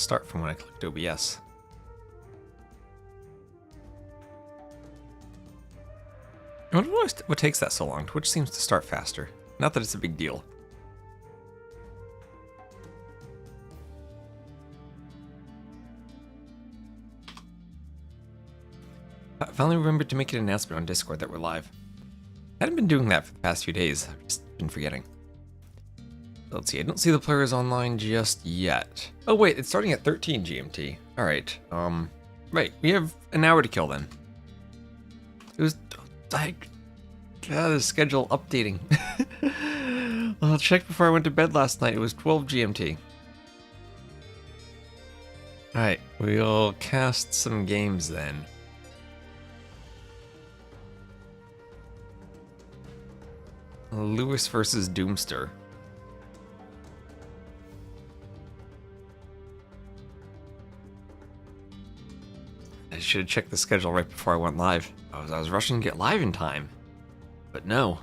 start from when I clicked OBS. I wonder what takes that so long. Twitch seems to start faster. Not that it's a big deal. I finally remembered to make an announcement on Discord that we're live. I hadn't been doing that for the past few days. I've just been forgetting. Let's see. I don't see the players online just yet. Oh wait, it's starting at 13 GMT. All right. Right. We have an hour to kill then. It was like the schedule updating. I'll check before I went to bed last night. It was 12 GMT. All right. We'll cast some games then. Lewis versus Doomster. I should have checked the schedule right before I went live. I was rushing to get live in time, but no.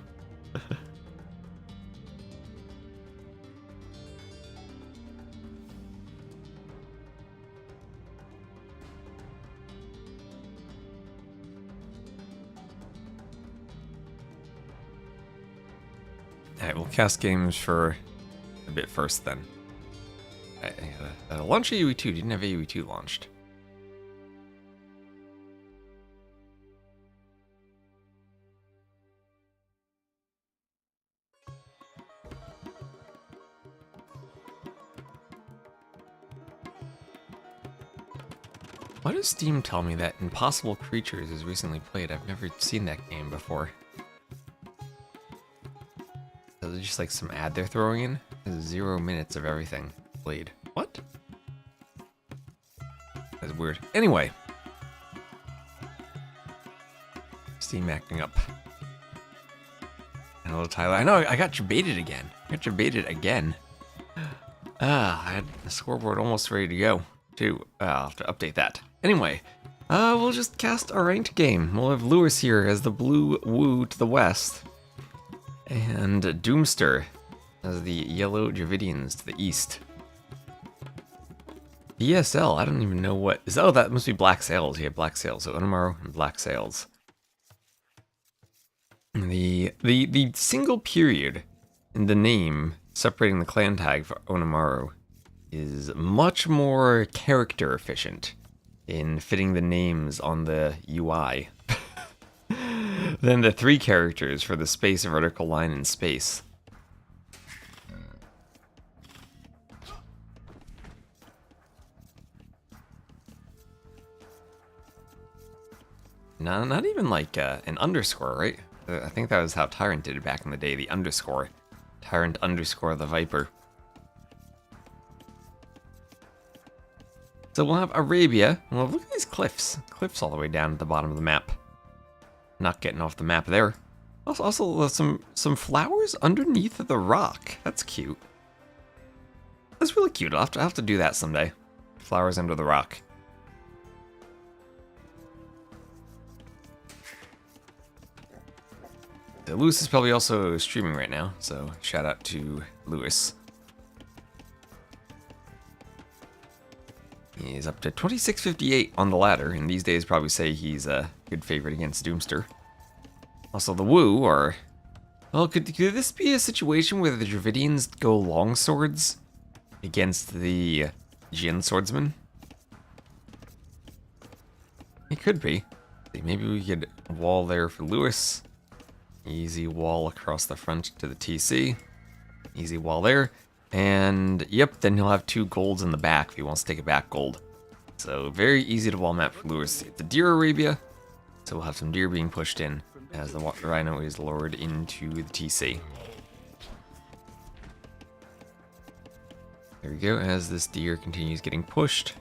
Alright, we'll cast games for a bit first then. I launch AoE2, didn't have AoE2 launched. Why does Steam tell me that Impossible Creatures is recently played? I've never seen that game before. Is it just like some ad they're throwing in? There's 0 minutes of everything played. What? That's weird. Anyway. Steam acting up. Hello, Tyler. I know, I got you baited again. I had the scoreboard almost ready to go, too. I'll have to update that. Anyway, we'll just cast our ranked game. We'll have Lewis here as the blue woo to the west. And Doomster as the yellow Dravidians to the east. ESL, I don't even know what is. Oh, that must be Black Sails. Yeah, Black Sails. So Onamaru and Black Sails. The single period in the name separating the clan tag for Onamaru is much more character efficient in fitting the names on the UI. Than the 3 characters for the space, vertical line, and space. No, not even like an underscore, right? I think that was how Tyrant did it back in the day, the underscore. Tyrant underscore the Viper. So we'll have Arabia. Well, look at these cliffs. Cliffs all the way down at the bottom of the map. Not getting off the map there. Also some flowers underneath the rock. That's cute. That's really cute. I'll have to do that someday. Flowers under the rock. Lewis is probably also streaming right now, so shout out to Lewis. He's up to 2658 on the ladder, and these days probably say he's a good favorite against Doomster. Also, the Woo are... Well, could this be a situation where the Dravidians go longswords against the Jin swordsman? It could be. Maybe we could wall there for Lewis. Easy wall across the front to the TC. Easy wall there. And, yep, then he'll have 2 golds in the back if he wants to take a back gold. So, very easy to wall map for Lewis. It's a Deer Arabia, so we'll have some deer being pushed in as the Rhino is lowered into the TC. There we go, as this deer continues getting pushed.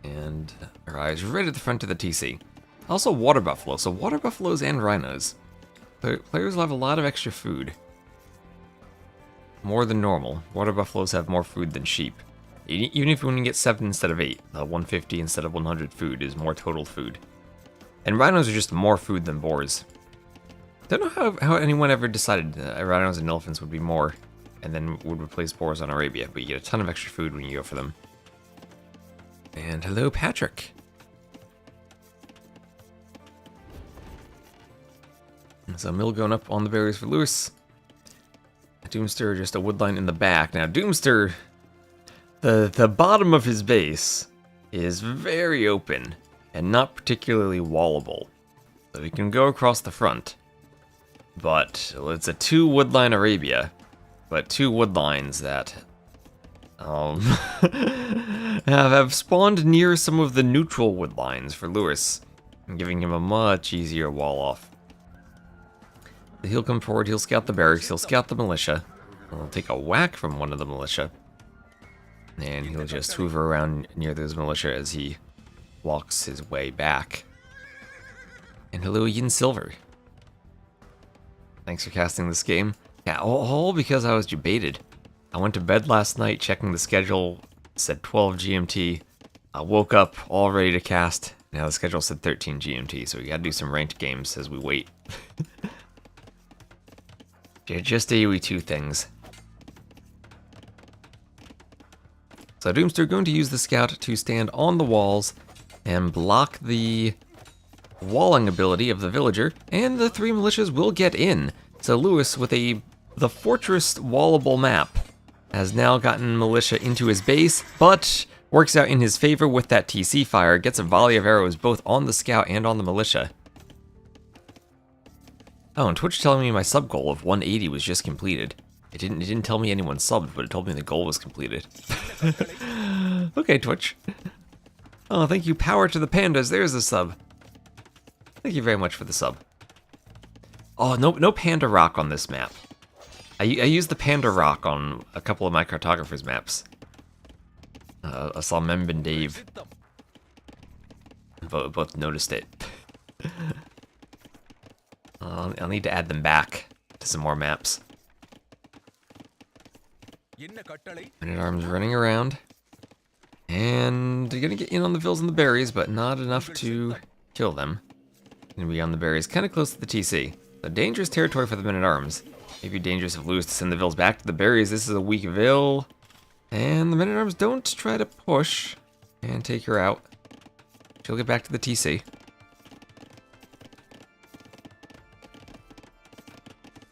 And arrives right at the front of the TC. Also, water buffalo, so water buffaloes and rhinos. Players will have a lot of extra food. More than normal. Water buffaloes have more food than sheep. Even if you only get 7 instead of 8, 150 instead of 100 food is more total food. And rhinos are just more food than boars. Don't know how anyone ever decided rhinos and elephants would be more and then would replace boars on Arabia, but you get a ton of extra food when you go for them. And hello, Patrick. So mill going up on the berries for Lewis. Doomster just a woodline in the back. Now Doomster, the bottom of his base is very open and not particularly wallable. So he can go across the front. But it's a 2 woodline Arabia, but 2 woodlines that have spawned near some of the neutral woodlines for Lewis, giving him a much easier wall off. He'll come forward, he'll scout the barracks, he'll scout the militia, he'll take a whack from one of the militia, and he'll just hoover around near those militia as he walks his way back. And hello, Yin Silver. Thanks for casting this game. Yeah, all because I was debated. I went to bed last night checking the schedule, said 12 GMT. I woke up all ready to cast. Now the schedule said 13 GMT, so we gotta do some ranked games as we wait. Just AoE 2 things. So Doomster going to use the scout to stand on the walls and block the walling ability of the villager, and the 3 militias will get in. So Lewis, with the fortress wallable map, has now gotten militia into his base, but works out in his favor with that TC fire, gets a volley of arrows both on the scout and on the militia. Oh, and Twitch telling me my sub goal of 180 was just completed. It didn't tell me anyone subbed, but it told me the goal was completed. Okay, Twitch. Oh, thank you, power to the pandas. There's the sub. Thank you very much for the sub. Oh, no panda rock on this map. I used the panda rock on a couple of my cartographers maps. I saw Memb and Dave. Both noticed it. I'll need to add them back to some more maps. Men-at-Arms running around. And they're gonna get in on the vills and the berries, but not enough to kill them. Gonna be on the berries, kind of close to the TC. So dangerous territory for the Men-at-Arms. Maybe dangerous if Lewis to send the vills back to the berries. This is a weak vill. And the Men-at-Arms don't try to push and take her out. She'll get back to the TC.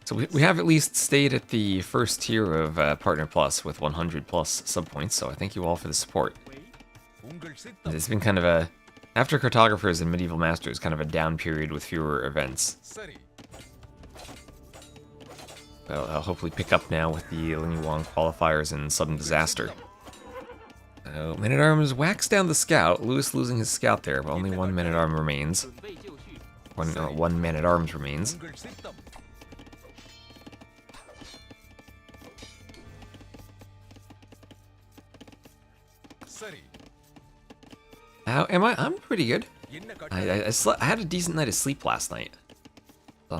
So we have at least stayed at the first tier of Partner Plus with 100 plus sub points, so I thank you all for the support. It's been kind of a, after Cartographers and Medieval Masters, kind of a down period with fewer events. I'll hopefully pick up now with the LingHe qualifiers and Sudden Disaster. So, Men-at-Arms whacks down the scout. Lewis losing his scout there, but only 1 Men-at-Arm remains. One Man-at-Arms remains. How am I? I'm pretty good. I had a decent night of sleep last night. I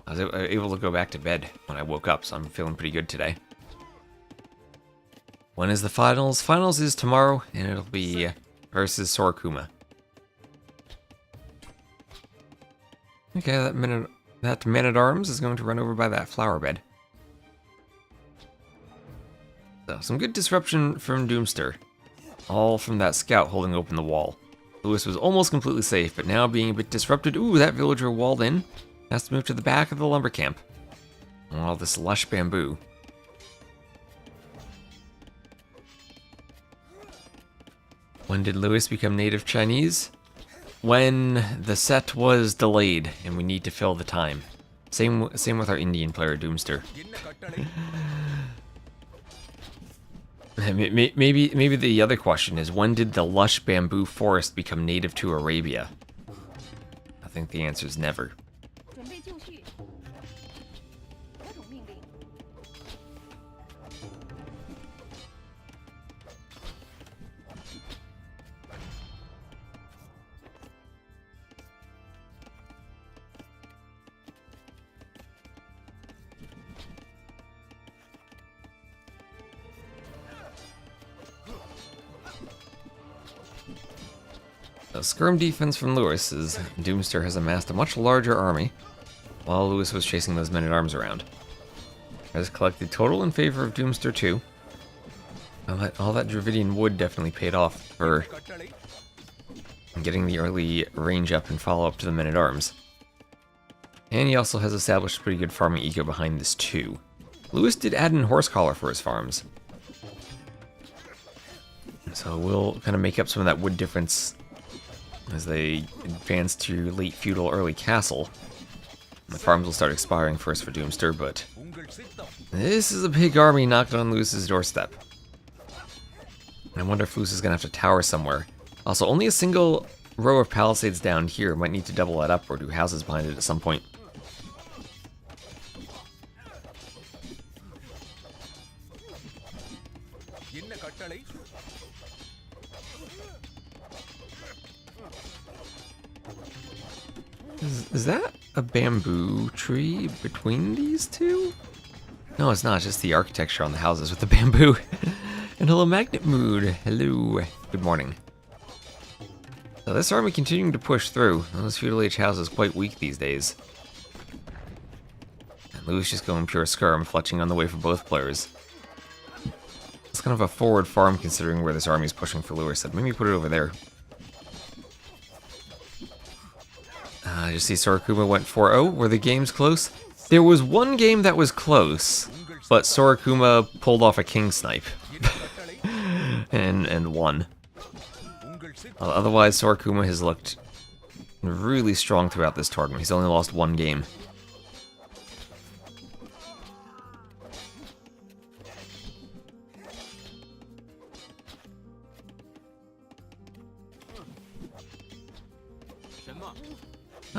was able to go back to bed when I woke up, so I'm feeling pretty good today. When is the finals? Finals is tomorrow, and it'll be versus Sorakuma. Okay, that Man-at-Arms is going to run over by that flower bed. So, some good disruption from Doomster. All from that scout holding open the wall. Lewis was almost completely safe, but now being a bit disrupted. Ooh, that villager walled in. Has to move to the back of the lumber camp. All this lush bamboo. When did Lewis become native Chinese? When the set was delayed and we need to fill the time. Same with our Indian player Doomster. Maybe the other question is, when did the lush bamboo forest become native to Arabia? I think the answer is never. The skirm defense from Lewis is Doomster has amassed a much larger army, while Lewis was chasing those Men-at-Arms around. has collected total in favor of Doomster 2. All that Dravidian wood definitely paid off for getting the early range up and follow up to the men-at-arms. And he also has established a pretty good farming eco behind this too. Lewis did add in horse collar for his farms, so we'll kind of make up some of that wood difference as they advance to late feudal, early castle. The farms will start expiring first for Doomster, but this is a big army knocking on Lewis's doorstep. I wonder if Lewis is going to have to tower somewhere. Also, only a single row of palisades down here. Might need to double that up or do houses behind it at some point. Is that a bamboo tree between these two? No, it's not. It's just the architecture on the houses with the bamboo. And hello, Magnet Mood. Hello. Good morning. So this army continuing to push through. Those feudal age houses quite weak these days. And Lewis just going pure skirm, fletching on the way for both players. It's kind of a forward farm considering where this army is pushing for Lewis. So maybe put it over there. You see Sorakuma went 4-0. Were the games close? There was one game that was close, but Sorakuma pulled off a king snipe. and won. Otherwise, Sorakuma has looked really strong throughout this tournament. He's only lost one game.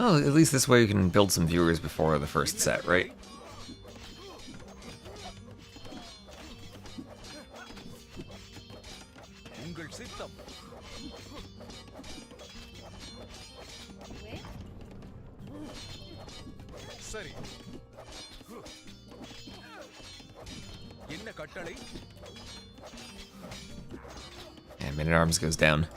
Oh, at least this way you can build some viewers before the first set, right? And Man-at-Arms goes down.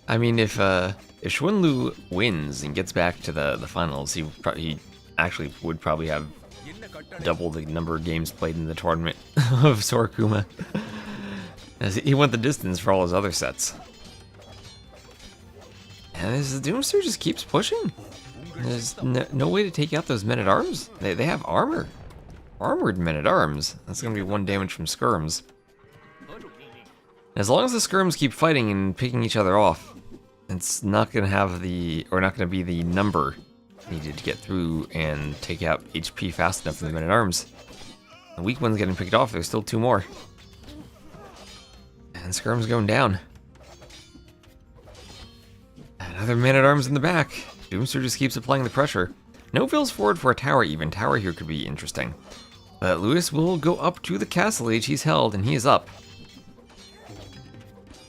I mean, if XuanLv wins and gets back to the finals, he actually would probably have double the number of games played in the tournament of Sorakuma, as he went the distance for all his other sets. And this Doomster just keeps pushing. There's no way to take out those men-at-arms. They have armor, armored men-at-arms. That's gonna be 1 damage from skirms. As long as the skirms keep fighting and picking each other off, it's not going to have not going to be the number needed to get through and take out HP fast enough for the men-at-arms. The weak one's getting picked off, there's still 2 more. And skirms going down. Another men-at-arms in the back. Doomster just keeps applying the pressure. No fills forward for a tower even. Tower here could be interesting. But Lewis will go up to the castle age he's held, and he is up.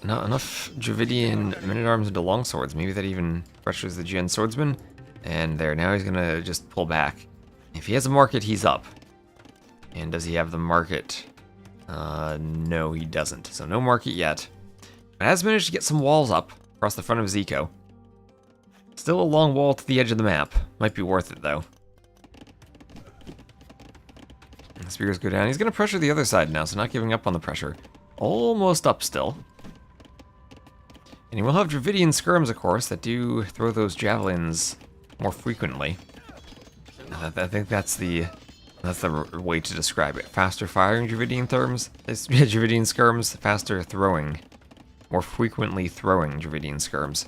Not enough Dravidian men-at-arms into longswords. Maybe that even pressures the Gen swordsman. And there, now he's gonna just pull back. If he has a market, he's up. And does he have the market? No, he doesn't. So no market yet. But has managed to get some walls up across the front of his eco. Still a long wall to the edge of the map. Might be worth it, though. The spears go down. He's gonna pressure the other side now, so not giving up on the pressure. Almost up still. And you will have Dravidian skirms, of course, that do throw those javelins more frequently. I think that's the way to describe it. Faster firing Dravidian Dravidian skirms, faster throwing, more frequently throwing Dravidian skirms.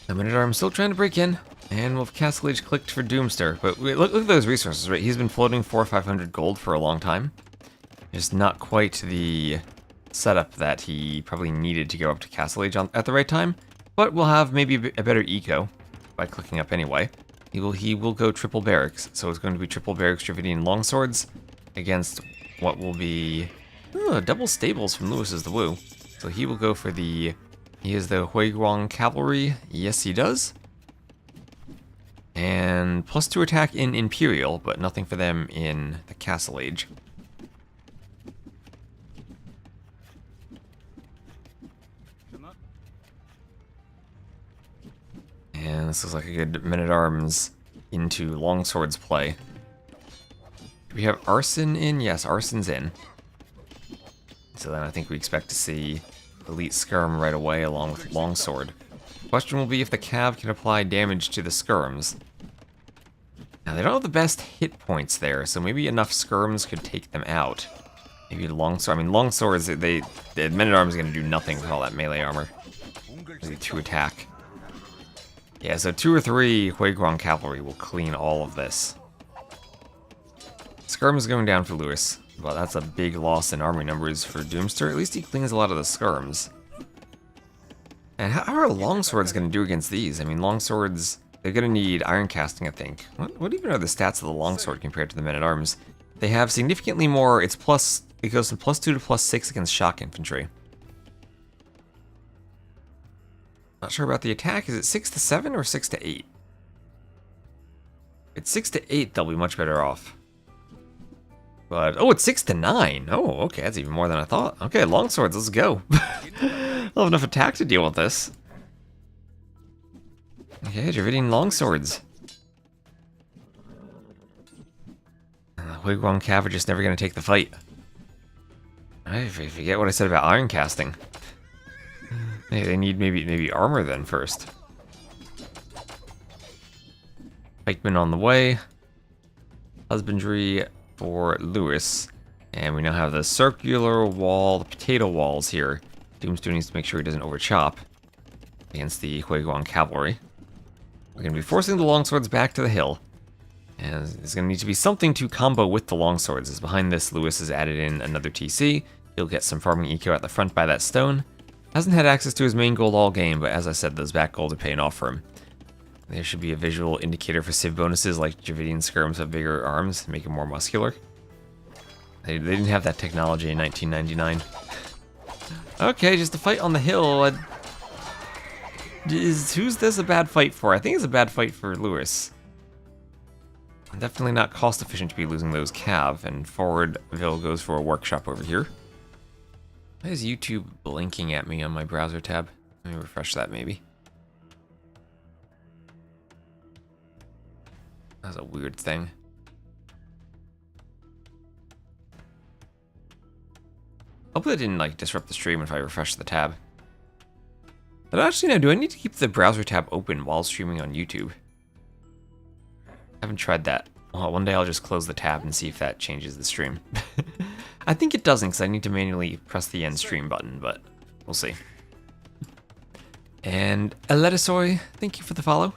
The Men-at-Arms still trying to break in, and we'll have Castle Age clicked for Doomster. But look at those resources, right? He's been floating 400 or 500 gold for a long time. Just not quite the setup that he probably needed to go up to Castle Age at the right time. But we'll have maybe a better eco by clicking up anyway. He will go triple barracks, so it's going to be triple barracks Dravidian longswords against what will be double stables from Lewis's the Woo. So he will go for the He is the Huiguang Cavalry. Yes, he does. And +2 attack in Imperial, but nothing for them in the Castle Age. And this looks like a good men-at-arms into longswords play. Do we have Arson in? Yes, Arson's in. So then I think we expect to see Elite Skirm right away along with Longsword. Question will be if the Cav can apply damage to the Skirms. Now they don't have the best hit points there, so maybe enough Skirms could take them out. Maybe Longsword. I mean, Longswords, the men-at-arms are going to do nothing with all that melee armor. Maybe 2 attack. Yeah, so 2 or 3 Huiguang Cavalry will clean all of this. Skirm is going down for Lewis. Well, that's a big loss in army numbers for Doomster. At least he cleans a lot of the Skirms. And how are Longswords going to do against these? I mean, Longswords, they're going to need Iron Casting, I think. What even are the stats of the Longsword compared to the Men-at-Arms? They have significantly more. It goes from +2 to +6 against Shock Infantry. Not sure about the attack. Is it 6 to 7 or 6 to 8? If it's 6 to 8, they'll be much better off. But, oh, it's 6 to 9. Oh, okay, that's even more than I thought. Okay, Longswords, let's go. I'll have enough attack to deal with this. Okay, Dravidian Longswords. Huiguang Cav are just never going to take the fight. I forget what I said about Iron Casting. Hey, they need maybe armor then first. Pikemen on the way. Husbandry for Lewis. And we now have the circular wall, the potato walls here. Doomster needs to make sure he doesn't overchop against the Huiguang Cavalry. We're going to be forcing the Longswords back to the hill. And there's going to need to be something to combo with the Longswords. As behind this, Lewis has added in another TC. He'll get some farming eco at the front by that stone. Hasn't had access to his main gold all game, but as I said, those back gold are paying off for him. There should be a visual indicator for civ bonuses like Dravidian Skirms have bigger arms, make him more muscular. They didn't have that technology in 1999. Okay, just a fight on the hill. Who's this a bad fight for? I think it's a bad fight for Lewis. Definitely not cost efficient to be losing those Cav, and Forwardville goes for a workshop over here. Why is YouTube blinking at me on my browser tab? Let me refresh that maybe. That's a weird thing. Hopefully it didn't like disrupt the stream if I refresh the tab. But actually no, do I need to keep the browser tab open while streaming on YouTube? I haven't tried that. Well, one day I'll just close the tab and see if that changes the stream. I think it doesn't because I need to manually press the end stream button, but we'll see. And Eletisoy, thank you for the follow.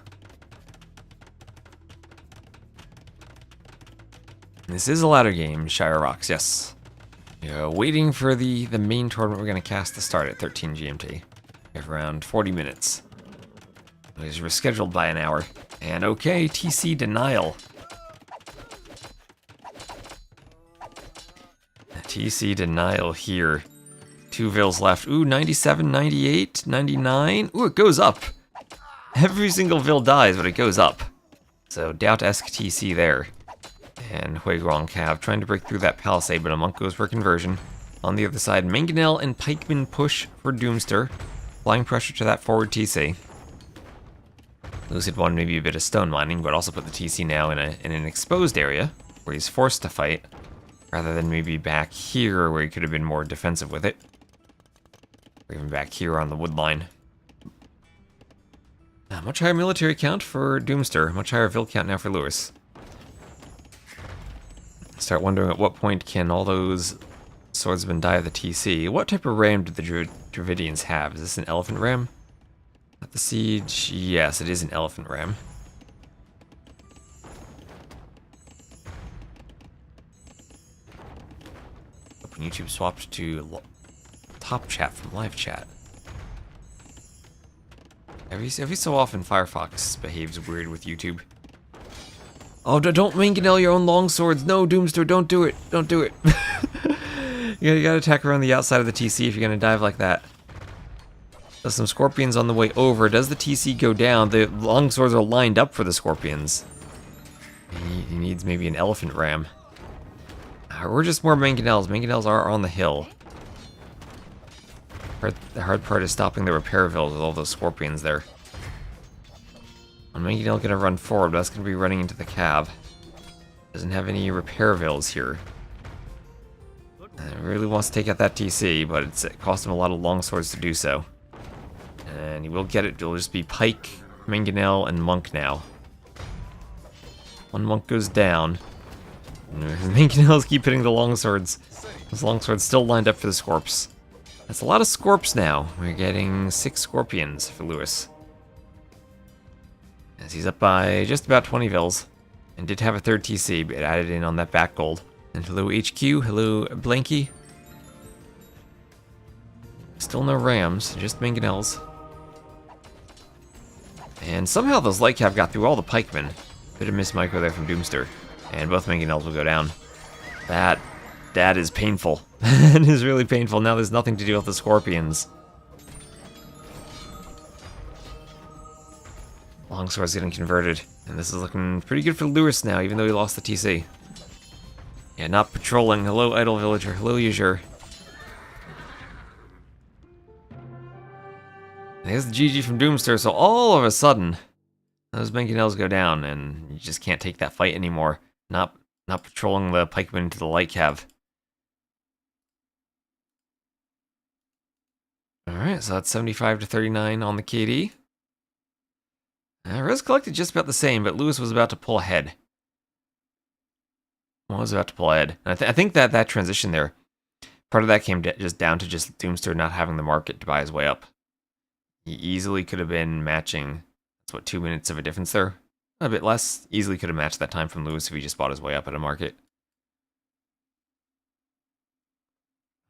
This is a ladder game, Shire Rocks, yes. Yeah, waiting for the main tournament we're going to cast to start at 13 GMT. We have around 40 minutes. It is rescheduled by an hour. And okay, TC denial. TC denial here. 2 vills left. Ooh, 97, 98, 99. Ooh, it goes up. Every single vill dies, but it goes up. So doubt-esque TC there. And Huiguang Cav trying to break through that palisade, but a monk goes for conversion. On the other side, Mangonel and Pikemen push for Doomster. Applying pressure to that forward TC. Lucid wanted maybe a bit of stone mining, but also put the TC now in an exposed area where he's forced to fight, rather than maybe back here where he could have been more defensive with it. Or even back here on the wood line. Much higher military count for Doomster, much higher vill count now for Lewis. Start wondering at what point can all those swordsmen die of the TC. What type of ram do the Dravidians have? Is this an elephant ram? At the siege, yes, it is an elephant ram. When YouTube swapped to top chat from live chat. Every so often Firefox behaves weird with YouTube. Oh, don't mangonel your own longswords. No, Doomster, don't do it. Don't do it. You gotta attack around the outside of the TC if you're gonna dive like that. There's some scorpions on the way over. Does the TC go down? The longswords are lined up for the scorpions. He needs maybe an elephant ram. Or just more mangonels. Mangonels are on the hill. The hard part is stopping the repair vills with all those scorpions there. One mangonel gonna run forward, but that's gonna be running into the cab. Doesn't have any repair vills here. Really wants to take out that TC, but it costs him a lot of longswords to do so. And he will get it. It'll just be Pike, Mangonel, and Monk now. One Monk goes down. Mangonels keep hitting the longswords. Those longswords still lined up for the Scorps. That's a lot of Scorps now. We're getting 6 Scorpions for Lewis. As he's up by just about 20 Vils. And did have a third TC, but it added in on that back gold. And hello HQ, hello Blanky. Still no Rams, just Mangonels. And somehow those light cap got through all the pikemen. Bit of miss micro there from Doomster. And both Mangonels will go down. That is painful. That is really painful. Now there's nothing to do with the Scorpions. Longsword's getting converted. And this is looking pretty good for Lewis now, even though he lost the TC. Yeah, not patrolling. Hello, Idle Villager. Hello, Usurer. There's the GG from Doomster, so all of a sudden, those Mangonels go down, and you just can't take that fight anymore. Not patrolling the pikemen into the light cav. Alright, so that's 75 to 39 on the KD. Res collected just about the same, but Lewis was about to pull ahead. Was about to pull ahead. And I think that transition there, part of that came just down to just Doomster not having the market to buy his way up. He easily could have been matching, that's what, 2 minutes of a difference there? A bit less. Easily could have matched that time from Lewis if he just bought his way up at a market.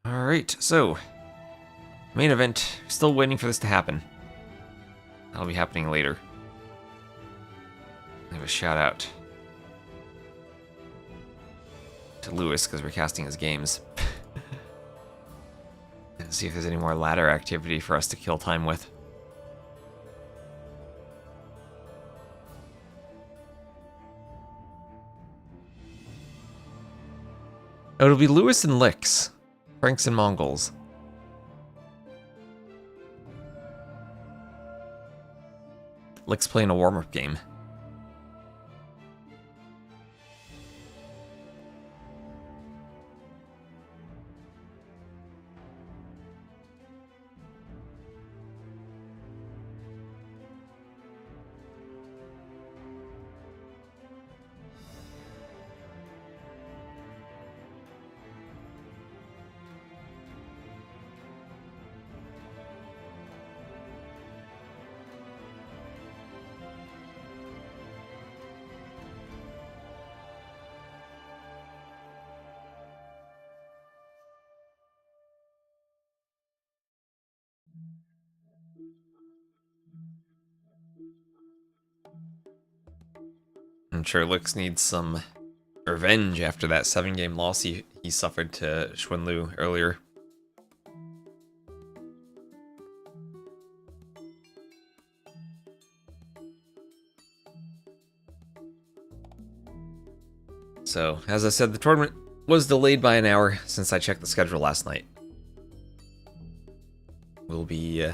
Alright, so, main event, still waiting for this to happen. That'll be happening later. I have a shout out to Lewis because we're casting his games. And see if there's any more ladder activity for us to kill time with. Oh, it'll be Lewis and Lyx. Franks and Mongols. Lyx playing a warm-up game. I'm sure Lyx needs some revenge after that 7-game loss he suffered to XuanLv earlier. So, as I said, the tournament was delayed by an hour since I checked the schedule last night. We'll be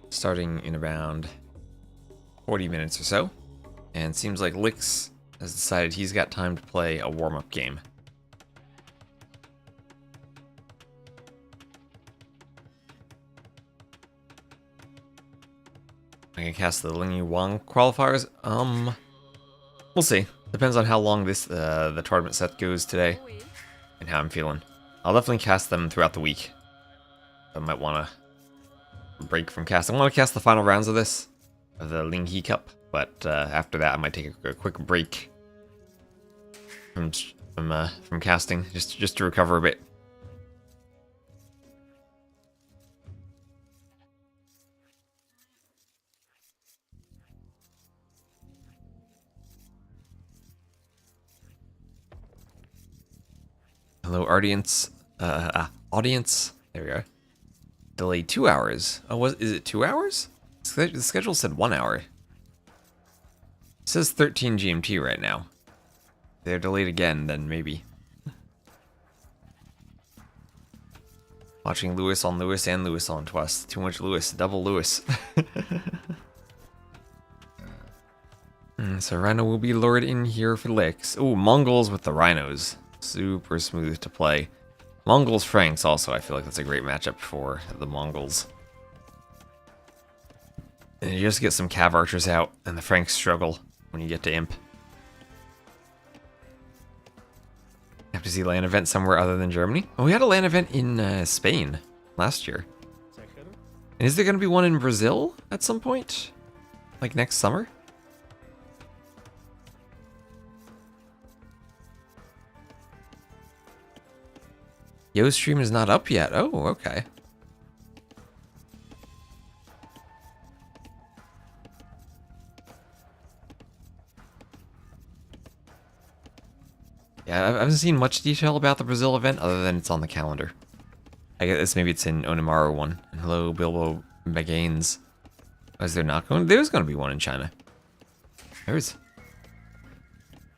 starting in around 40 minutes or so. And it seems like Lyx has decided he's got time to play a warm-up game. I can cast the LingHe Wang qualifiers. We'll see. Depends on how long this the tournament set goes today and how I'm feeling. I'll definitely cast them throughout the week. I might want to break from casting. I want to cast the final rounds of this, of the LingHe Cup, but after that I might take a quick break from casting, just to recover a bit. Hello, audience. Audience. There we go. Delay 2 hours. Oh, is it 2 hours? The schedule said 1 hour. It says 13 GMT right now. If they're delayed again, then maybe. Watching Lewis on Lewis and Lewis on Twist. Too much Lewis. Double Lewis. So Rhino will be lured in here for Lyx. Ooh, Mongols with the Rhinos. Super smooth to play. Mongols Franks also, I feel like that's a great matchup for the Mongols. And you just get some Cav archers out, and the Franks struggle when you get to Imp. Have to see LAN event somewhere other than Germany. Oh, we had a LAN event in Spain last year. And is there going to be one in Brazil at some point? Like next summer? Yo stream is not up yet. Oh, okay. Yeah, I haven't seen much detail about the Brazil event other than it's on the calendar. I guess maybe it's in Onimaru one. And hello, Bilbo Bagains. Is there not going? There's going to be one in China. There's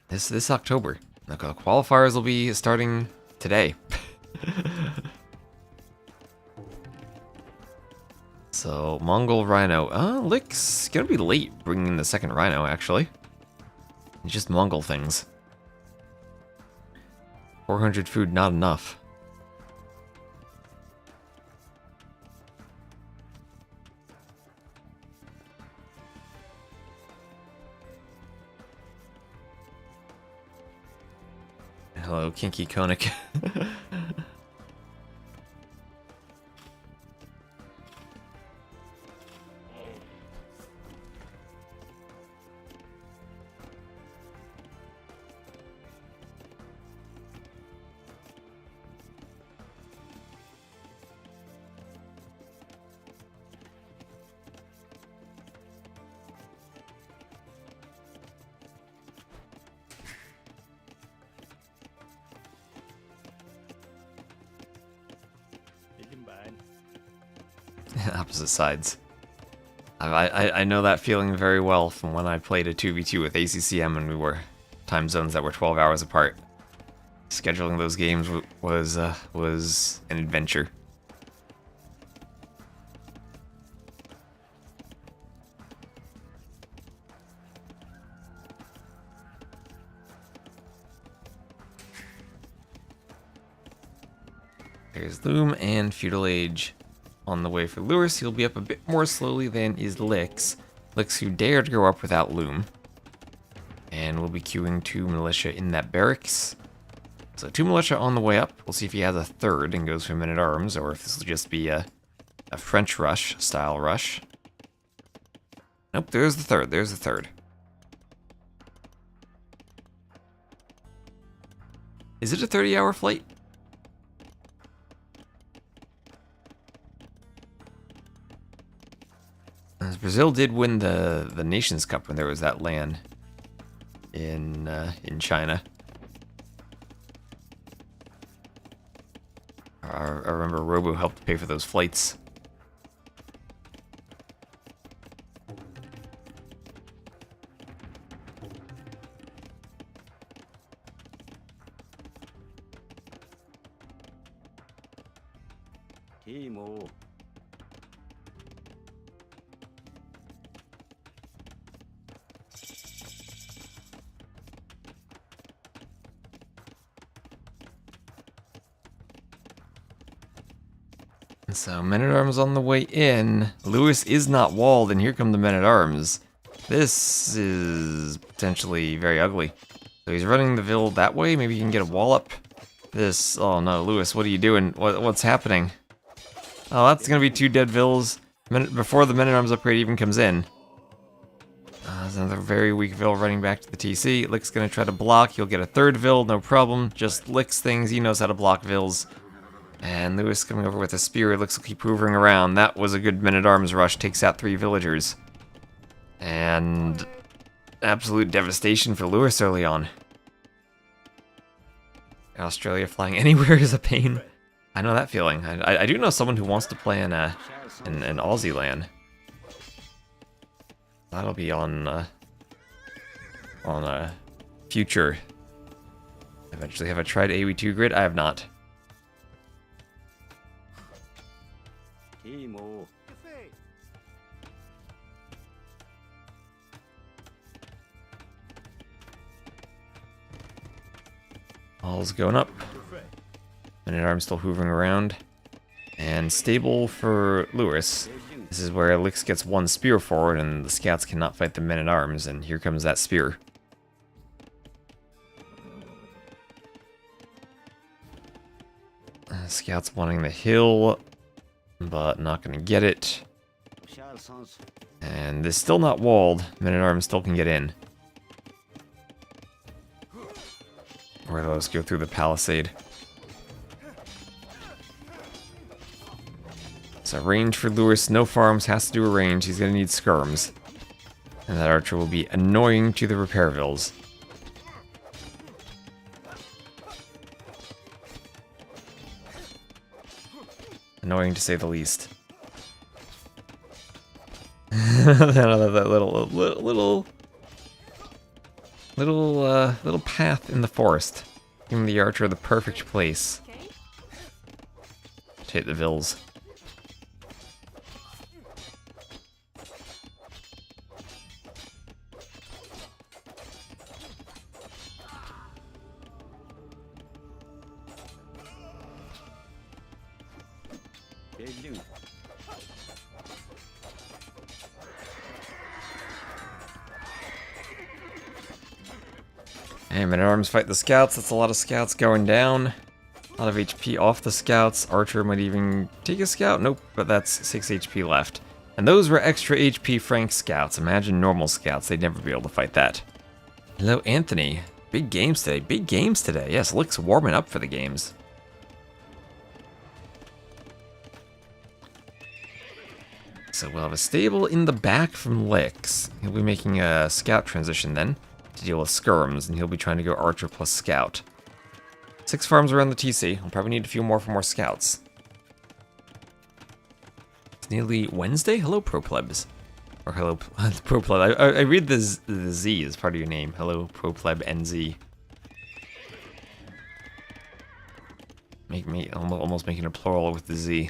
this October. The qualifiers will be starting today. So, Mongol Rhino. Lyx gonna be late bringing the second Rhino, actually. It's just Mongol things. 400 food, not enough. Hello, Kinky Konik. Opposite sides. I know that feeling very well from when I played a 2v2 with ACCM and we were time zones that were 12 hours apart. Scheduling those games was an adventure. There's Loom and Feudal Age on the way for Lewis. He'll be up a bit more slowly than is Lyx. Lyx, who dared go up without Loom. And we'll be queuing 2 militia in that barracks. So 2 militia on the way up. We'll see if he has a third and goes for men-at-arms, or if this will just be a French rush style rush. Nope, there's the third. There's the third. Is it a 30-hour flight? Brazil did win the Nations Cup when there was that LAN in China. I remember Robo helped pay for those flights. So, men-at-arms on the way in. Lewis is not walled, and here come the men-at-arms. This is potentially very ugly. So he's running the Vil that way. Maybe he can get a wall up. This... Oh no, Lewis, what are you doing? What's happening? Oh, that's gonna be 2 dead Vils before the men-at-arms upgrade even comes in. There's another very weak Vil running back to the TC. Lick's gonna try to block. He'll get a 3rd Vil, no problem. Just licks things. He knows how to block Vils. And Lewis coming over with a spear. Looks will keep hovering around. That was a good men-at-arms rush. Takes out 3 villagers. And absolute devastation for Lewis early on. Australia flying anywhere is a pain. I know that feeling. I do know someone who wants to play in an Aussie LAN. That'll be on a future. Eventually, have I tried AoE2 grid? I have not. All's going up. Man-at-Arms still hoovering around. And stable for Lewis. This is where Lyx gets one spear forward and the scouts cannot fight the men-at-arms, and here comes that spear. Scouts wanting the hill, but not going to get it. And this is still not walled. Men-at-Arms still can get in. Or let's go through the palisade. So range for Lewis, no farms, has to do a range. He's going to need skirms. And that archer will be annoying to the repairvilles. Annoying to say the least. that little path in the forest, giving the archer the perfect place to hit the vills. And men-at-arms fight the scouts. That's a lot of scouts going down. A lot of HP off the scouts. Archer might even take a scout. Nope, but that's 6 HP left. And those were extra HP Frank scouts. Imagine normal scouts. They'd never be able to fight that. Hello, Anthony. Big games today. Big games today. Yes, Lyx warming up for the games. So we'll have a stable in the back from Lyx. He'll be making a scout transition then to deal with skirms, and he'll be trying to go archer plus scout. 6 farms around the TC. We'll probably need a few more for more scouts. It's nearly Wednesday? Hello, pro plebs. Or hello, pro pleb. I read the Z as part of your name. Hello, pro pleb NZ. Make me almost making a plural with the Z.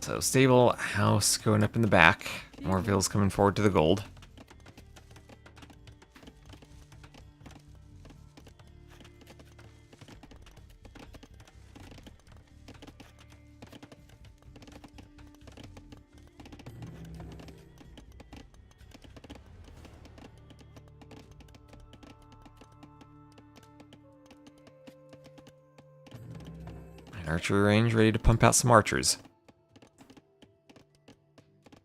So stable, house going up in the back. More vills coming forward to the gold. Archery range ready to pump out some archers.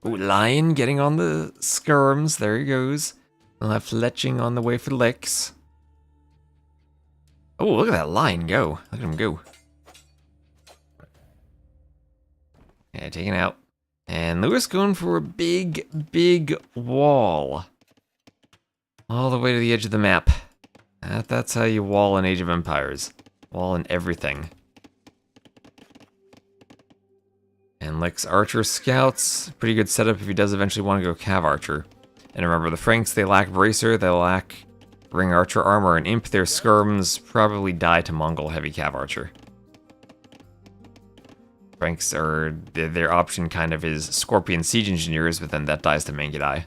Ooh, Lion getting on the skirms. There he goes. We'll have Fletching on the way for Lyx. Oh, look at that Lion go. Look at him go. Yeah, taken out. And Lewis going for a big wall. All the way to the edge of the map. That's how you wall in Age of Empires. Wall in everything. And Lyx Archer Scouts, pretty good setup if he does eventually want to go Cav Archer. And remember, the Franks, they lack Bracer, they lack Ring Archer Armor, and Imp, their skirms probably die to Mongol Heavy Cav Archer. Franks are, their option kind of is Scorpion Siege Engineers, but then that dies to Mangudai.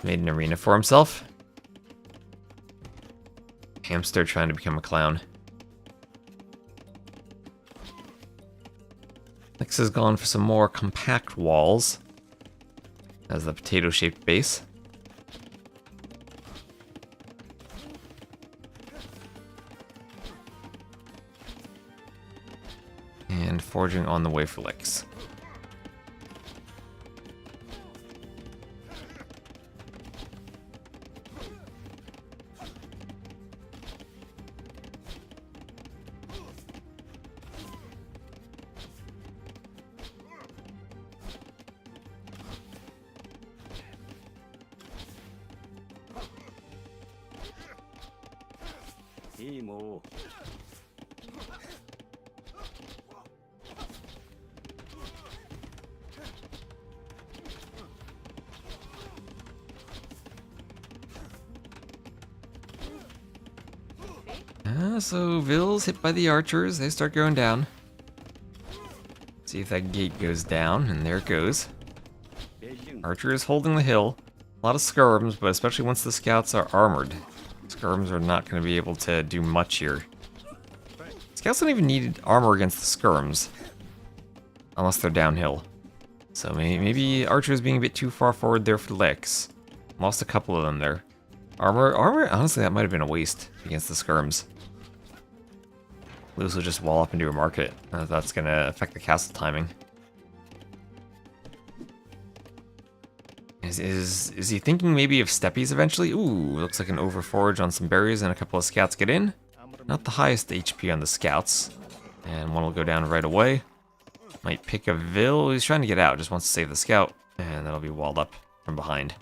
Made an arena for himself. Hamster trying to become a clown. Lyx has gone for some more compact walls as the potato-shaped base. And forging on the way for Lyx. So Ville's hit by the archers. They start going down. See if that gate goes down, and there it goes. Archer is holding the hill. A lot of skirms, but especially once the scouts are armored. Skirms are not going to be able to do much here. Scouts don't even need armor against the skirms. Unless they're downhill. So maybe Archer is being a bit too far forward there for Lyx. Lost a couple of them there. Armor, honestly, that might have been a waste against the skirms. Lewis will just wall up into a market. That's going to affect the castle timing. Is he thinking maybe of steppies eventually? Ooh, looks like an overforge on some berries and a couple of scouts get in. Not the highest HP on the scouts. And one will go down right away. Might pick a Vil. He's trying to get out, just wants to save the scout. And that'll be walled up from behind.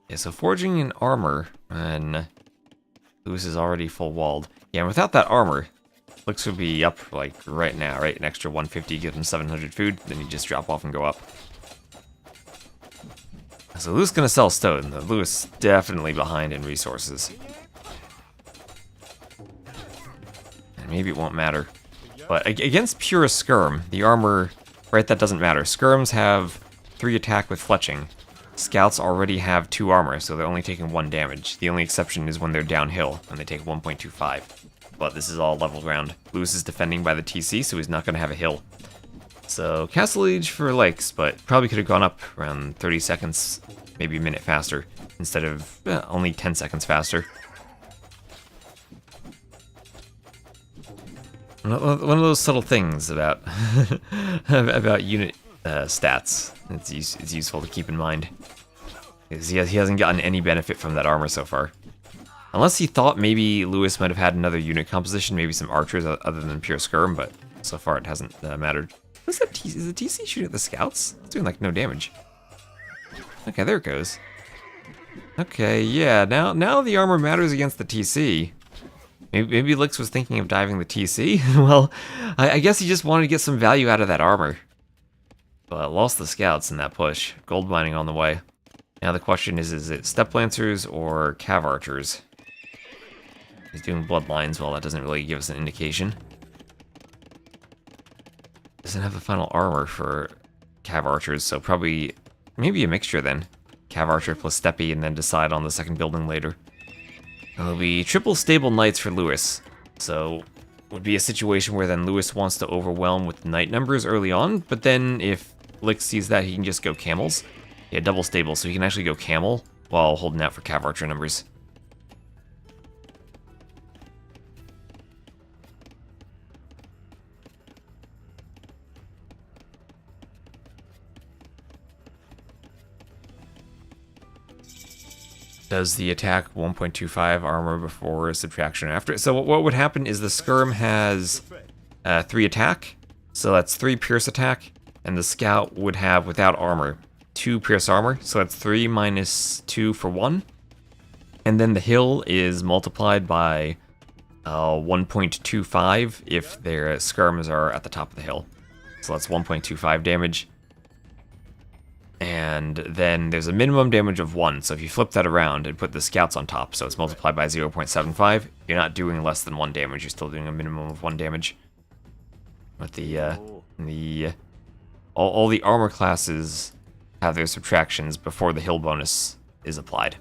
Yeah, so forging in armor, and Lewis is already full walled. Yeah, and without that armor, Lyx would be up like right now, right? An extra 150, give him 700 food, then you just drop off and go up. So Lewis gonna sell stone. Lewis definitely behind in resources. And maybe it won't matter. But against pure skirm, the armor, right, that doesn't matter. Skirms have 3 attack with fletching. Scouts already have 2 armor, so they're only taking 1 damage. The only exception is when they're downhill, and they take 1.25. But this is all level ground. Lewis is defending by the TC, so he's not going to have a hill. So, Castle Age for Lyx, but probably could have gone up around 30 seconds, maybe a minute faster, instead of only 10 seconds faster. One of those subtle things about about unit stats. It's useful to keep in mind. Because he hasn't gotten any benefit from that armor so far. Unless he thought maybe Lewis might have had another unit composition, maybe some archers other than pure skirm, but so far it hasn't mattered. What's that TC? Is the TC shooting at the scouts? It's doing like no damage. Okay, there it goes. Okay, yeah, now the armor matters against the TC. Maybe Lyx was thinking of diving the TC? Well, I guess he just wanted to get some value out of that armor. But lost the scouts in that push. Gold mining on the way. Now the question is it step lancers or cav archers? He's doing bloodlines. Well, that doesn't really give us an indication. Doesn't have the final armor for cav archers, so probably maybe a mixture then. Cav archer plus steppy, and then decide on the second building later. It'll be triple stable knights for Lewis. So would be a situation where then Lewis wants to overwhelm with knight numbers early on, but then if Lyx sees that, he can just go camels. Yeah, double stable, so he can actually go camel while holding out for cav archer numbers. Does the attack 1.25 armor before subtraction after? So what would happen is the skirm has 3 attack, so that's 3 pierce attack, and the scout would have, without armor, 2 pierce armor, so that's 3 minus 2 for 1. And then the hill is multiplied by 1.25 if their skirms are at the top of the hill. So that's 1.25 damage. And then there's a minimum damage of 1, so if you flip that around and put the scouts on top, so it's multiplied by 0.75, you're not doing less than 1 damage, you're still doing a minimum of 1 damage. But all the armor classes have their subtractions before the hill bonus is applied.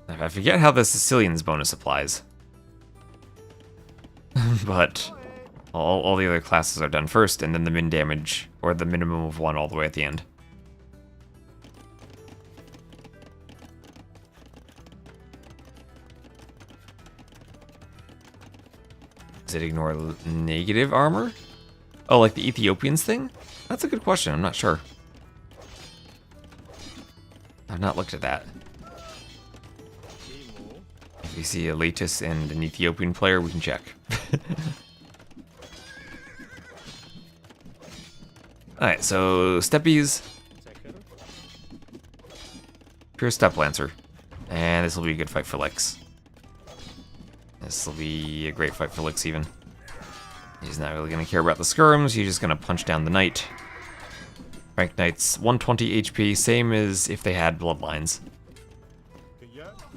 I forget how the Sicilian's bonus applies. But all the other classes are done first, and then the min damage, or the minimum of 1 all the way at the end. Does it ignore negative armor? Oh, like the Ethiopians thing? That's a good question, I'm not sure. I've not looked at that. If we see a Latus and an Ethiopian player, we can check. Alright, so steppies. pure Step Lancer. And this will be a good fight for Lyx. This will be a great fight for Lyx even. He's not really going to care about the skirms, he's just going to punch down the knight. Frank Knight's 120 HP, same as if they had bloodlines.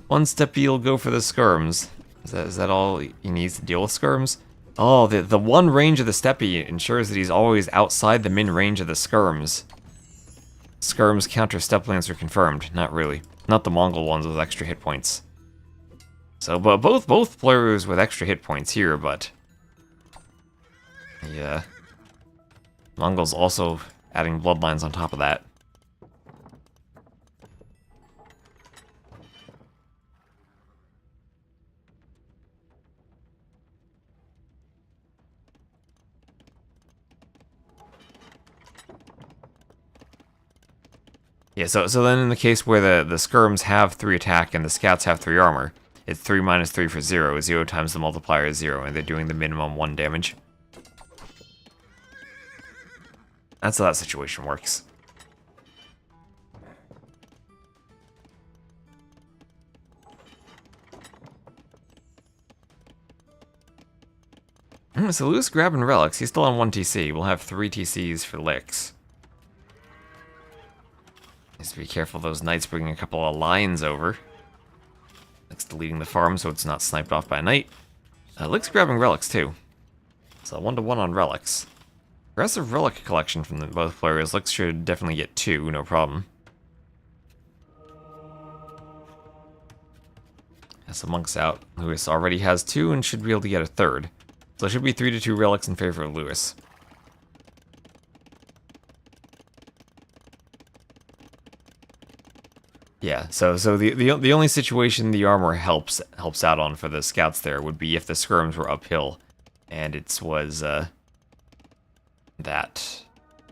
One step he'll go for the skirms. Is that all he needs to deal with skirms? Oh, the one range of the steppy ensures that he's always outside the min range of the skirms. Skirms counter Step Lancer confirmed. Not really. Not the Mongol ones with extra hit points. So, but both players with extra hit points here, but yeah, Mongols also adding bloodlines on top of that. Yeah, so then in the case where the skirms have 3 attack and the scouts have 3 armor, it's 3 minus 3 for 0. 0 times the multiplier is 0, and they're doing the minimum 1 damage. That's how that situation works. So Lewis grabbing relics. He's still on 1 TC. We'll have 3 TCs for Lyx. Needs to be careful those knights bringing a couple of lines over. Lyx deleting the farm so it's not sniped off by a knight. Lyx grabbing relics too. So 1-to-1 on relics. Aggressive relic collection from both players. Lyx should definitely get 2, no problem. Has some monks out. Lewis already has 2 and should be able to get a 3rd. So it should be 3-to-2 relics in favor of Lewis. Yeah, so the only situation the armor helps out on for the scouts there would be if the skirms were uphill, and it was that,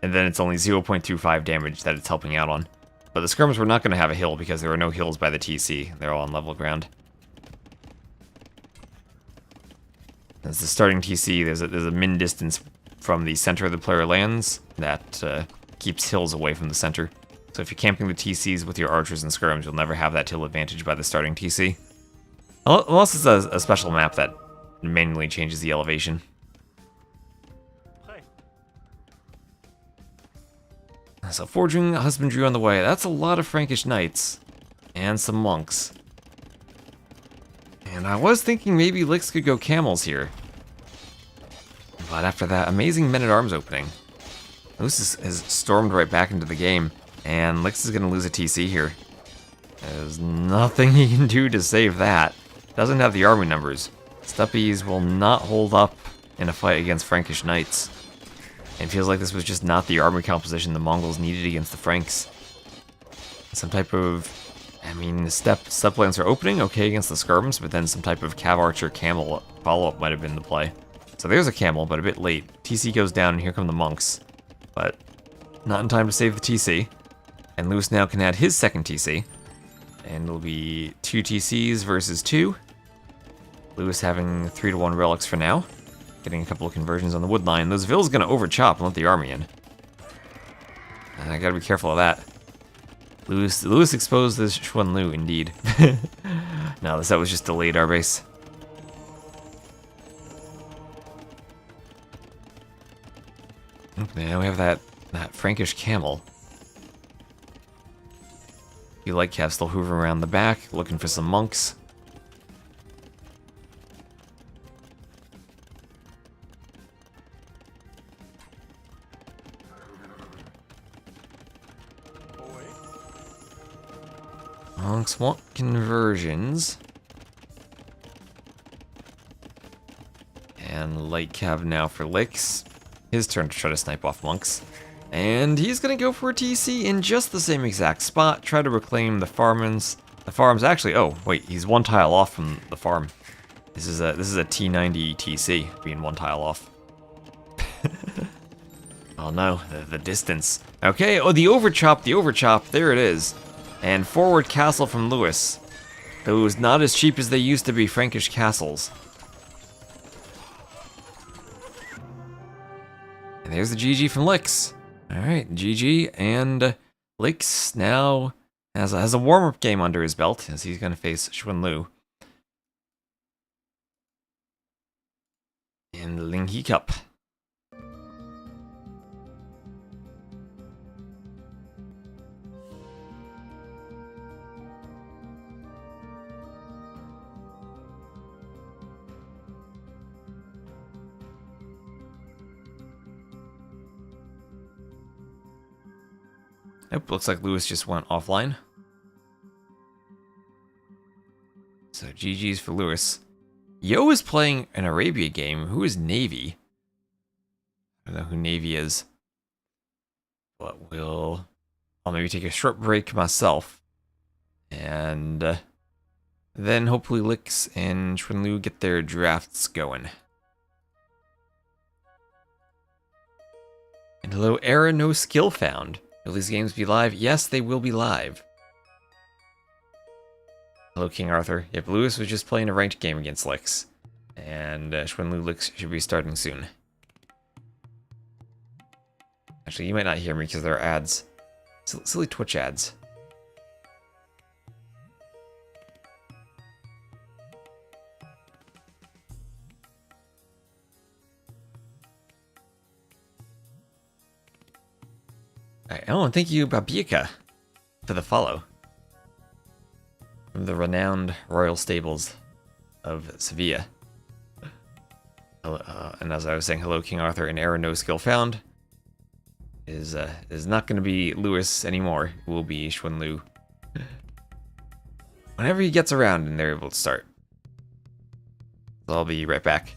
and then it's only 0.25 damage that it's helping out on. But the skirms were not going to have a hill because there were no hills by the TC. They're all on level ground. As the starting TC, there's a min distance from the center of the player lands that keeps hills away from the center. So if you're camping the TCs with your archers and skirms, you'll never have that hill advantage by the starting TC. Unless it's a special map that manually changes the elevation. So forging husbandry on the way. That's a lot of Frankish knights. And some monks. And I was thinking maybe Lyx could go camels here. But after that amazing men-at-arms opening, Lewis has stormed right back into the game. And Lyx is going to lose a TC here. There's nothing he can do to save that. Doesn't have the army numbers. Steppies will not hold up in a fight against Frankish knights. It feels like this was just not the army composition the Mongols needed against the Franks. Some type of, I mean, step lancer opening, okay against the skirms, but then some type of cav archer camel follow-up might have been the play. So there's a camel, but a bit late. TC goes down, and here come the monks. But not in time to save the TC. And Lewis now can add his second TC. And it'll be 2 TCs versus 2. Lewis having 3-to-1 relics for now. Getting a couple of conversions on the wood line. Those Vill's gonna overchop and let the army in. And I gotta be careful of that. Lewis exposed this XuanLv indeed. No, that was just delayed our base. Now we have that Frankish camel. You like Cav still hoovering around the back, looking for some monks. Monks want conversions. And light Cav now for Lyx. His turn to try to snipe off monks. And he's gonna go for a TC in just the same exact spot, try to reclaim the farms. The farm's actually, oh wait, he's 1 tile off from the farm. This is a T90 TC, being 1 tile off. Oh no, the distance. Okay, oh the overchop, there it is. And forward castle from Lewis. Those not as cheap as they used to be Frankish castles. And there's the GG from Lyx. Alright, GG, and Lyx now Has a warm-up game under his belt, as he's going to face XuanLv in the LingHe Cup. Nope, looks like Lewis just went offline. So GG's for Lewis. Yo is playing an Arabia game. Who is Navy? I don't know who Navy is. But I'll maybe take a short break myself. And then hopefully Lyx and XuanLv get their drafts going. And hello, error, no skill found. Will these games be live? Yes, they will be live. Hello, King Arthur. Yep, Lewis was just playing a ranked game against Lyx. And XuanLv Lyx should be starting soon. Actually, you might not hear me because there are ads. Silly Twitch ads. Alright, oh, and thank you, Babiaka, for the follow. From the renowned royal stables of Sevilla. And as I was saying, hello, King Arthur, and error, no skill found. Is not going to be Lewis anymore. It will be XuanLv. Whenever he gets around and they're able to start. So I'll be right back.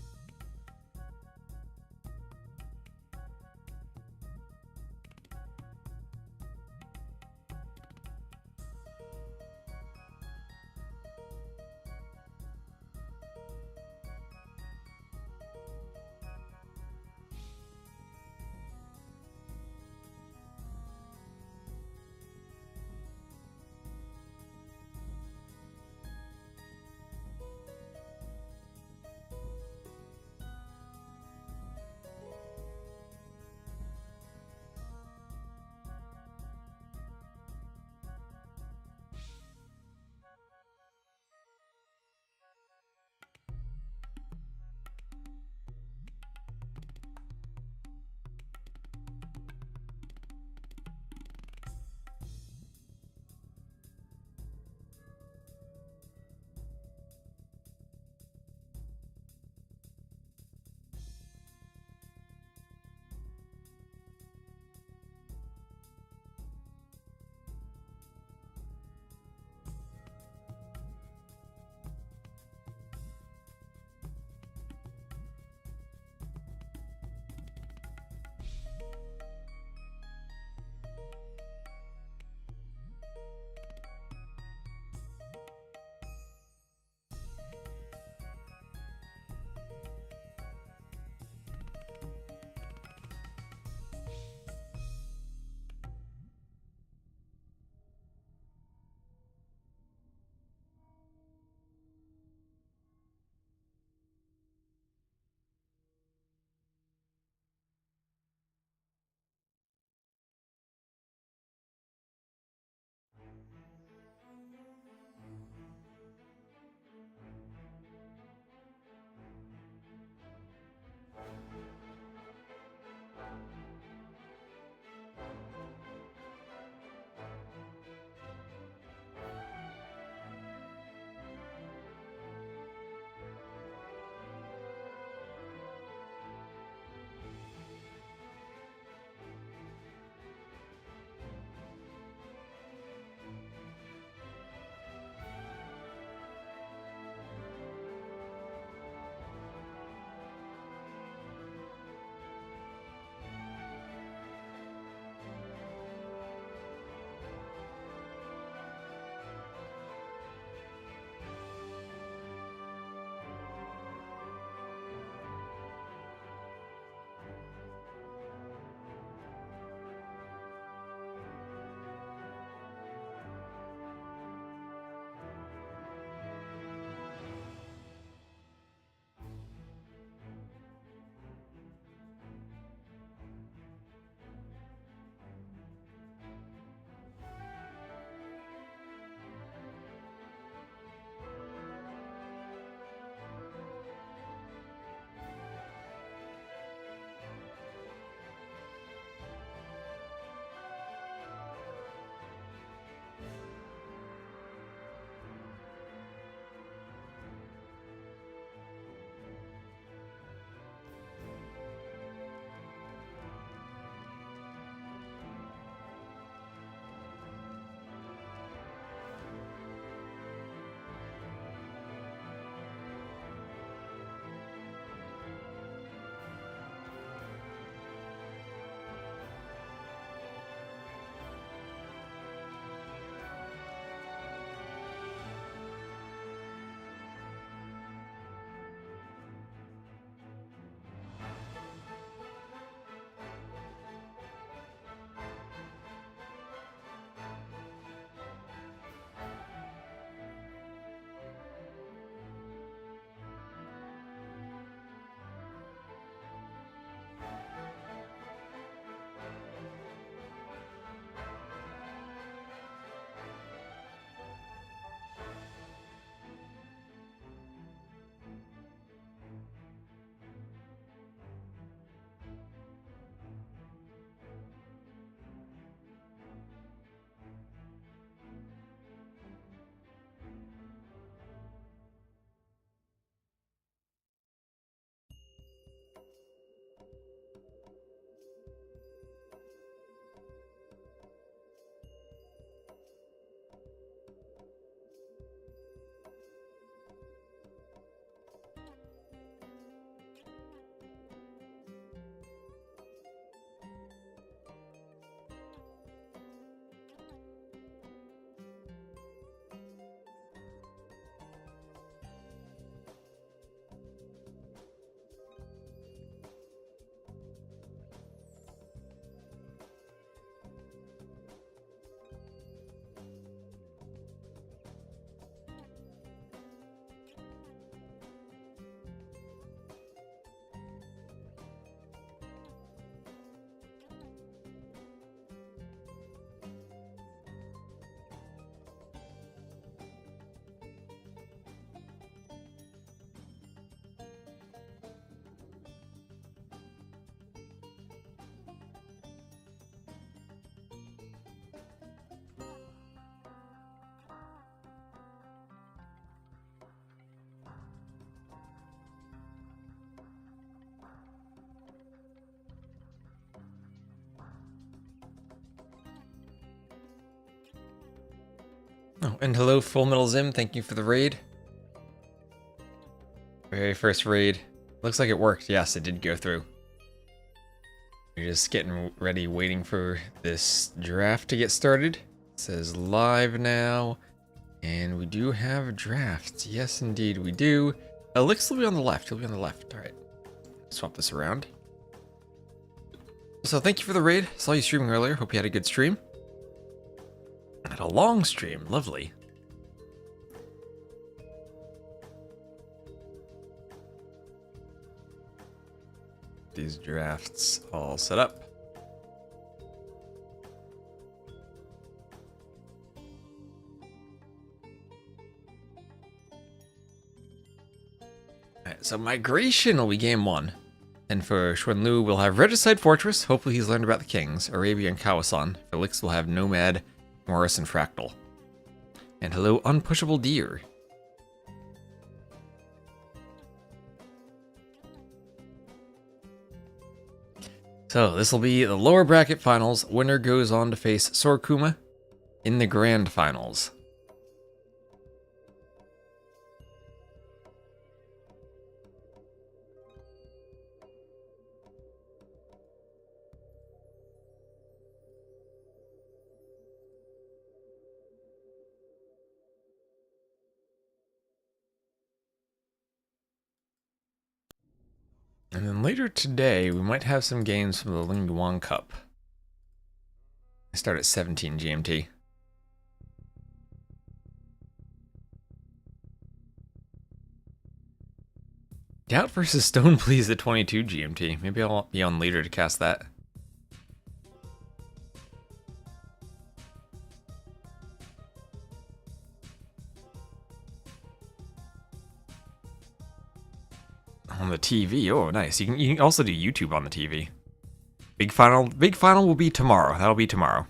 Oh, and hello, Full Metal Zim. Thank you for the raid. Very first raid. Looks like it worked. Yes, it did go through. We're just getting ready, waiting for this draft to get started. It says live now. And we do have drafts. Yes, indeed, we do. Lyx will be on the left. He'll be on the left. All right. Swap this around. So thank you for the raid. Saw you streaming earlier. Hope you had a good stream. Had a long stream. Lovely. These drafts all set up. Alright, so migration will be game 1. And for XuanLv, we'll have Regicide Fortress. Hopefully he's learned about the kings. Arabia and Kawasan. For Lyx, we'll have Nomad, Morris, and Fractal. And hello, Unpushable Deer. So this will be the lower bracket finals. Winner goes on to face Sorkuma in the grand finals. And then later today, we might have some games from the LingHe Cup. I start at 17 GMT. Doubt versus Stone Please at 22 GMT. Maybe I'll be on later to cast that. On the TV. Oh, nice. You can also do YouTube on the TV. Big final will be tomorrow. That'll be tomorrow.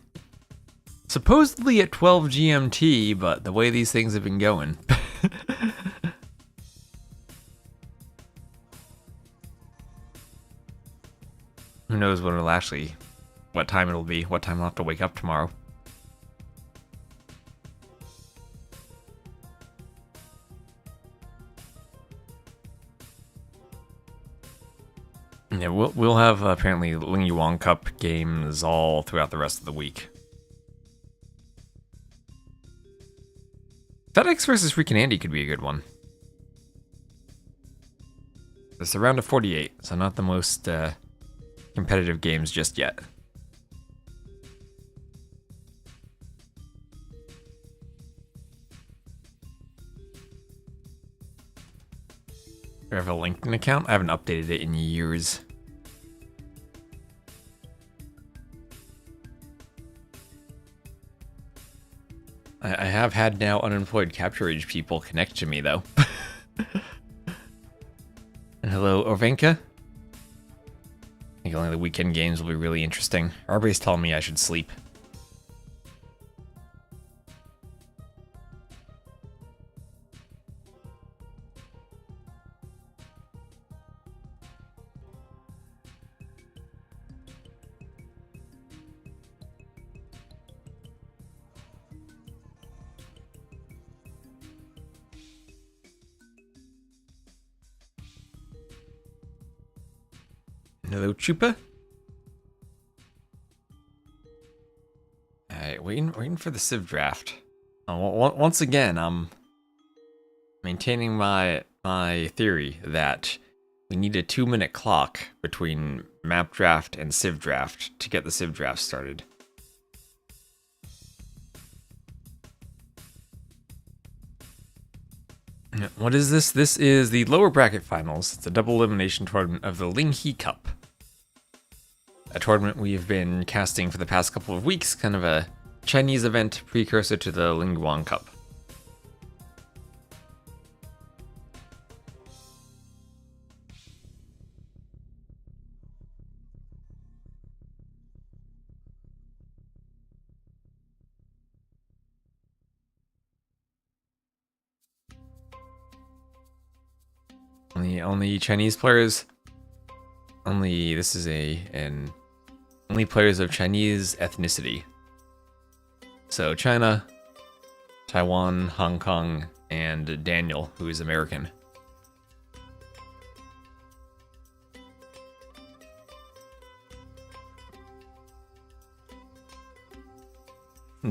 Supposedly at 12 GMT, but the way these things have been going. Who knows when it'll actually, what time it'll be, what time I'll have to wake up tomorrow. Yeah, we'll have apparently LingHe Cup games all throughout the rest of the week. FedEx versus Freakin' Andy could be a good one. It's a round of 48, so not the most competitive games just yet. Do I have a LinkedIn account? I haven't updated it in years. I have had now unemployed capture age people connect to me, though. And hello, Ovenka. I think only the weekend games will be really interesting. Everybody's telling me I should sleep. Hello, Chupa. Alright, waiting for the Civ draft. Once again, I'm maintaining my theory that we need a 2-minute clock between map draft and Civ draft to get the Civ draft started. What is this? This is the lower bracket finals. It's a double elimination tournament of the LingHe Cup. A tournament we've been casting for the past couple of weeks, kind of a Chinese event precursor to the LingHe Cup. Only Chinese players. This is only players of Chinese ethnicity. So China, Taiwan, Hong Kong, and Daniel, who is American.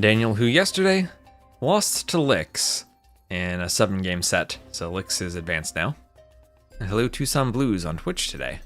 Daniel, who yesterday lost to Lyx in a 7-game set, so Lyx is advanced now. And hello Tucson Blues on Twitch today.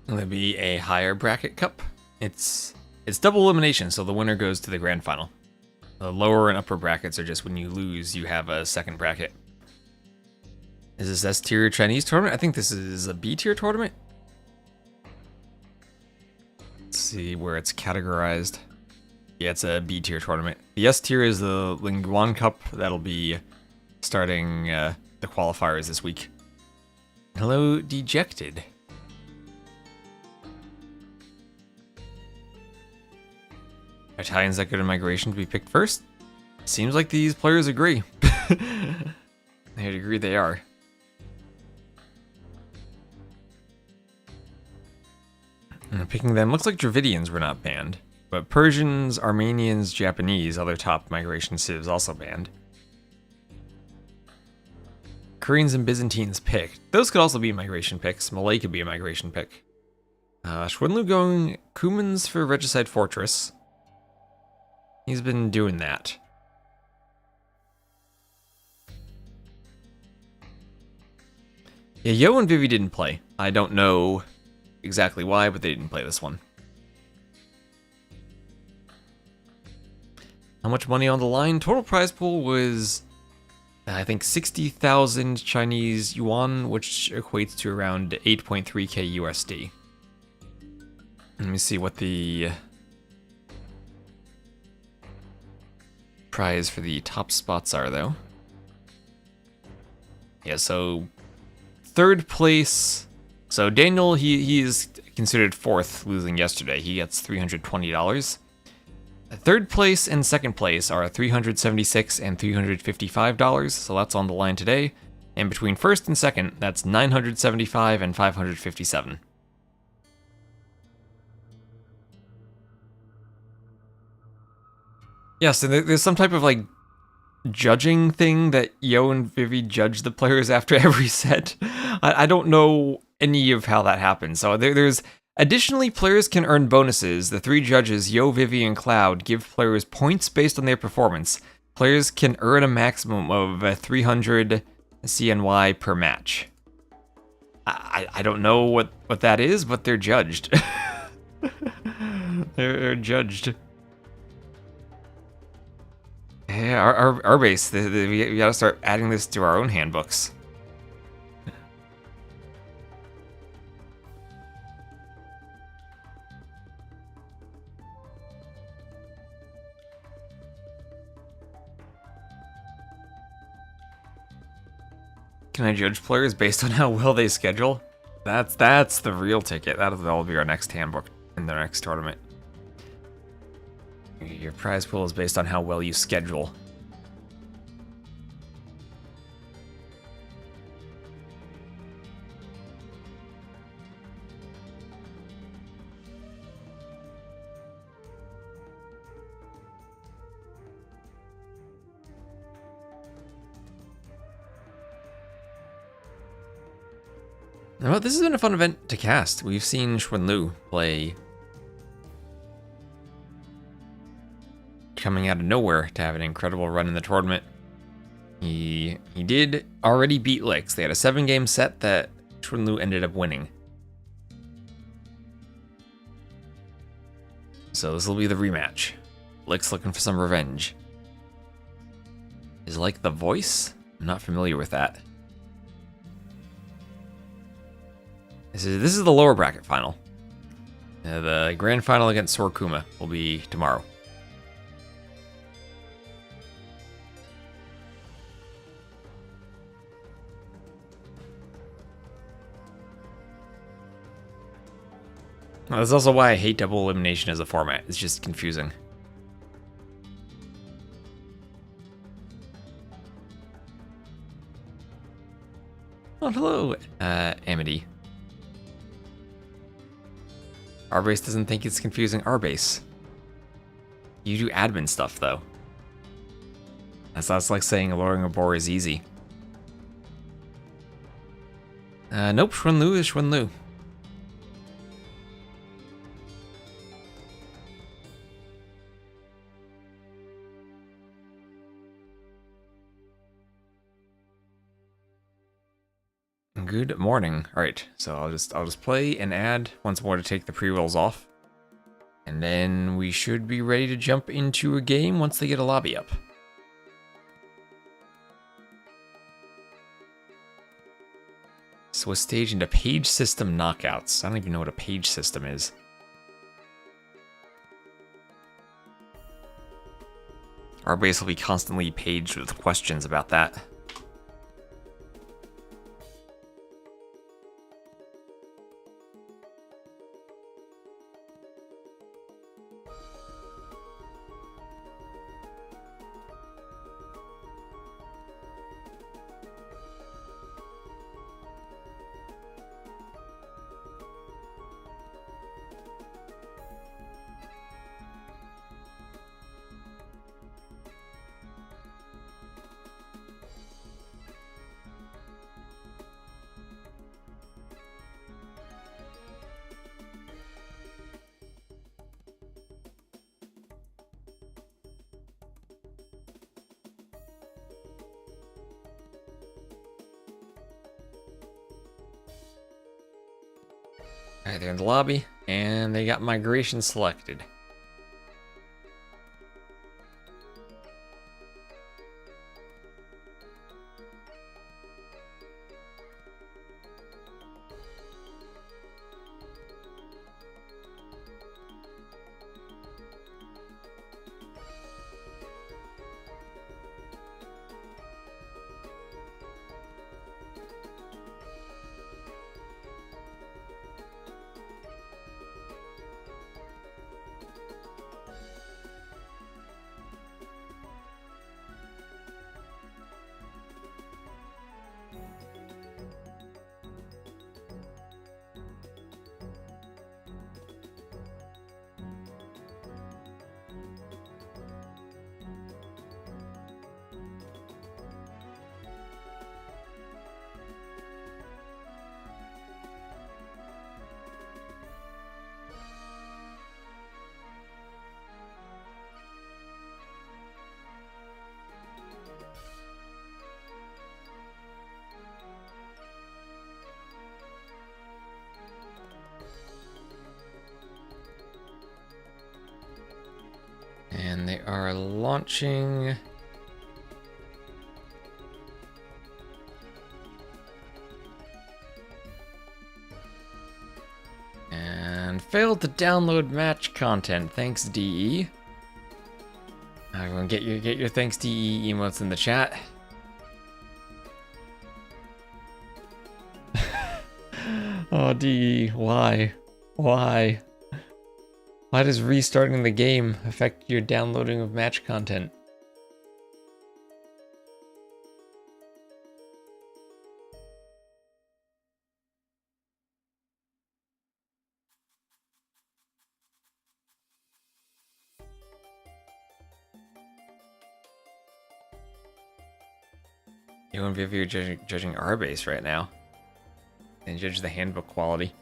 It'll be a higher bracket cup. It's double elimination, so the winner goes to the grand final. The lower and upper brackets are just when you lose, you have a second bracket. Is this S-tier Chinese tournament? I think this is a B-tier tournament. Let's see where it's categorized. Yeah, it's a B-tier tournament. The S-tier is the LingHe Cup. That'll be starting the qualifiers this week. Hello, Dejected. Italians that go to migration to be picked first? Seems like these players agree. They'd agree they are. And picking them, looks like Dravidians were not banned, but Persians, Armenians, Japanese, other top migration civs also banned. Koreans and Byzantines picked. Those could also be migration picks. Malay could be a migration pick. XuanLv going Cumans for Regicide Fortress. He's been doing that. Yeah, Yo and Vivi didn't play. I don't know exactly why, but they didn't play this one. How much money on the line? Total prize pool was, I think, 60,000 Chinese yuan, which equates to around 8.3k USD. Let me see what the prize for the top spots are, though. Yeah, so third place. So Daniel, he is considered fourth, losing yesterday. He gets $320. Third place and second place are $376 and $355, so that's on the line today. And between first and second, that's $975 and $557. Yeah, so there's some type of like judging thing that Yo and Vivi judge the players after every set. I don't know any of how that happens. So there's additionally, players can earn bonuses. The three judges, Yo, Vivi, and Cloud, give players points based on their performance. Players can earn a maximum of 300 CNY per match. I don't know what that is, but they're judged. They're judged. Yeah, our base, we gotta start adding this to our own handbooks. Can I judge players based on how well they schedule? That's the real ticket. That'll be our next handbook in the next tournament. Your prize pool is based on how well you schedule. Well, this has been a fun event to cast. We've seen XuanLv play coming out of nowhere to have an incredible run in the tournament. He did already beat Lyx. They had a 7-game set that XuanLv ended up winning. So this will be the rematch. Lyx looking for some revenge. Is like the voice? I'm not familiar with that. This is the lower bracket final. The grand final against Sorkuma will be tomorrow. That's also why I hate double elimination as a format. It's just confusing. Oh, hello, Amity. Rbase doesn't think it's confusing. Rbase. You do admin stuff, though. That's like saying lowering a bore is easy. Nope, XuanLv is XuanLv. Good morning. All right, so I'll just play and add once more to take the pre-rolls off, and then we should be ready to jump into a game once they get a lobby up. So a stage into page system knockouts. I don't even know what a page system is. Our base will be constantly paged with questions about that. Alright, they're in the lobby, and they got migration selected. And they are launching. And failed to download match content. Thanks, DE. Everyone get your thanks DE emotes in the chat. Oh, DE, why? Why? Why does restarting the game affect your downloading of match content? You won't be if you're judging our base right now. And judge the handbook quality.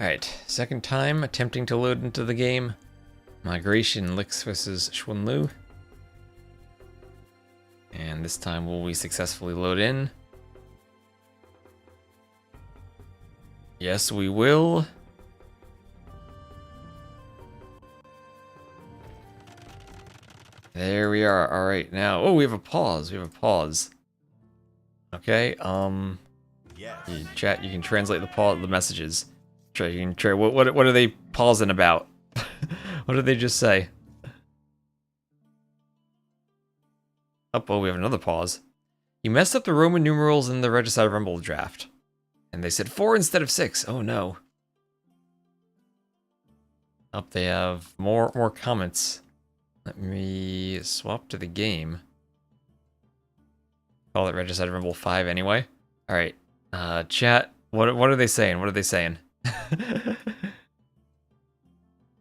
Alright, second time attempting to load into the game. Migration Lyx versus XuanLv. And this time will we successfully load in? Yes, we will. There we are. All right, now. Oh, we have a pause. We have a pause. Okay. Chat. You can translate the messages. Try. You can try. What are they pausing about? What did they just say? Oh, we have another pause. You messed up the Roman numerals in the Regicide Rumble draft. And they said 4 instead of 6. Oh no. Up they have more comments. Let me swap to the game. Call it Regicide Rumble 5 anyway. Alright. Chat, what are they saying? What are they saying?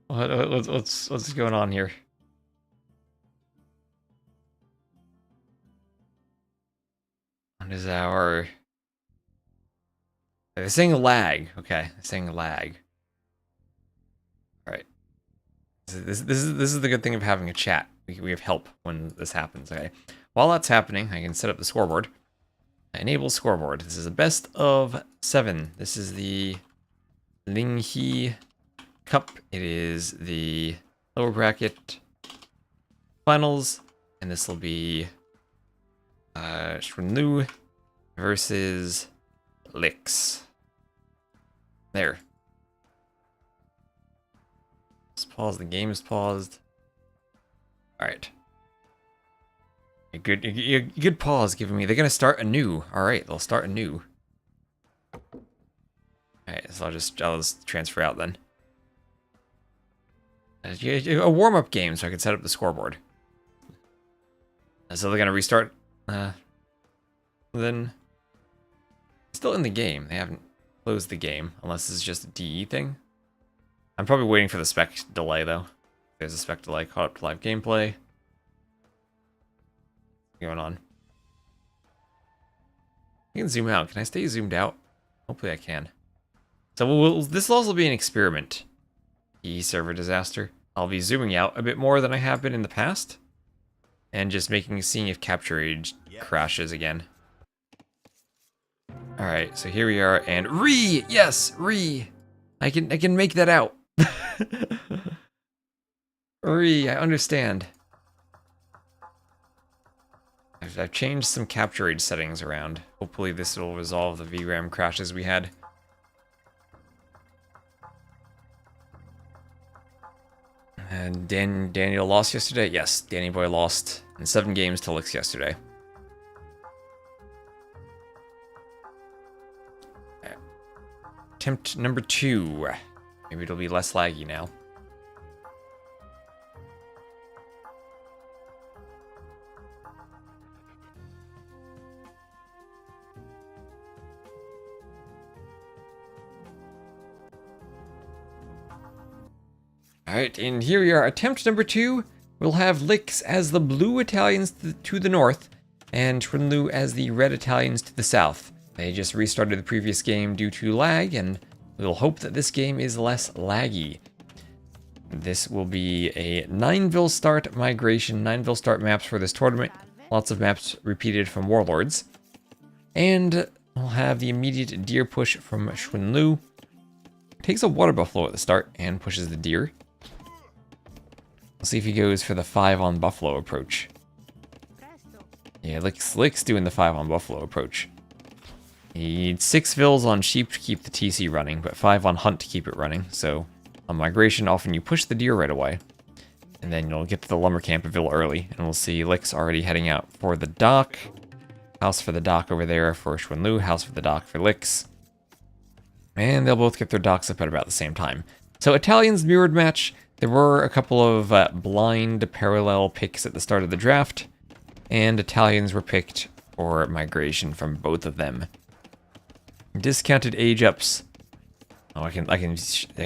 What's going on here? What is our... They're saying lag. Okay, they're saying lag. All right. This is the good thing of having a chat. We have help when this happens. Okay. While that's happening, I can set up the scoreboard. Enable scoreboard. This is a best of 7. This is the LingHe Cup. It is the lower bracket finals, and this will be XuanLv versus Lyx. There. Let's pause. The game is paused. All right. A good pause giving me. They're gonna start anew. All right, they'll start anew. All right, so I'll just transfer out then. A warm-up game, so I can set up the scoreboard. So they're gonna restart. Then still in the game. They haven't closed the game unless it's just a DE thing. I'm probably waiting for the spec delay though. There's a spec delay. Caught up to live gameplay. Going on. You can zoom out. Can I stay zoomed out? Hopefully I can. So this will also be an experiment. Server disaster. I'll be zooming out a bit more than I have been in the past, and just seeing if capture age crashes again. All right, so here we are, and yes, I can make that out. I understand. I've changed some capture age settings around. Hopefully this will resolve the VRAM crashes we had. And Daniel lost yesterday? Yes, Danny Boy lost in 7 games to Lyx yesterday. Attempt number 2. Maybe it'll be less laggy now. Alright, and here we are. Attempt number 2. We'll have Lyx as the blue Italians to the north, and XuanLv as the red Italians to the south. They just restarted the previous game due to lag, and we'll hope that this game is less laggy. This will be a 9-ville start migration, 9-ville start maps for this tournament. Lots of maps repeated from Warlords. And we'll have the immediate deer push from XuanLv. Takes a water buffalo at the start and pushes the deer. We'll see if he goes for the 5 on buffalo approach. Yeah, Lyx doing the 5 on buffalo approach. He needs 6 vills on sheep to keep the TC running, but 5 on hunt to keep it running. So on migration, often you push the deer right away, and then you'll get to the lumber camp a vill early, and we'll see Lyx already heading out for the dock. House for the dock over there for XuanLv, house for the dock for Lyx. And they'll both get their docks up at about the same time. So Italians mirrored match. There were a couple of blind parallel picks at the start of the draft, and Italians were picked for migration from both of them. Discounted age ups. Oh, I can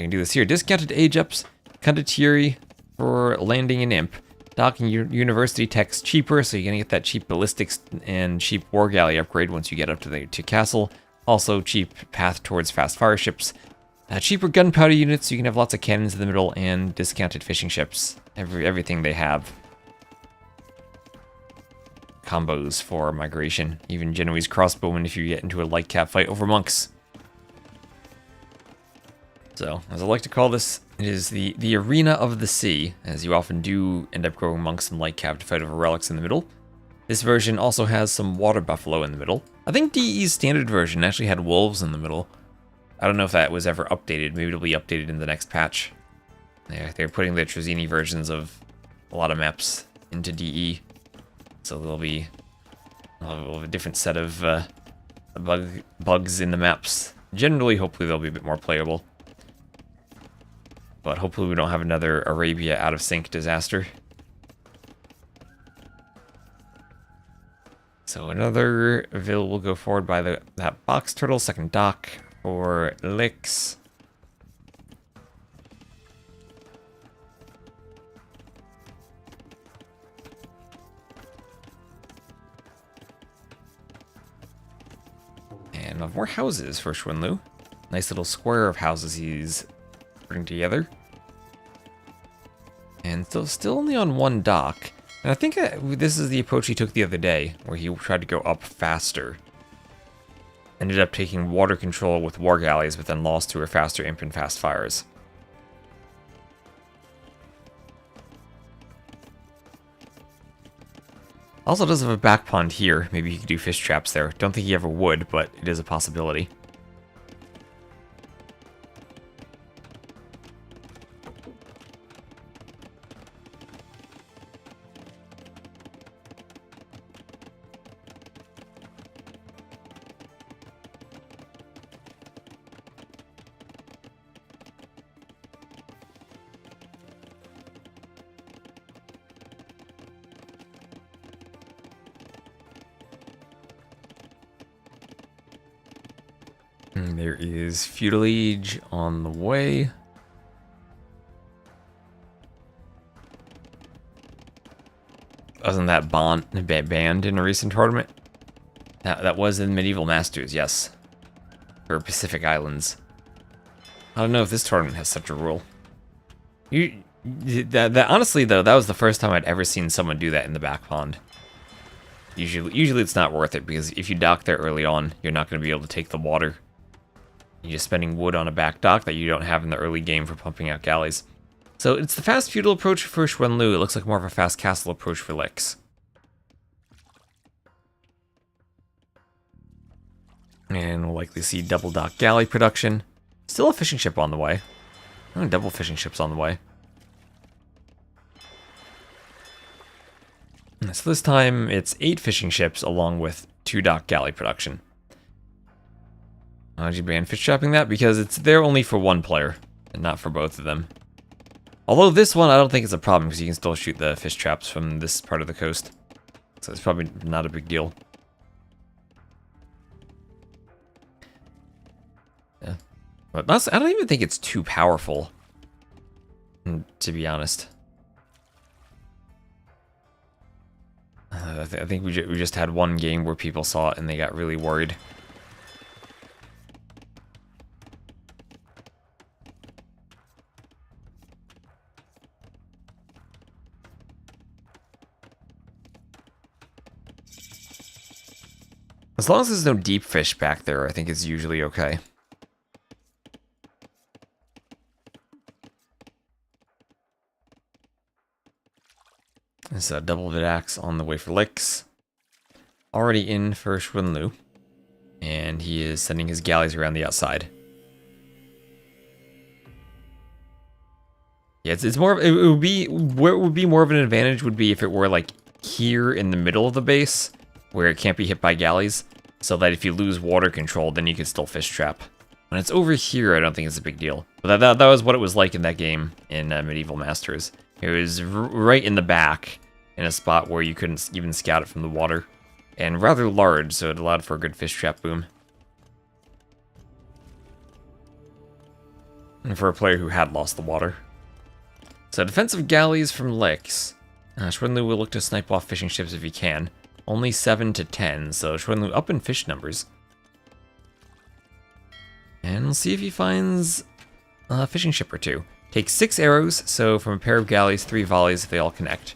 do this here. Discounted age ups. Condottieri for landing an imp. Docking university tech's cheaper, so you're gonna get that cheap ballistics and cheap war galley upgrade once you get up to castle. Also cheap path towards fast fire ships. Cheaper gunpowder units, so you can have lots of cannons in the middle, and discounted fishing ships. Everything they have. Combos for migration. Even Genoese crossbowmen if you get into a light cap fight over monks. So, as I like to call this, it is the arena of the sea, as you often do end up growing monks and light cap to fight over relics in the middle. This version also has some water buffalo in the middle. I think DE's standard version actually had wolves in the middle. I don't know if that was ever updated. Maybe it'll be updated in the next patch. They're putting the Trezini versions of a lot of maps into DE. So there'll be a different set of bugs in the maps. Generally, hopefully they'll be a bit more playable. But hopefully we don't have another Arabia out of sync disaster. So another Vil will go forward by that box turtle, second dock for Lyx. And more houses for XuanLv. Nice little square of houses he's putting together. And still only on one dock. And I think this is the approach he took the other day, where he tried to go up faster. Ended up taking water control with war galleys, but then lost to her faster imp and fast fires. Also does have a back pond here. Maybe he could do fish traps there. Don't think he ever would, but it is a possibility. There is Feudal Age on the way. Wasn't that banned in a recent tournament? That was in Medieval Masters, yes. For Pacific Islands. I don't know if this tournament has such a rule. Honestly, though, that was the first time I'd ever seen someone do that in the back pond. Usually it's not worth it, because if you dock there early on, you're not going to be able to take the water. You're just spending wood on a back dock that you don't have in the early game for pumping out galleys. So it's the fast feudal approach for XuanLv. It looks like more of a fast castle approach for Lyx. And we'll likely see double dock galley production. Still a fishing ship on the way. Oh, double fishing ships on the way. So this time it's 8 fishing ships along with 2 dock galley production. Why'd you ban fish trapping that? Because it's there only for one player, and not for both of them. Although this one I don't think is a problem, because you can still shoot the fish traps from this part of the coast. So it's probably not a big deal. Yeah. But I don't even think it's too powerful, to be honest. I think we just had one game where people saw it and they got really worried. As long as there's no deep fish back there, I think it's usually okay. There's a double vid axe on the way for Lyx. Already in for XuanLv. And he is sending his galleys around the outside. Yeah, it's more. It would be where it would be more of an advantage would be if it were like here in the middle of the base, where it can't be hit by galleys, so that if you lose water control, then you can still fish trap. When it's over here, I don't think it's a big deal. But that was what it was like in that game in Medieval Masters. It was right in the back, in a spot where you couldn't even scout it from the water. And rather large, so it allowed for a good fish trap boom. And for a player who had lost the water. So defensive galleys from Lyx. XuanLv will look to snipe off fishing ships if he can. Only 7 to 10, so XuanLv up in fish numbers. And we'll see if he finds fishing ship or two. Take 6 arrows, so from a pair of galleys, 3 volleys if they all connect.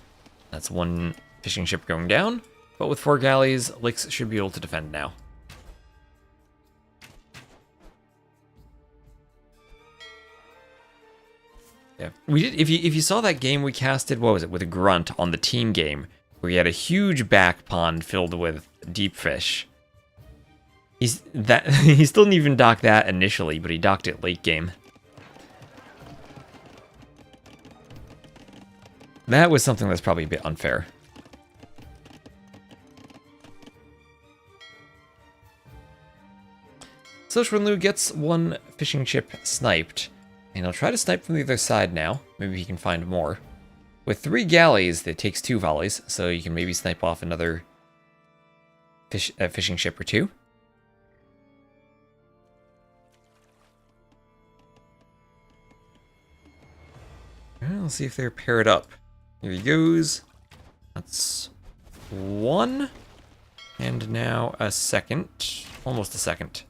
That's 1 fishing ship going down, but with 4 galleys, Lyx should be able to defend now. Yeah, we did. If you saw that game we casted, what was it, with a grunt on the team game, where he had a huge back pond filled with deep fish. He still didn't even dock that initially, but he docked it late game. That was something that's probably a bit unfair. So XuanLv gets 1 fishing ship sniped, and he'll try to snipe from the other side now. Maybe he can find more. With 3 galleys, it takes 2 volleys, so you can maybe snipe off another fishing ship or 2. Well, let's see if they're paired up. Here he goes. That's 1. And now a second. Almost a second.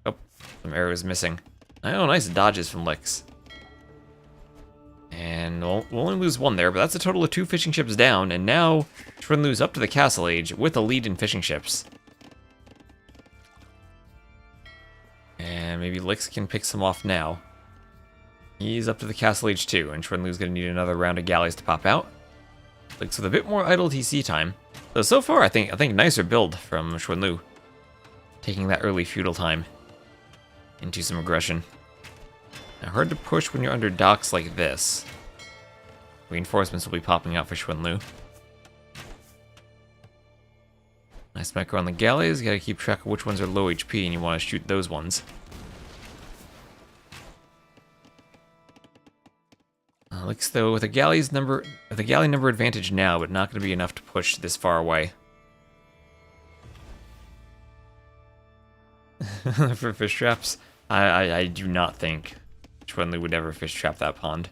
Oh, some arrows missing. Oh, nice dodges from Lyx. And we'll only lose 1 there, but that's a total of 2 fishing ships down, and now XuanLv's up to the castle age with a lead in fishing ships. And maybe Lyx can pick some off now. He's up to the castle age too, and XuanLv's going to need another round of galleys to pop out. Lyx with a bit more idle TC time. So far, I think nicer build from XuanLv. Taking that early feudal time into some aggression. Now, hard to push when you're under docks like this. Reinforcements will be popping out for XuanLv. Nice micro on the galleys. You gotta keep track of which ones are low HP, and you want to shoot those ones. Lyx, though, with a galley number advantage now, but not going to be enough to push this far away. For fish traps, I do not think XuanLv would ever fish trap that pond.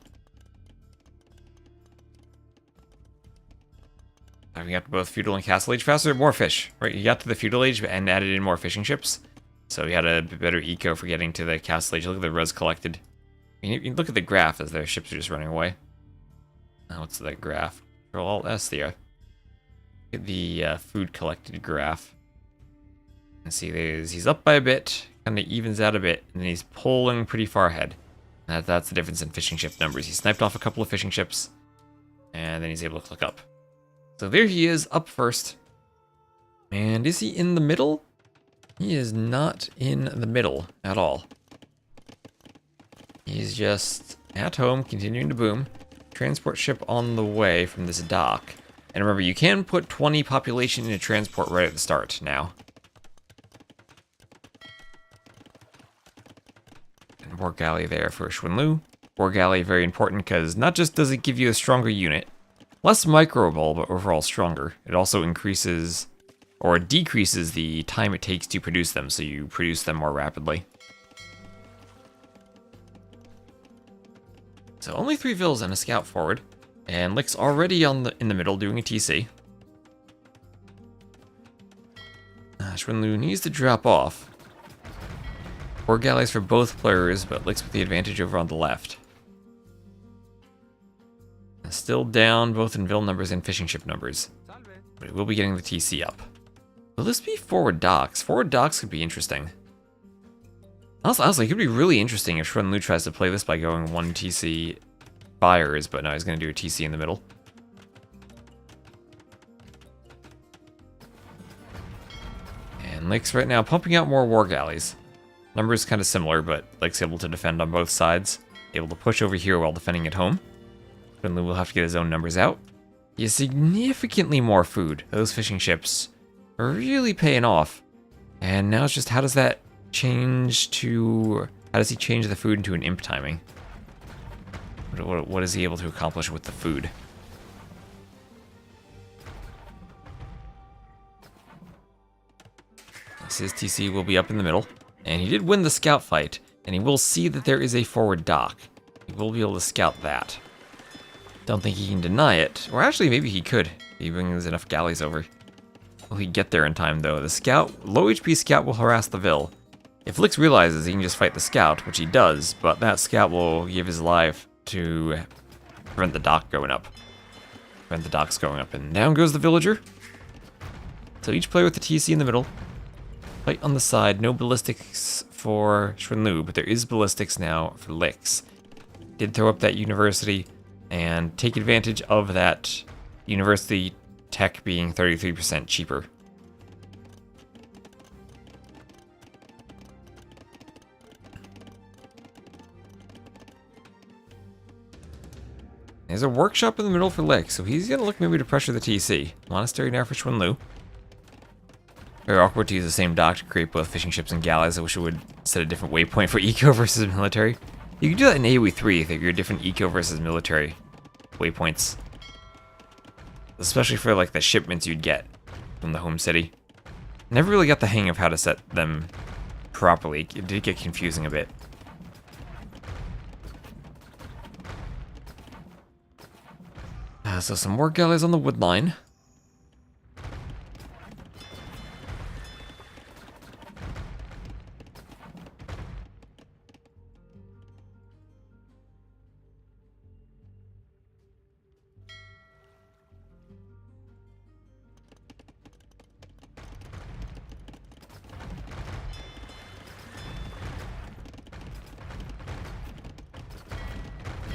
We got to both feudal and castle age faster, more fish. Right, you got to the feudal age and added in more fishing ships, so you had a better eco for getting to the castle age. Look at the res collected. You look at the graph as their ships are just running away. What's that graph? Control-Alt-S there. Look at the food collected graph. And see, he's up by a bit, kind of evens out a bit, and then he's pulling pretty far ahead. That's the difference in fishing ship numbers. He sniped off a couple of fishing ships, and then he's able to click up. So there he is, up first. And is he in the middle? He is not in the middle at all. He's just at home, continuing to boom. Transport ship on the way from this dock. And remember, you can put 20 population in a transport right at the start now. And war galley there for XuanLv. War galley, very important, because not just does it give you a stronger unit, less microable, but overall stronger. It also increases, or decreases the time it takes to produce them, so you produce them more rapidly. So only 3 vills and a scout forward, and Lyx already in the middle doing a TC. XuanLv needs to drop off. 4 galleys for both players, but Lyx with the advantage over on the left. Still down both in vill numbers and fishing ship numbers, but it will be getting the TC up. Will this be forward docks? Forward docks could be interesting. Honestly, it could be really interesting if XuanLv tries to play this by going 1 TC fires, but no, he's going to do a TC in the middle. And Lyx right now pumping out more war galleys. Numbers kind of similar, but Lyx able to defend on both sides. Able to push over here while defending at home. XuanLv will have to get his own numbers out. He has significantly more food. Those fishing ships are really paying off. And now it's just how does that change to... How does he change the food into an imp timing? What is he able to accomplish with the food? His TC will be up in the middle. And he did win the scout fight. And he will see that there is a forward dock. He will be able to scout that. Don't think he can deny it. Or actually, maybe he could. If he brings enough galleys over. Will he get there in time, though? The scout, low HP scout will harass the vill. If Lyx realizes he can just fight the scout, which he does, but that scout will give his life to prevent the dock going up. Prevent the docks going up, and down goes the villager. So each player with the TC in the middle. Fight on the side, no ballistics for XuanLv, but there is ballistics now for Lyx. Did throw up that university and take advantage of that university tech being 33% cheaper. There's a workshop in the middle for Lyx, so he's gonna look maybe to pressure the TC. Monastery now for XuanLv. Very awkward to use the same dock to create both fishing ships and galleys. I wish it would set a different waypoint for eco versus military. You can do that in AoE 3 if you're different eco versus military waypoints. Especially for like the shipments you'd get from the home city. Never really got the hang of how to set them properly. It did get confusing a bit. So some more galleys on the wood line.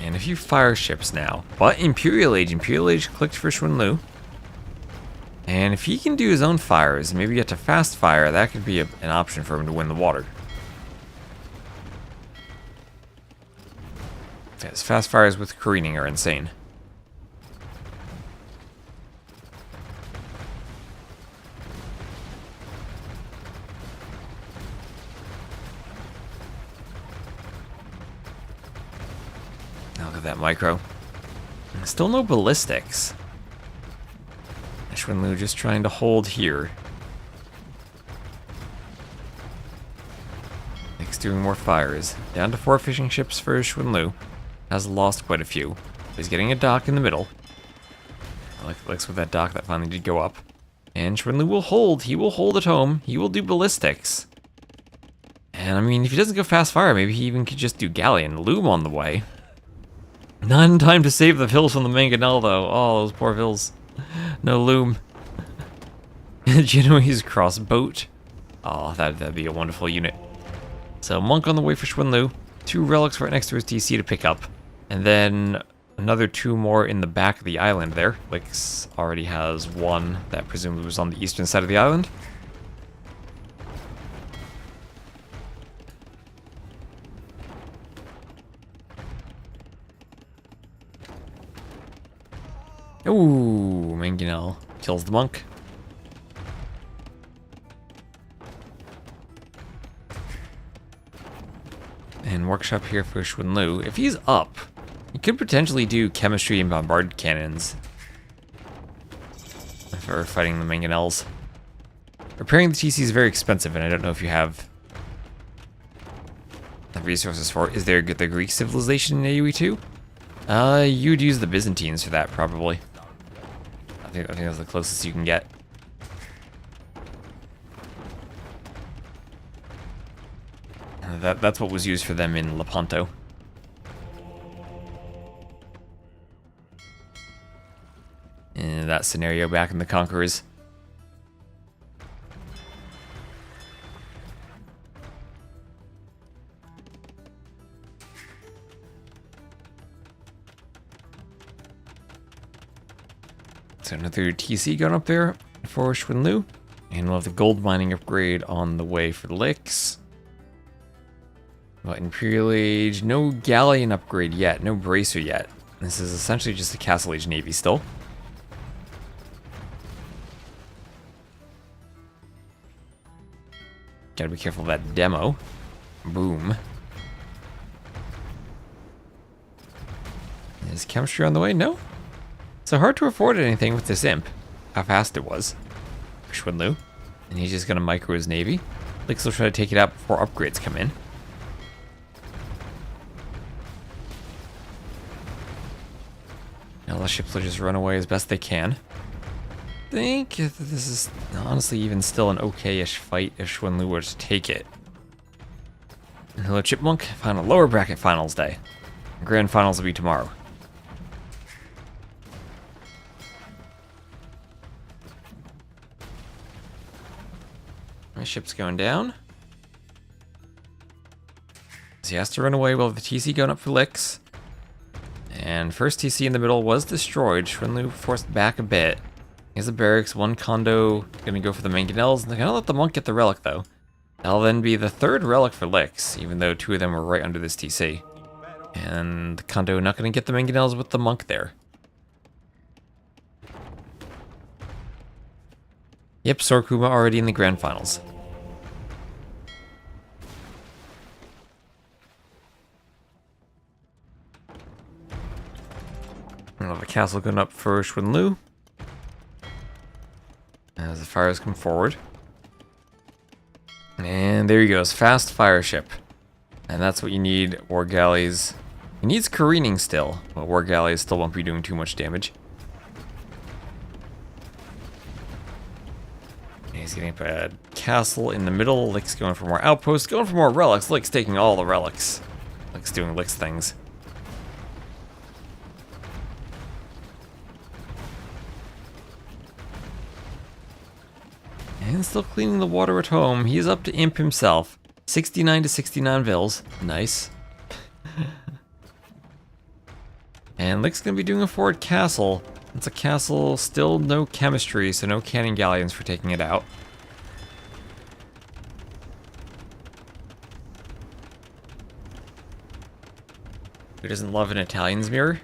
And a few fire ships now. But Imperial Age clicked for XuanLv. And if he can do his own fires, maybe get to fast fire, that could be an option for him to win the water. Yes, fast fires with careening are insane. Look at that micro. Still no ballistics. XuanLv just trying to hold here. Next doing more fires. Down to 4 fishing ships for XuanLv. Has lost quite a few. He's getting a dock in the middle. I like Lyx with that dock that finally did go up. And XuanLv will hold. He will hold at home. He will do ballistics. And I mean, if he doesn't go fast fire, maybe he even could just do galley and loom on the way. Not in time to save the vills from the mangonel, though. Oh, those poor vills. No loom. Genoese crossboat. Oh, that'd be a wonderful unit. So, monk on the way for XuanLv. 2 relics right next to his TC to pick up. And then another 2 more in the back of the island there. Lyx already has 1 that presumably was on the eastern side of the island. Ooh, mangonel kills the monk. And workshop here for XuanLv. If he's up, he could potentially do chemistry and bombard cannons for fighting the mangonels. Repairing the TC is very expensive, and I don't know if you have the resources for it. Is there the Greek civilization in AoE 2? You'd use the Byzantines for that, probably. I think that's the closest you can get. That's what was used for them in Lepanto. In that scenario back in the Conquerors. So another TC going up there for XuanLv. And we'll have the gold mining upgrade on the way for Lyx. But Imperial Age, no galleon upgrade yet, no bracer yet. This is essentially just a Castle Age Navy still. Gotta be careful of that demo. Boom. Is chemistry on the way? No. So hard to afford anything with this imp. How fast it was. XuanLv. And he's just gonna micro his navy. Lyx will try to take it out before upgrades come in. Now the ships will just run away as best they can. I think this is honestly even still an okay-ish fight if XuanLv were to take it. Hello, Chipmunk. Final lower bracket finals day. Grand finals will be tomorrow. My ship's going down. So he has to run away while the TC going up for Lyx. And first TC in the middle was destroyed. XuanLv forced back a bit. He has a barracks, one condo, gonna go for the mangonels. They're gonna let the monk get the relic though. That'll then be the third relic for Lyx, even though two of them were right under this TC. And the condo not gonna get the mangonels with the monk there. Yep, Sorkuma already in the grand finals. Another castle going up for XuanLv. As the fires come forward. And there he goes, fast fire ship. And that's what you need, war galleys. He needs careening still, but war galleys still won't be doing too much damage. And he's getting up a castle in the middle. Lyx going for more outposts, going for more relics. Lyx taking all the relics. Lyx doing Lyx things. And still cleaning the water at home. He's up to imp himself. 69 to 69 vils. Nice. And Lyx's gonna be doing a forward castle. It's a castle, still no chemistry, so no cannon galleons for taking it out. Who doesn't love an Italian's mirror?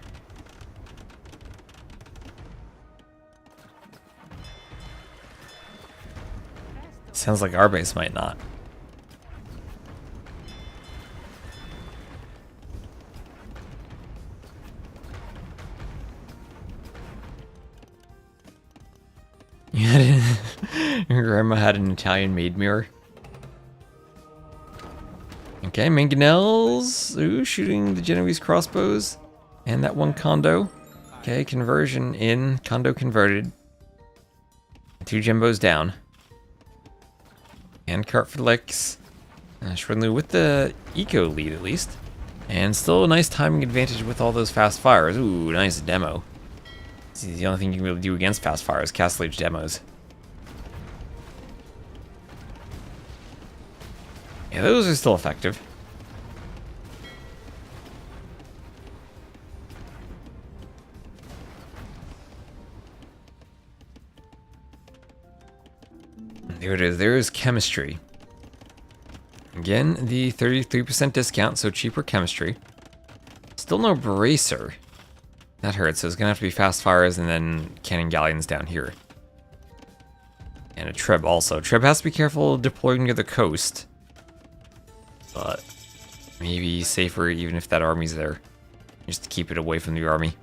Sounds like our base might not. Your grandma had an Italian maid mirror. Okay, mangonels. Ooh, shooting the Genoese crossbows. And that one condo. Okay, conversion in. Condo converted. 2 Jembos down. And cart for Lyx. XuanLv with the eco lead at least. And still a nice timing advantage with all those fast fires. Ooh, nice demo. This is the only thing you can really do against fast fires, castle age demos. Yeah, those are still effective. There it is, there is chemistry. Again, the 33% discount, so cheaper chemistry. Still no bracer. That hurts, so it's gonna have to be fast fires and then cannon galleons down here. And a Treb also. Treb has to be careful deploying near the coast. But maybe safer even if that army's there. Just to keep it away from the army.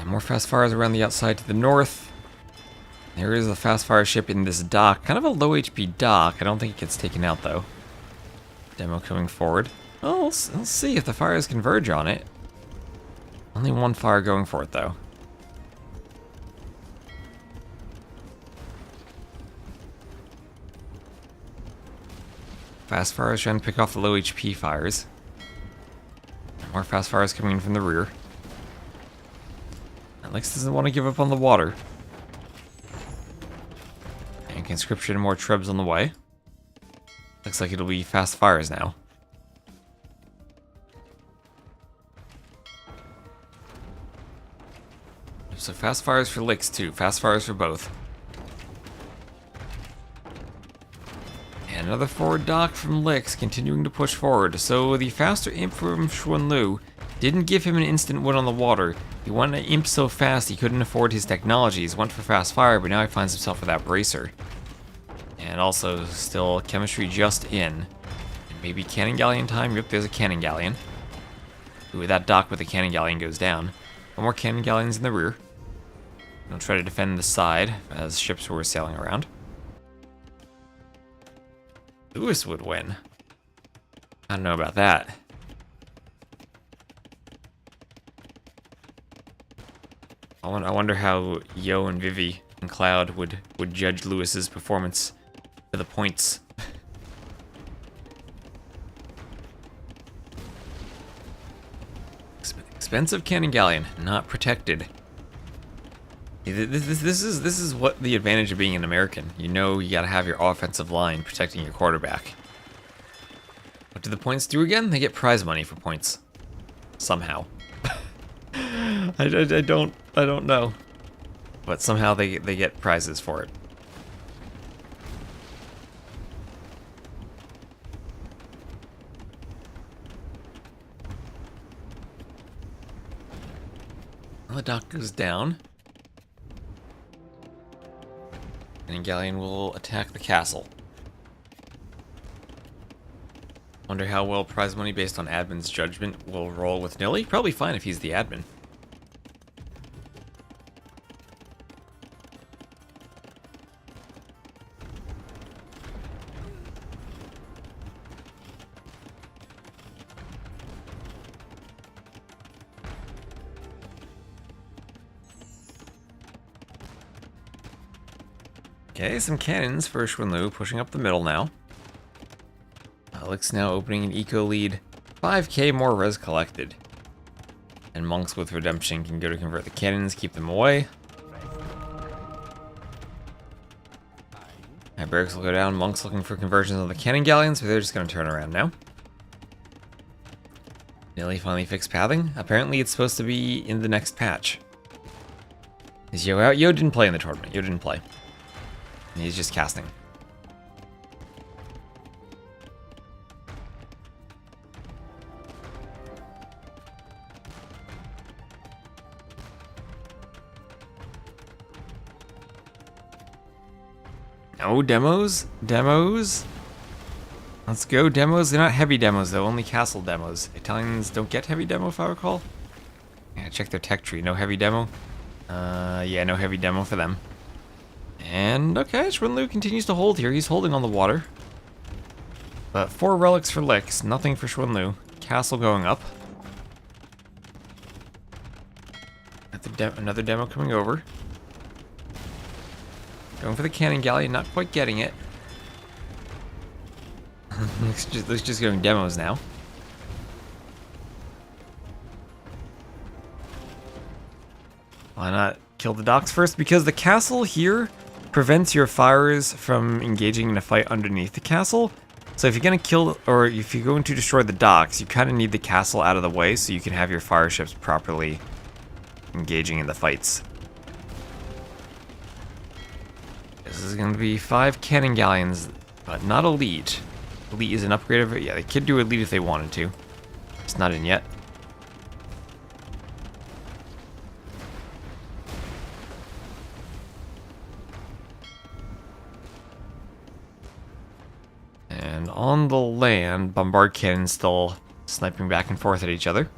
More fast fires around the outside to the north. There is a fast fire ship in this dock. Kind of a low HP dock. I don't think it gets taken out though. Demo coming forward. Oh, we'll see if the fires converge on it. Only one fire going for it though. Fast fires trying to pick off the low HP fires. More fast fires coming in from the rear. Lyx doesn't want to give up on the water. And conscription and more Trebs on the way. Looks like it'll be fast fires now. So fast fires for Lyx too. Fast fires for both. And another forward dock from Lyx continuing to push forward. So the faster imp from XuanLv didn't give him an instant win on the water. He wanted to imp so fast he couldn't afford his technologies, went for fast fire, but now he finds himself without bracer. And also, still chemistry just in. And maybe cannon galleon time. Yep, there's a cannon galleon. Ooh, that dock with the cannon galleon goes down. One more cannon galleons in the rear. They'll try to defend the side as ships were sailing around. Lewis would win. I don't know about that. I wonder how Yo and Vivi and Cloud would judge Lewis's performance to the points. Expensive cannon galleon, not protected. This is what the advantage of being an American. You know you gotta have your offensive line protecting your quarterback. What do the points do again? They get prize money for points. Somehow. I don't know. But somehow they get prizes for it. Well, the dock goes down. And Galleon will attack the castle. Wonder how well prize money based on admin's judgment will roll with Nilly? Probably fine if he's the admin. Okay, some cannons for XuanLv pushing up the middle now. Lyx now opening an eco lead. 5k more res collected. And monks with redemption can go to convert the cannons, keep them away. Barracks will go down. Monks looking for conversions on the cannon galleons, but they're just going to turn around now. Nilly finally fixed pathing. Apparently it's supposed to be in the next patch. Is Yo out? Yo didn't play in the tournament. Yo didn't play. He's just casting. No demos? Demos? Let's go demos. They're not heavy demos though, only castle demos. Italians don't get heavy demo if I recall. Yeah, check their tech tree. No heavy demo. Yeah, no heavy demo for them. And okay, XuanLv continues to hold here. He's holding on the water. But 4 relics for Lyx, nothing for XuanLv. Castle going up. Another demo coming over. Going for the cannon galleon, not quite getting it. Lyx just going demos now. Why not kill the docks first? Because the castle here prevents your fires from engaging in a fight underneath the castle. So if you're going to kill, or if you're going to destroy the docks, you kind of need the castle out of the way so you can have your fire ships properly engaging in the fights. This is going to be 5 cannon galleons, but not elite. Elite is an upgrade of it. Yeah, they could do elite if they wanted to. It's not in yet. And on the land, bombard cannons still sniping back and forth at each other.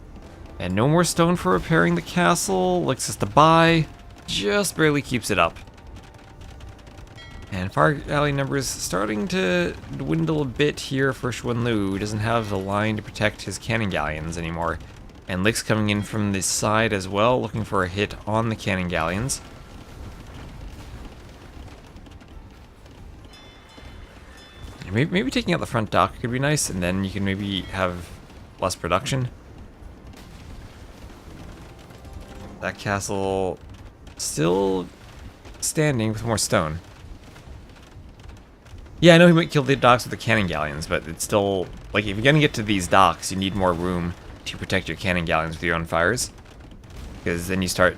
And no more stone for repairing the castle. Lyx has to buy. Just barely keeps it up. And fire alley numbers starting to dwindle a bit here for XuanLv, who doesn't have the line to protect his cannon galleons anymore. And Lyx coming in from this side as well, looking for a hit on the cannon galleons. Maybe taking out the front dock could be nice, and then you can maybe have less production. That castle still standing with more stone. Yeah, I know he might kill the docks with the cannon galleons, but it's still, like, if you're gonna get to these docks, you need more room to protect your cannon galleons with your own fires. Because then you start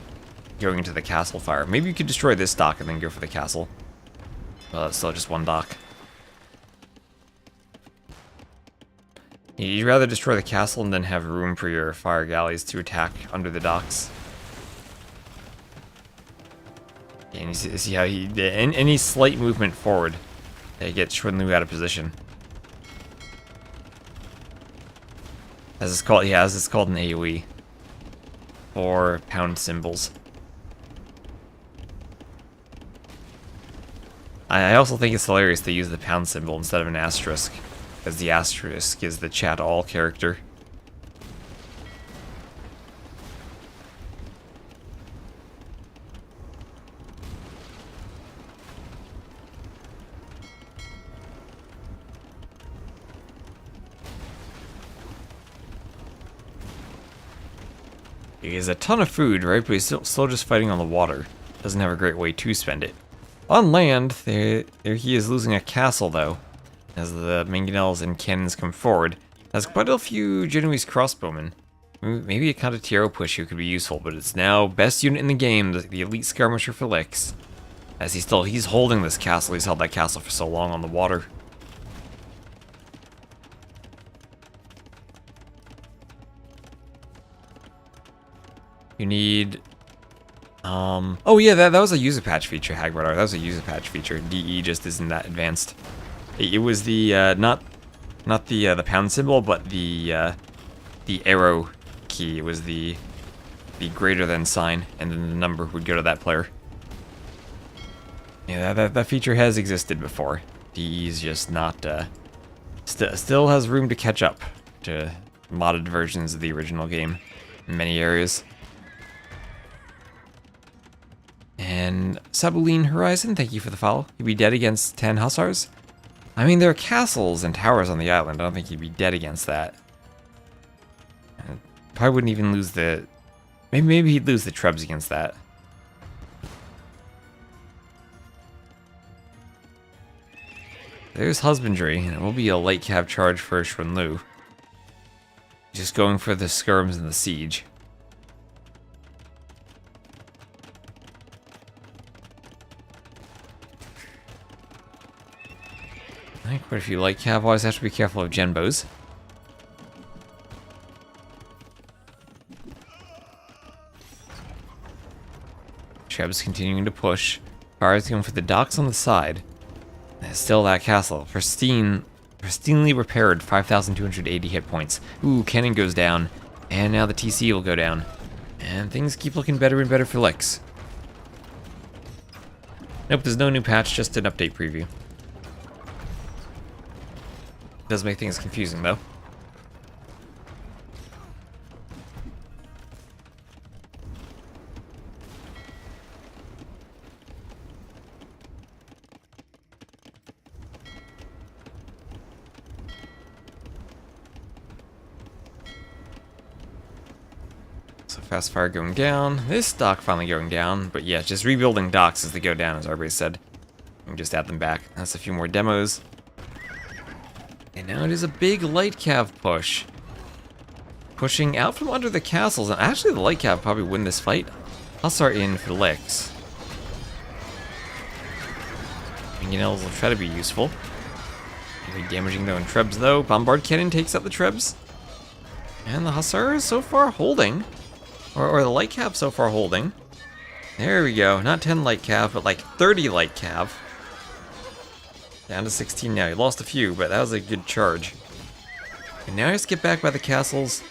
going into the castle fire. Maybe you could destroy this dock and then go for the castle. Well, it's still just one dock. You'd rather destroy the castle and then have room for your fire galleys to attack under the docks. And you see how he, any slight movement forward, it gets XuanLv out of position. As it's called, yeah, as it's called an AoE. 4 pound symbols. I also think it's hilarious they use the pound symbol instead of an asterisk, as the asterisk is the chat all character. He has a ton of food, right? But he's still just fighting on the water. Doesn't have a great way to spend it. On land, there he is losing a castle, though. As the mangonels and cannons come forward. Has quite a few Genoese crossbowmen. Maybe a condottiero push here could be useful, but it's now best unit in the game, the elite skirmisher for Lyx. As he's holding this castle. He's held that castle for so long on the water. You need... oh yeah, that was a user patch feature, Hagradar. That was a user patch feature. DE just isn't that advanced. It was the, not the pound symbol, but the arrow key. It was the greater than sign, and then the number would go to that player. Yeah, that feature has existed before. DE is just not, still has room to catch up to modded versions of the original game in many areas. And Sabuline Horizon, thank you for the follow. He'd be dead against 10 hussars? I mean, there are castles and towers on the island. I don't think he'd be dead against that. Probably wouldn't even lose the... Maybe he'd lose the trebs against that. There's husbandry, and it will be a light cav charge for XuanLv. Just going for the skirms and the siege. I think quite a few light cav. Always have to be careful of genbos. Treb's continuing to push. Fire's going for the docks on the side. There's still that castle. Pristinely repaired, 5,280 hit points. Ooh, cannon goes down. And now the TC will go down. And things keep looking better and better for Lyx. Nope, there's no new patch, just an update preview. Does make things confusing, though. So fast fire going down. This dock finally going down, but yeah, just rebuilding docks as they go down, as everybody said. You can just add them back. That's a few more demos. And now it is a big light cav push. Pushing out from under the castles. And actually the light cav probably win this fight. Hussar in for Lyx. Mangonels will try to be useful. Maybe damaging their own trebs though. Bombard cannon takes out the trebs. And the Hussar is so far holding. Or the light cav so far holding. There we go. Not 10 light cav, but like 30 light cav. Down to 16 now. He lost a few, but that was a good charge. And now he has to get back by the castles.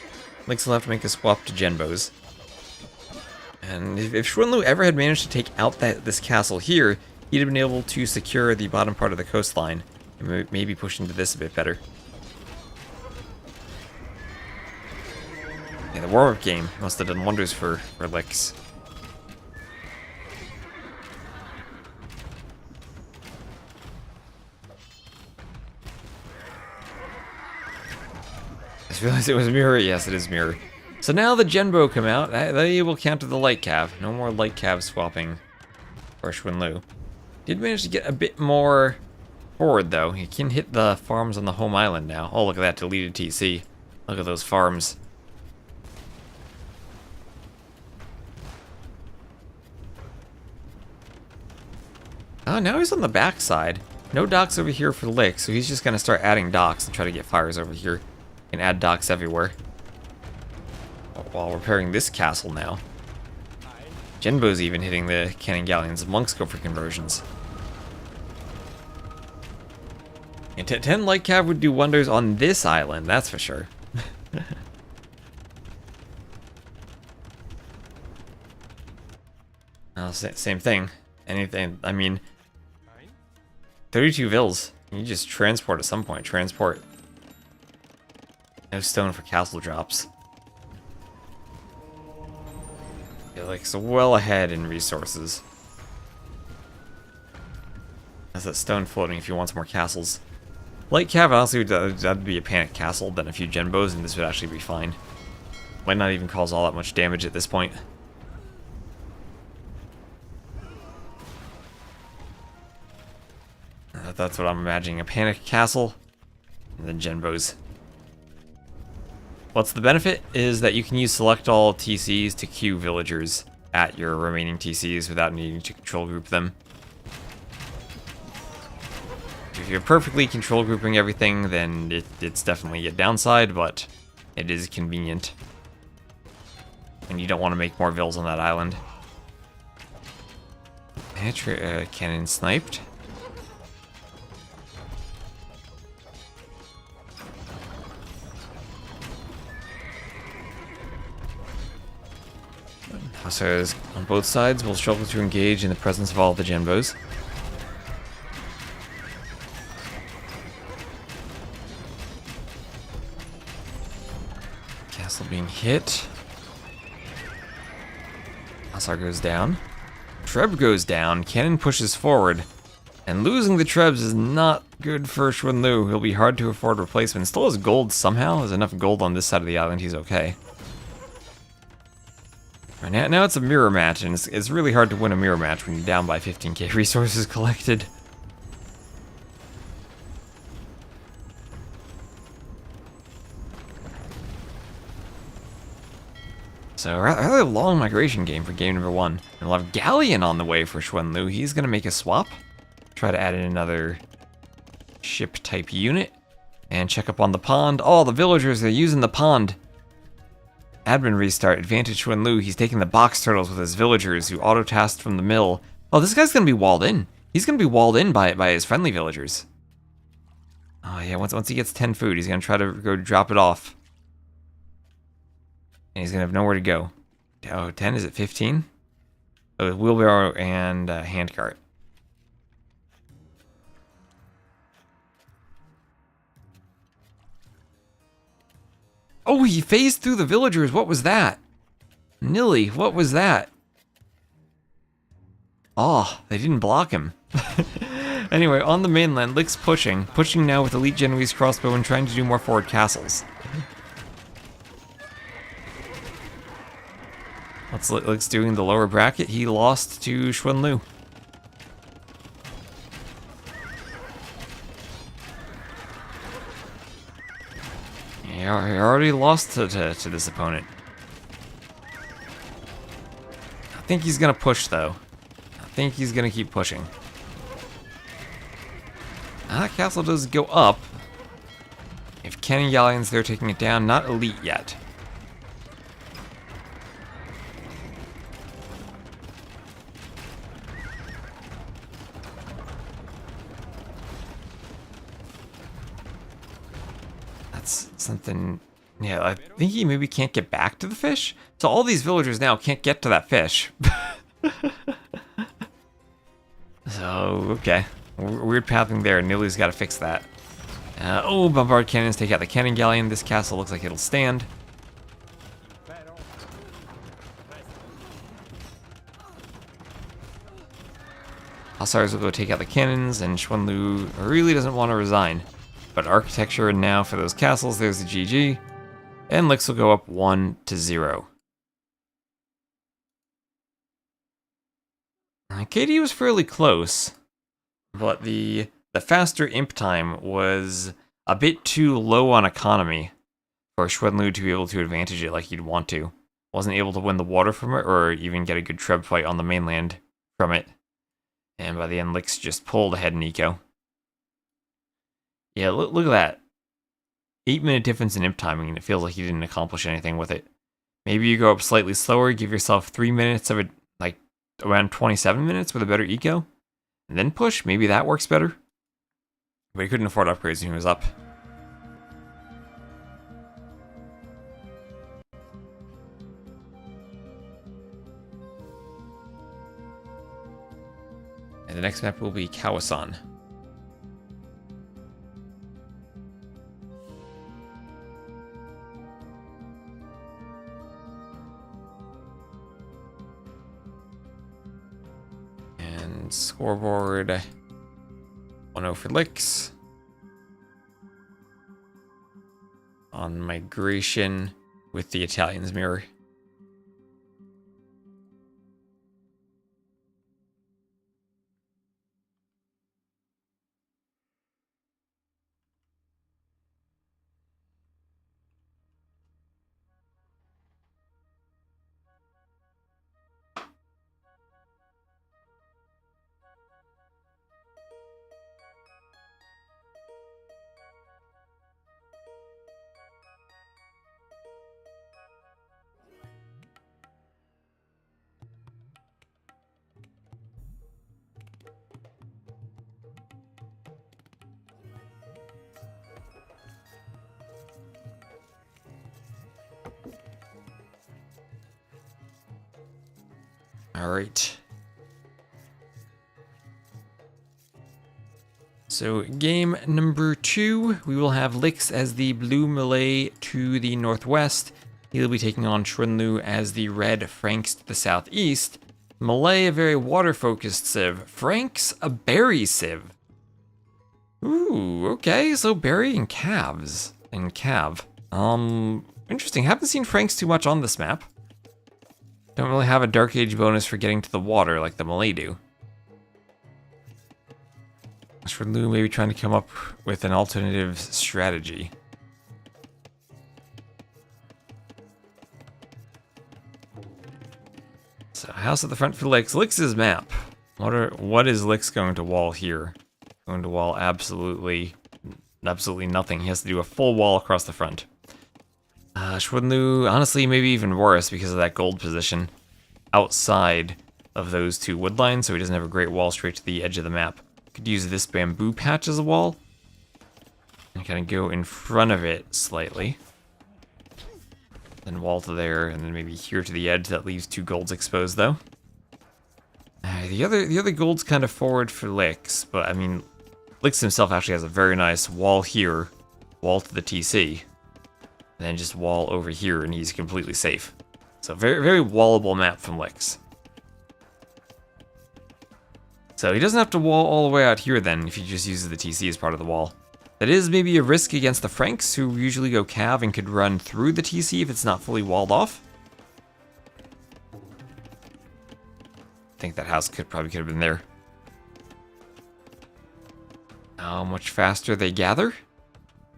Lyx will have to make a swap to genbos. And if XuanLv ever had managed to take out this castle here, he'd have been able to secure the bottom part of the coastline. And maybe push into this a bit better. Yeah, the warm-up game must have done wonders for Lyx. I just realized it was mirror. Yes, it is mirror. So now the genbo come out. They will counter the light cav. No more light cav swapping for XuanLv. Did manage to get a bit more forward though. He can hit the farms on the home island now. Oh, look at that deleted TC. Look at those farms. Oh, now he's on the back side. No docks over here for Lyx, so he's just gonna start adding docks and try to get fires over here. And add docks everywhere. While repairing this castle now. Genbo's even hitting the cannon galleons. Monks go for conversions. And 10 light cav would do wonders on this island, that's for sure. Same thing. Anything, I mean... 32 vills. You just transport at some point. Transport. No stone for castle drops. Yeah, like, so well ahead in resources. That's that stone floating if you want some more castles. Light cav, honestly, that'd be a panic castle, then a few genbos, and this would actually be fine. Might not even cause all that much damage at this point. That's what I'm imagining. A panic castle. And then Genbos. What's the benefit is that you can use select all TCs to queue villagers at your remaining TCs without needing to control group them. If you're perfectly control grouping everything, then it's definitely a downside, but it is convenient. And you don't want to make more vills on that island. Cannon sniped. Hussars on both sides will struggle to engage in the presence of all the Genbos. Castle being hit. Hussar goes down. Treb goes down. Cannon pushes forward. And losing the Trebs is not good for XuanLv. He'll be hard to afford replacement. Still has gold somehow. Has enough gold on this side of the island. He's okay. Right, now it's a mirror match, and it's really hard to win a mirror match when you're down by 15k resources collected. So, rather long migration game for game number 1. And we'll have Galleon on the way for XuanLv. He's going to make a swap. Try to add in another ship-type unit. And check up on the pond. Oh, the villagers are using the pond. Admin restart. Advantage XuanLv. He's taking the box turtles with his villagers who auto-tasked from the mill. Oh, this guy's going to be walled in. He's going to be walled in by his friendly villagers. Oh, yeah, once he gets 10 food, he's going to try to go drop it off. And he's going to have nowhere to go. Oh, 10? Is it 15? Oh, wheelbarrow and handcart. Oh, he phased through the villagers. What was that? Nilly, what was that? Oh, they didn't block him. Anyway, on the mainland, Lyx pushing. Pushing now with Elite Genoese crossbow and trying to do more forward castles. What's Lyx doing the lower bracket? He lost to XuanLv. He already lost to this opponent. I think he's gonna push though. I think he's gonna keep pushing. That castle does go up. If Cannon Galleons there taking it down, not elite yet. That's something. Yeah, I think he maybe can't get back to the fish. So all these villagers now can't get to that fish. So, okay. Weird pathing there. Nilly's got to fix that. Oh, bombard cannons take out the cannon galleon. This castle looks like it'll stand. Hussars will go take out the cannons, and XuanLv really doesn't want to resign. But architecture now for those castles, there's the GG. And Lyx will go up 1-0. KD was fairly close, but the faster imp time was a bit too low on economy for XuanLv to be able to advantage it like you'd want to. Wasn't able to win the water from it, or even get a good Treb fight on the mainland from it. And by the end, Lyx just pulled ahead in eco. Yeah, look at that. 8-minute difference in imp timing, and it feels like you didn't accomplish anything with it. Maybe you go up slightly slower, give yourself 3 minutes of it, like around 27 minutes with a better eco, and then push. Maybe that works better. But he couldn't afford upgrades when he was up. And the next map will be Kawasan. Scoreboard 1-0 for Lyx. On migration, with the Italians mirror. All right. So game number 2, we will have Lyx as the blue Malay to the northwest. He'll be taking on XuanLv as the red Franks to the southeast. Malay, a very water-focused civ. Franks, a berry civ. Ooh, okay, so berry and calves. And cav. Interesting. Haven't seen Franks too much on this map. Don't really have a Dark Age bonus for getting to the water like the Malay do. XuanLv maybe trying to come up with an alternative strategy. So house at the front for Lyx. Lyx's map. What is Lyx going to wall here? Going to wall absolutely nothing. He has to do a full wall across the front. XuanLv, honestly, maybe even worse because of that gold position outside of those two wood lines, so he doesn't have a great wall straight to the edge of the map. Could use this bamboo patch as a wall and kind of go in front of it slightly. Then wall to there, and then maybe here to the edge. That leaves 2 golds exposed, though. The other gold's kind of forward for Lyx, but I mean, Lyx himself actually has a very nice wall here, wall to the TC, and then just wall over here, and he's completely safe. So very wallable map from Lyx. So he doesn't have to wall all the way out here then, if he just uses the TC as part of the wall. That is maybe a risk against the Franks, who usually go cav and could run through the TC if it's not fully walled off. I think that house probably could have been there. How much faster they gather?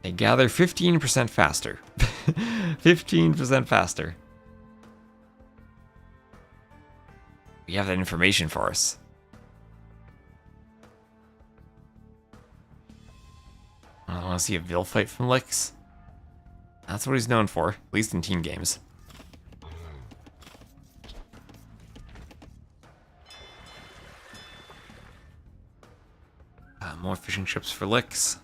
They gather 15% faster. 15% faster. We have that information for us. I want to see a Vil fight from Lyx. That's what he's known for, at least in team games. More fishing ships for Lyx.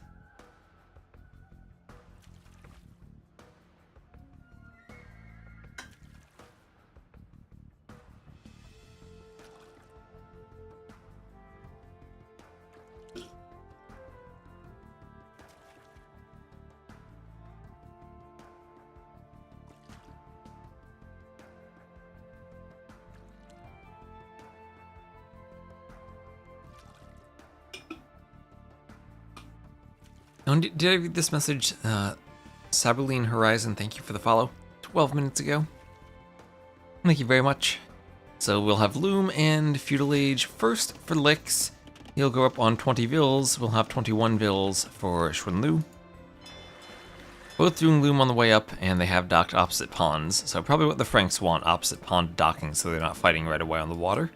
Oh, did I read this message? Saberline Horizon, thank you for the follow. 12 minutes ago. Thank you very much. So we'll have Loom and Feudal Age first for Lyx. He'll go up on 20 Vils. We'll have 21 Vils for XuanLv. Both doing Loom on the way up, and they have docked opposite ponds. So probably what the Franks want, opposite pond docking, so they're not fighting right away on the water.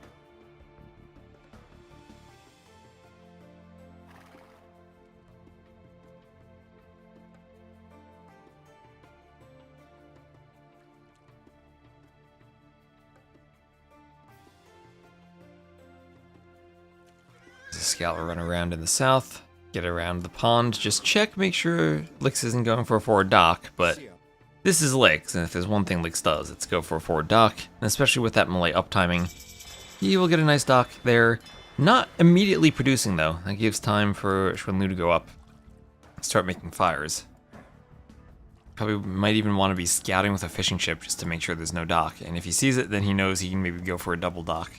Scout will run around in the south, get around the pond, just check, make sure Lyx isn't going for a forward dock, but this is Lyx, and if there's one thing Lyx does, it's go for a forward dock, and especially with that Malay uptiming, he will get a nice dock there. Not immediately producing though, that gives time for XuanLv to go up and start making fires. Probably might even want to be scouting with a fishing ship just to make sure there's no dock, and if he sees it, then he knows he can maybe go for a double dock.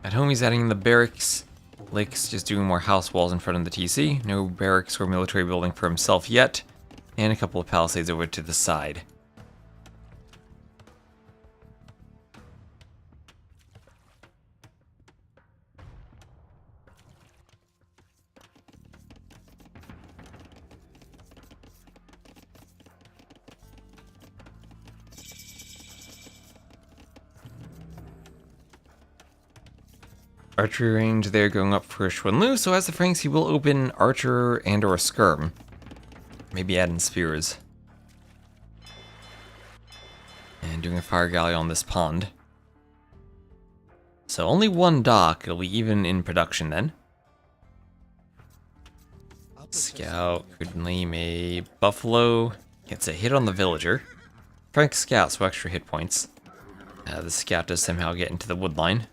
At home, he's adding in the barracks. Lyx just doing more house walls in front of the TC. No barracks or military building for himself yet. And a couple of palisades over to the side. Archery range there going up for XuanLv, so as the Franks he will open Archer and or Skirm. Maybe add in Spears. And doing a Fire Galley on this pond. So only one dock, it'll be even in production then. Scout, could name a Buffalo, gets a hit on the Villager. Frank Scout, so extra hit points. The Scout does somehow get into the wood line,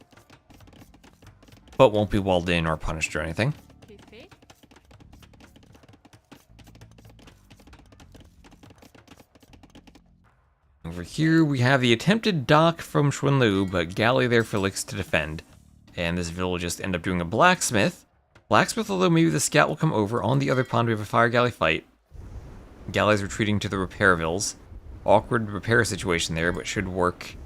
but won't be walled in or punished or anything. Over here we have the attempted dock from XuanLv, but galley there for Lyx to defend. And this village just end up doing a blacksmith. Blacksmith, although maybe the scout will come over. On the other pond we have a fire galley fight. Galley's retreating to the repair vills. Awkward repair situation there, but should work.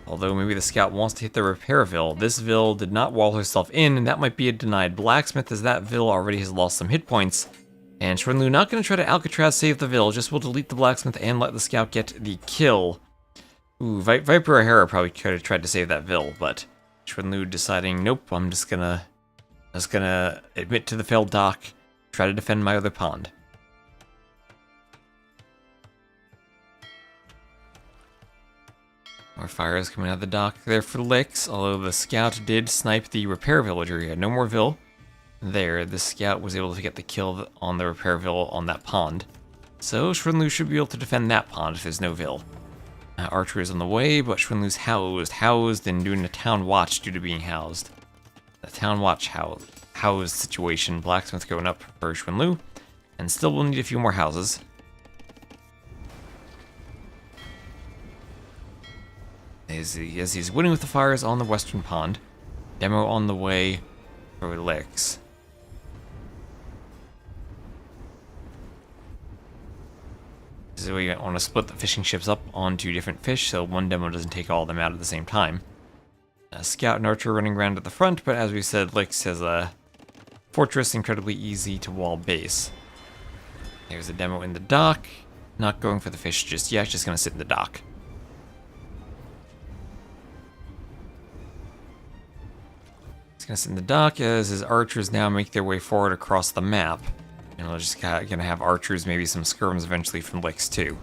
Although maybe the scout wants to hit the repair vill. This vill did not wall herself in, and that might be a denied blacksmith, as that vill already has lost some hit points. And XuanLv not going to try to Alcatraz save the vill, just will delete the blacksmith and let the scout get the kill. Ooh, Viper O'Hara probably could have tried to save that vill, but XuanLv deciding, nope, I'm just gonna admit to the failed dock, try to defend my other pond. More fires coming out of the dock there for Lyx, although the scout did snipe the repair villager. He had no more vill. There, the scout was able to get the kill on the repair vill on that pond. So XuanLv should be able to defend that pond if there's no vill. Archer is on the way, but XuanLv's housed and doing a town watch due to being housed. The town watch housed situation, blacksmith going up for XuanLv, and still will need a few more houses. As he's winning with the fires on the western pond. Demo on the way for Lyx. So we want to split the fishing ships up onto different fish, so one demo doesn't take all of them out at the same time. Scout and Archer running around at the front, but as we said, Lyx has a fortress, incredibly easy to wall base. There's a demo in the dock. Not going for the fish just yet, just going to sit in the dock. He's going to sit in the dock as his archers now make their way forward across the map. And we're just going to have archers, maybe some skirms eventually from Lyx too.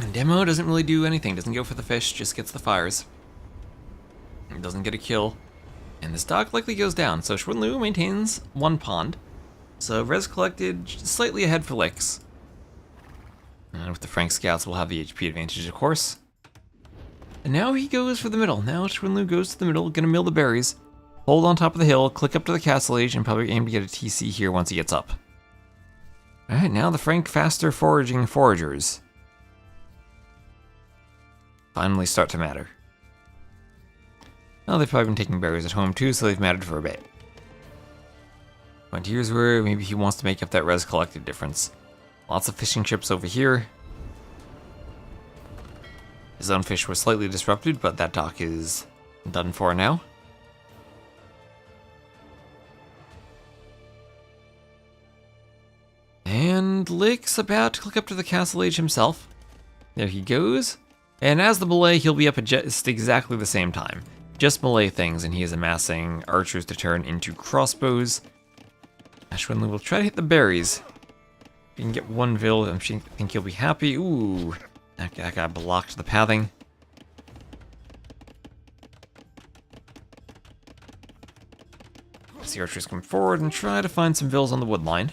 And demo doesn't really do anything, doesn't go for the fish, just gets the fires. It doesn't get a kill. And this dock likely goes down, so XuanLv maintains one pond. So res collected slightly ahead for Lyx. And with the Frank Scouts, we'll have the HP advantage, of course. And now he goes for the middle. Now XuanLv goes to the middle, gonna mill the berries, hold on top of the hill, click up to the castle age, and probably aim to get a TC here once he gets up. Alright, now the Frank faster foraging foragers finally start to matter. Well, they've probably been taking berries at home too, so they've mattered for a bit. But here's where maybe he wants to make up that res collected difference. Lots of fishing ships over here. His own fish was slightly disrupted, but that dock is done for now. And Lyx about to click up to the castle age himself. There he goes. And as the melee, he'll be up at just exactly the same time. Just melee things, and he is amassing archers to turn into crossbows. XuanLv will try to hit the berries. If he can get one vill, I think he'll be happy. Ooh, that guy blocked the pathing. The archers come forward and try to find some vills on the wood line.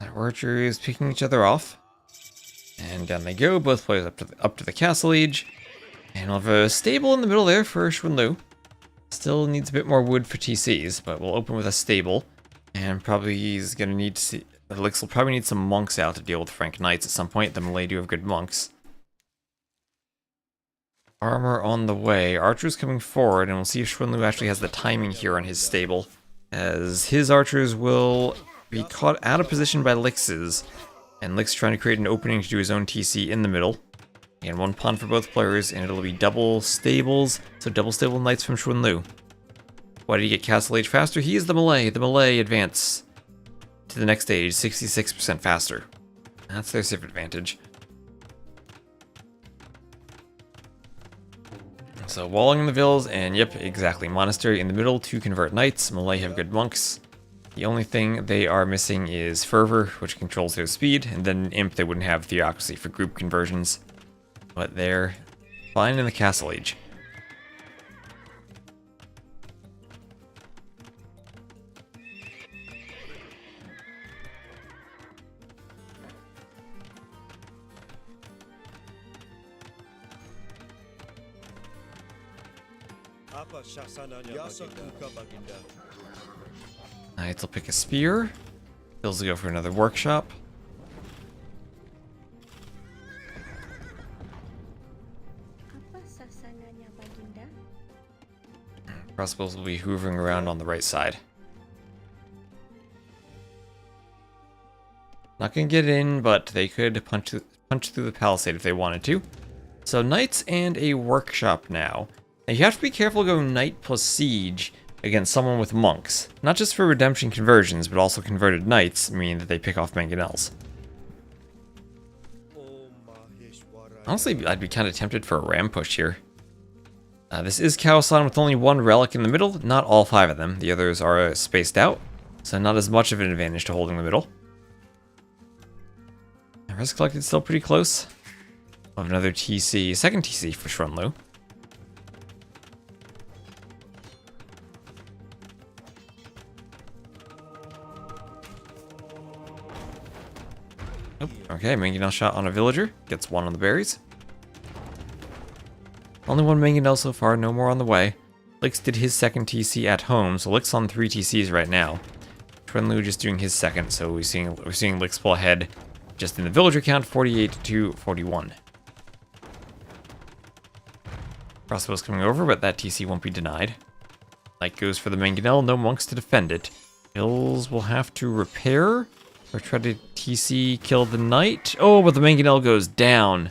Our archers picking each other off. And down they go, both players up to the castle age. And we'll have a stable in the middle there for XuanLv. Still needs a bit more wood for TCs, but we'll open with a stable. And probably he's going to need to see... Lyx will probably need some monks out to deal with Frank Knights at some point. The Malay do have good monks. Armor on the way. Archers coming forward, and we'll see if XuanLv actually has the timing here on his stable. As his archers will be caught out of position by Lyx's. And Lyx trying to create an opening to do his own TC in the middle. And one pawn for both players, and it'll be double stables. So double stable knights from XuanLv. Why did he get castle age faster? He is the Malay. The Malay advance to the next stage, 66% faster. That's their civ advantage. So walling in the villas, and yep, exactly. Monastery in the middle to convert knights. Malay have good monks. The only thing they are missing is Fervor, which controls their speed, and then Imp they wouldn't have Theocracy for group conversions. But they're fine in the castle age. Knights will pick a spear. Bills will go for another workshop. Crossbows will be hoovering around on the right side. Not gonna get in, but they could punch through the palisade if they wanted to. So knights and a workshop now. Now you have to be careful going knight plus siege against someone with monks. Not just for redemption conversions, but also converted knights, meaning that they pick off mangonels. Honestly, I'd be kind of tempted for a ram push here. This is Kawasan with only one relic in the middle, not all 5 of them. The others are spaced out, so not as much of an advantage to holding the middle. Res collected still pretty close. We'll have another TC, second TC for XuanLv. Oh, okay, mangonel shot on a villager. Gets 1 on the berries. Only 1 mangonel so far, no more on the way. Lyx did his second TC at home, so Lyx on 3 TCs right now. XuanLv just doing his second, so we're seeing Lyx pull ahead just in the villager count, 48 to 41. Crossbow's coming over, but that TC won't be denied. Light goes for the mangonel, no monks to defend it. Hills will have to repair. Or try to TC kill the knight. Oh, but the mangonel goes down.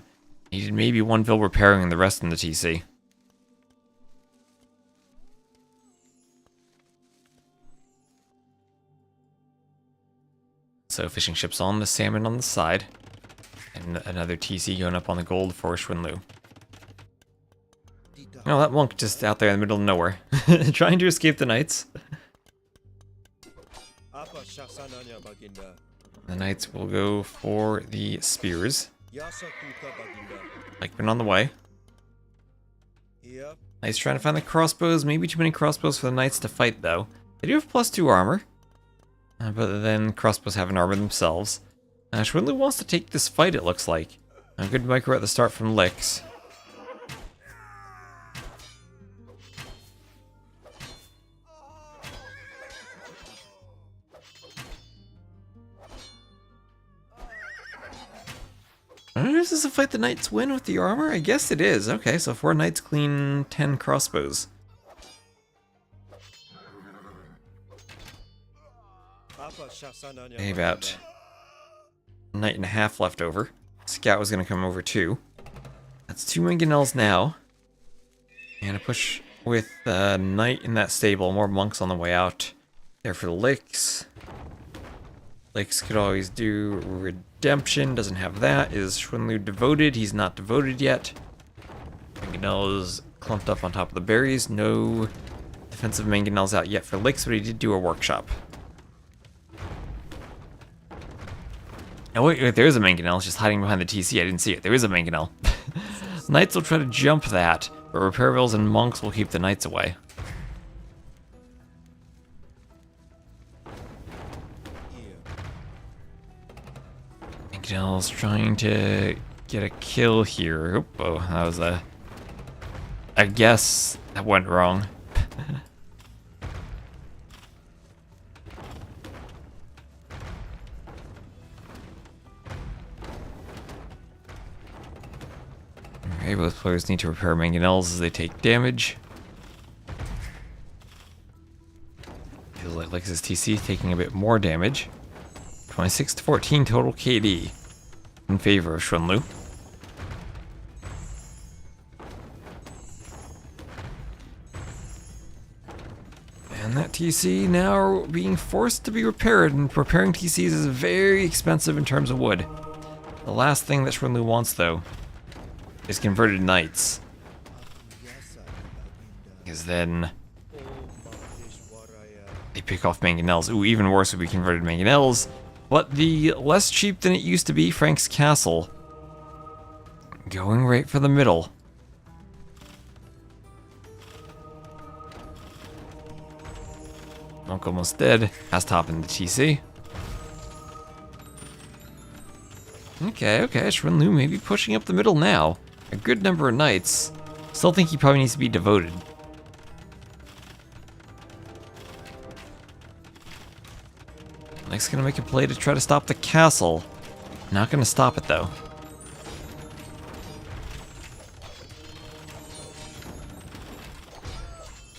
Needed maybe 1 vill repairing and the rest in the TC. So fishing ships on, the salmon on the side. And another TC going up on the gold for XuanLv. Oh, that monk just out there in the middle of nowhere. Trying to escape the knights. The knights will go for the spears. Like been on the way. Knights trying to find the crossbows. Maybe too many crossbows for the knights to fight though. They do have +2 armor. But then crossbows have an armor themselves. XuanLv wants to take this fight, it looks like. A good micro at the start from Lyx. Is this a fight the knights win with the armor? I guess it is. Okay, so 4 knights clean 10 crossbows. They have about a knight and a half left over. Scout was going to come over too. That's 2 mangonels now. And a push with knight in that stable. More monks on the way out. There for the Lyx. Lyx could always do redemption, doesn't have that. Is XuanLv devoted? He's not devoted yet. Mangonel is clumped up on top of the berries. No defensive mangonels out yet for Lyx, but he did do a workshop. Oh wait, there is a mangonel. It's just hiding behind the TC. I didn't see it. There is a mangonel. Knights will try to jump that, but repairables and monks will keep the knights away. Mangonel's trying to get a kill here. Oop, oh, that was a... I guess that went wrong. Okay, both players need to repair mangonels as they take damage. Feels like Lyx's TC taking a bit more damage. 26 to 14 total KD in favor of XuanLv. And that TC now being forced to be repaired, and repairing TCs is very expensive in terms of wood. The last thing that XuanLv wants, though, is converted knights. Because then they pick off mangonels. Ooh, even worse would be converted mangonels. But the less cheap than it used to be, Frank's Castle. Going right for the middle. Monk almost dead. Has top in the TC. Okay, XuanLv may be pushing up the middle now. A good number of knights. Still think he probably needs to be devoted. Lyx gonna make a play to try to stop the castle. Not gonna stop it though.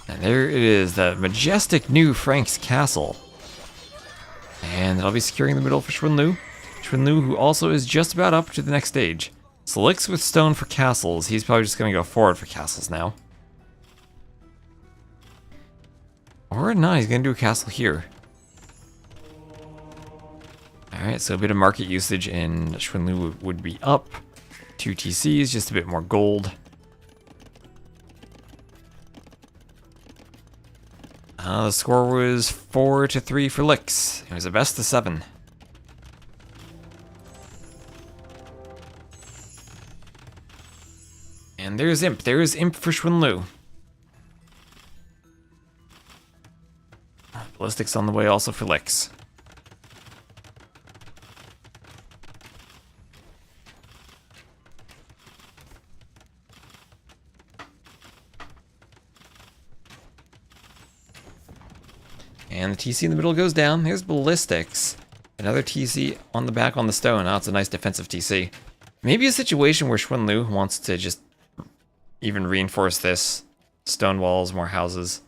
And there it is, the majestic new Frank's Castle. And that'll be securing the middle for XuanLv. XuanLv, who also is just about up to the next stage. So Lyx with stone for castles. He's probably just going to go forward for castles now. Or not, he's going to do a castle here. Alright, so a bit of market usage and XuanLv would be up. 2 TCs, just a bit more gold. The score was 4 to 3 for Lyx. It was a best of 7. And there's Imp. There's Imp for XuanLv. Ballistics on the way also for Lyx. And the TC in the middle goes down. There's ballistics. Another TC on the back on the stone. Oh, it's a nice defensive TC. Maybe a situation where XuanLv wants to just even reinforce this. Stone walls, more houses.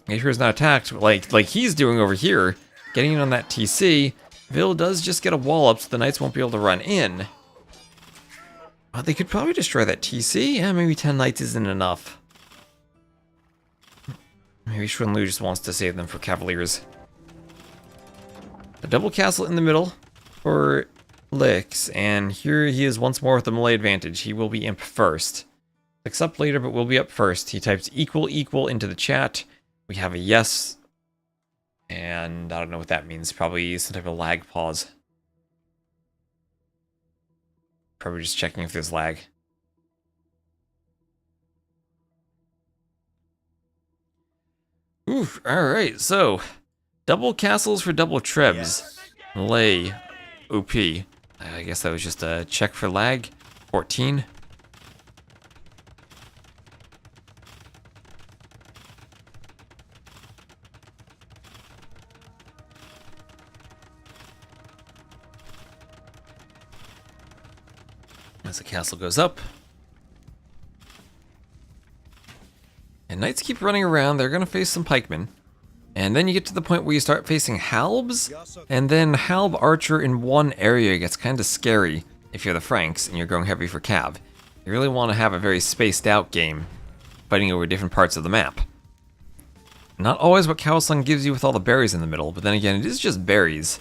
Make sure it's not attacked like he's doing over here. Getting in on that TC. Vil does just get a wall up so the knights won't be able to run in. But they could probably destroy that TC. Yeah, maybe 10 knights isn't enough. Maybe XuanLv just wants to save them for cavaliers. A double castle in the middle for Lyx, and here he is once more with the melee advantage. He will be Imp first. Lyx up later, but will be up first. He types equal into the chat. We have a yes, and I don't know what that means. Probably some type of lag pause. Probably just checking if there's lag. Oof, alright, so double castles for double trebs. Melee OP. I guess that was just a check for lag. 14. As the castle goes up. And knights keep running around. They're going to face some pikemen. And then you get to the point where you start facing halbs. And then halb archer in one area gets kind of scary if you're the Franks and you're going heavy for cav. You really want to have a very spaced out game, fighting over different parts of the map. Not always what Cowslung gives you with all the berries in the middle, but then again, it is just berries.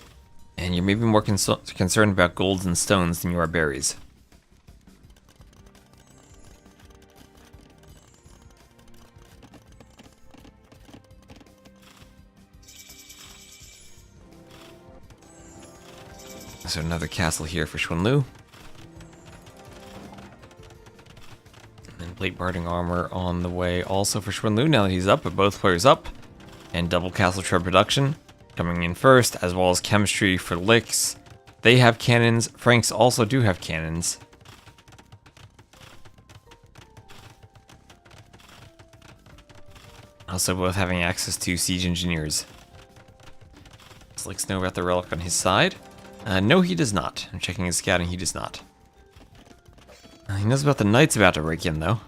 And you're maybe more concerned about golds and stones than you are berries. So another castle here for XuanLv. And then plate barding armor on the way also for XuanLv now that he's up, but both players up. And double castle tread production coming in first, as well as chemistry for Lyx. They have cannons. Franks also do have cannons. Also both having access to siege engineers. Does Lyx know about the relic on his side? No, he does not. I'm checking his scouting, he does not. He knows about the knights about to break in, though.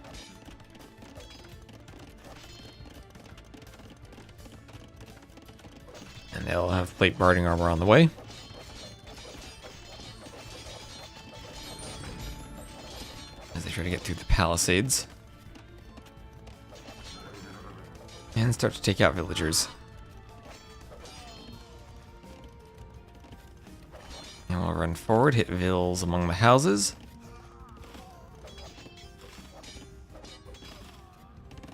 And they'll have plate barding armor on the way. As they try to get through the palisades. And start to take out villagers. And we'll run forward, hit vills among the houses.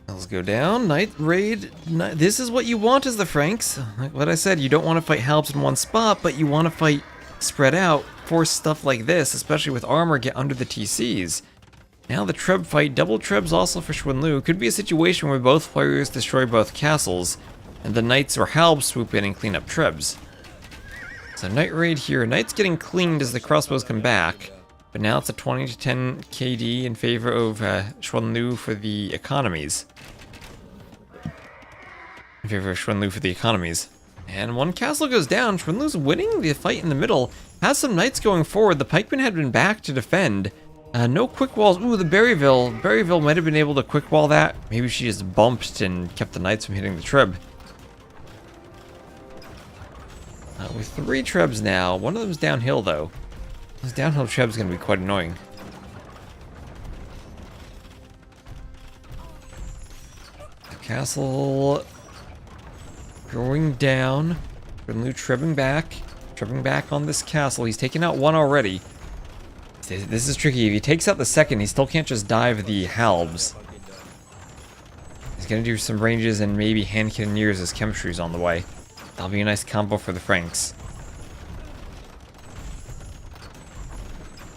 Vills go down, knight raid. This is what you want as the Franks. Like what I said, you don't want to fight halbs in one spot, but you want to fight spread out, force stuff like this, especially with armor, get under the TCs. Now the Treb fight, double Trebs also for XuanLv. Could be a situation where both players destroy both castles, and the Knights or Halbs swoop in and clean up Trebs. So Knight raid here, Knight's getting cleaned as the crossbows come back, but now it's a 20 to 10 KD in favor of XuanLv for the economies. In favor of XuanLv for the economies. And one castle goes down, XuanLv's winning the fight in the middle, has some Knights going forward, the pikemen had been back to defend. No quick walls. Ooh, the Berryville. Berryville might have been able to quick wall that. Maybe she just bumped and kept the Knights from hitting the Treb. With 3 Trebs now. One of them's downhill, though. This downhill Treb's going to be quite annoying. The castle going down. XuanLv trebbing back on this castle. He's taken out one already. This is tricky. If he takes out the second, he still can't just dive the halbs. He's gonna do some ranges and maybe hand cannoneers as chemistry's on the way. That'll be a nice combo for the Franks.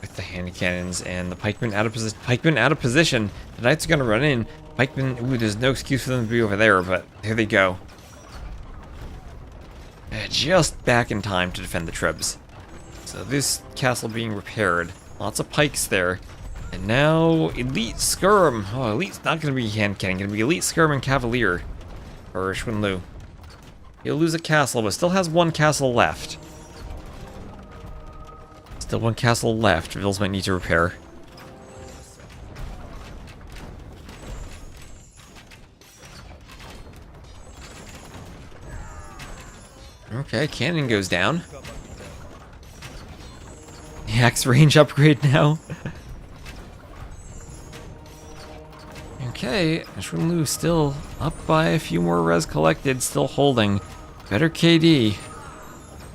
With the hand cannons and the pikemen out of position. The Knights are gonna run in. Pikemen, ooh, there's no excuse for them to be over there, but here they go. Just back in time to defend the Trebs. So this castle being repaired. Lots of pikes there. And now, Elite Skirm. Oh, Elite's not going to be hand cannon. Going to be Elite Skirm and Cavalier. For XuanLv. He'll lose a castle, but still has one castle left. Still one castle left. Vills might need to repair. Okay, cannon goes down. Axe range upgrade now. Okay, XuanLv still up by a few more res collected, still holding. Better KD.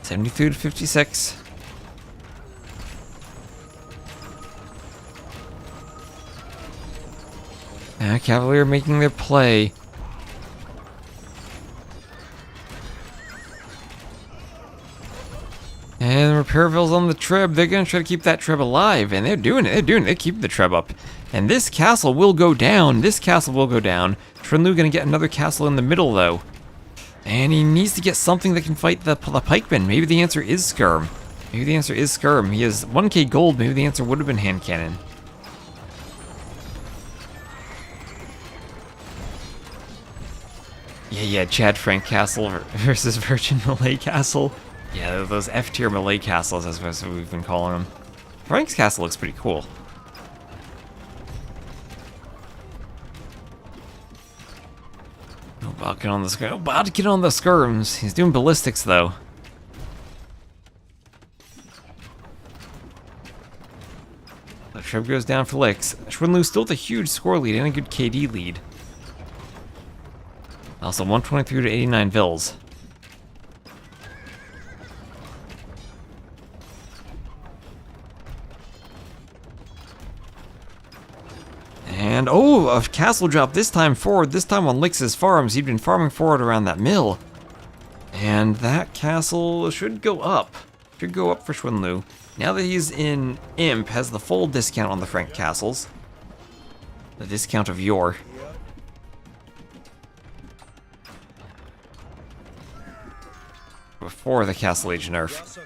73 to 56. Cavalier making their play. And Repairville's on the Treb. They're going to try to keep that Treb alive. And they're doing it. They're keeping the Treb up. And this castle will go down. XuanLv going to get another castle in the middle, though. And he needs to get something that can fight the pikemen. Maybe the answer is Skirm. He has 1k gold. Maybe the answer would have been hand cannon. Yeah, Chad Frank Castle versus Virgin Malay Castle. Yeah, those F-tier Malay castles, as we've been calling them. Frank's castle looks pretty cool. About to get on the skirms. He's doing ballistics, though. The Treb goes down for Lyx. XuanLv still with a huge score lead and a good KD lead. Also, 123 to 89 Vills. And, oh, a castle drop this time forward, this time on Lyx's farms. He'd been farming forward around that mill. And that castle should go up. Should go up for XuanLv. Now that he's in Imp, has the full discount on the Frank castles. The discount of yore. Before the Castle Age nerf.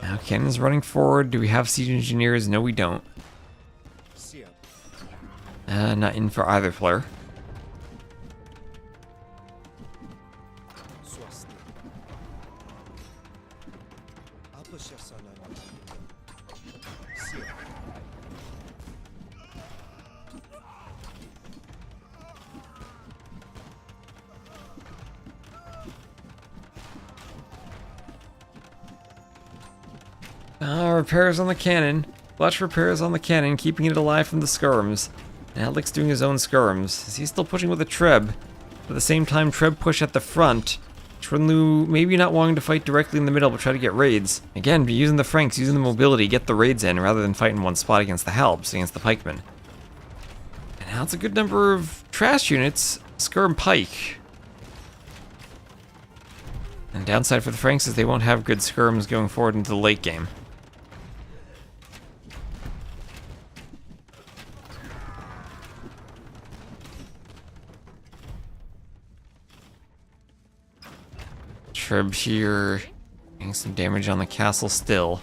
Now cannon's running forward. Do we have siege engineers? No, we don't. Not in for either player. Repairs on the cannon. Clutch repairs on the cannon, keeping it alive from the skirms. Now Lyx doing his own skirms. Is he still pushing with a Treb? At the same time, Treb push at the front. XuanLv maybe not wanting to fight directly in the middle, but try to get raids. Again, be using the Franks, using the mobility, get the raids in, rather than fighting one spot against the Halbs, against the pikemen. And now it's a good number of trash units. Skirm pike. And downside for the Franks is they won't have good skirms going forward into the late game. Treb here, getting some damage on the castle still.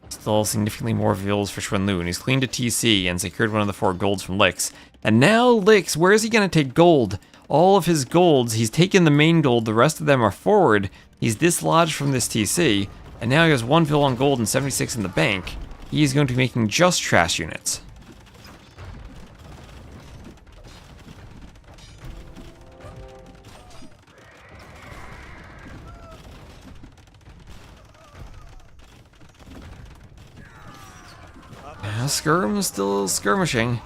Still significantly more vills for XuanLv, and he's cleaned a TC and secured one of the 4 golds from Lyx. And now Lyx, where is he going to take gold? All of his golds, he's taken the main gold, the rest of them are forward. He's dislodged from this TC, and now he has 1 vill on gold and 76 in the bank. He's going to be making just trash units. Skirm still skirmishing.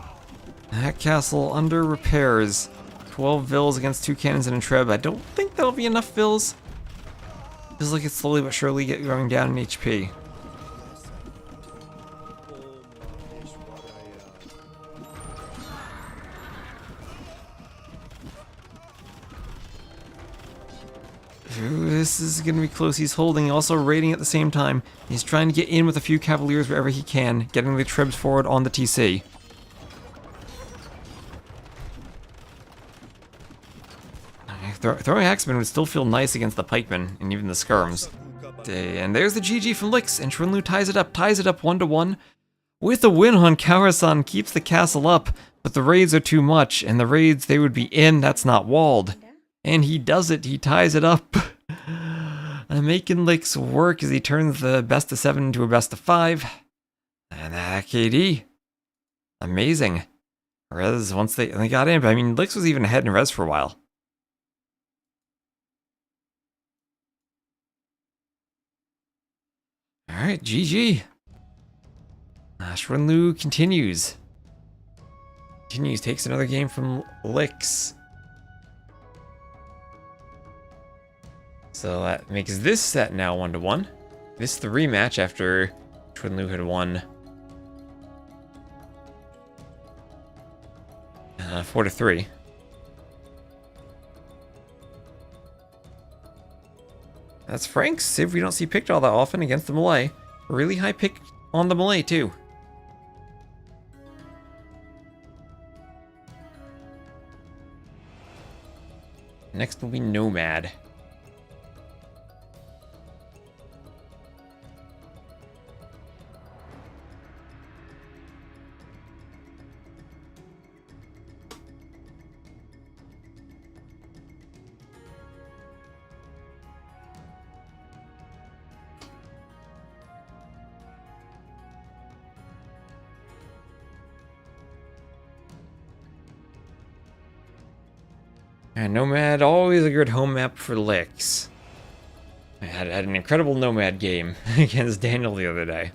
That castle under repairs. 12 vills against 2 cannons and a Treb. I don't think that'll be enough vills. Feels like it's slowly but surely going down in HP. Ooh, this is going to be close. He's holding, also raiding at the same time. He's trying to get in with a few cavaliers wherever he can, getting the Trebs forward on the TC. Throwing Axemen would still feel nice against the pikemen and even the skirms. And there's the GG from Lyx, and XuanLv ties it up 1-1. With a win on Kaurasan, keeps the castle up, but the raids are too much, and the raids they would be in, that's not walled. And he does it, he ties it up. Making Lyx work as he turns the best of 7 into a best of 5. And that KD. Amazing. Res, once they got in, but I mean, Lyx was even ahead in res for a while. Alright, GG. XuanLv continues. Takes another game from Lyx. So that makes this set now 1-1. This is the rematch after XuanLv had won 4-3. That's Frank's Civ we don't see picked all that often against the Malay. Really high pick on the Malay too. Next will be Nomad. And Nomad, always a good home map for Lyx. I had an incredible Nomad game against Daniel the other day.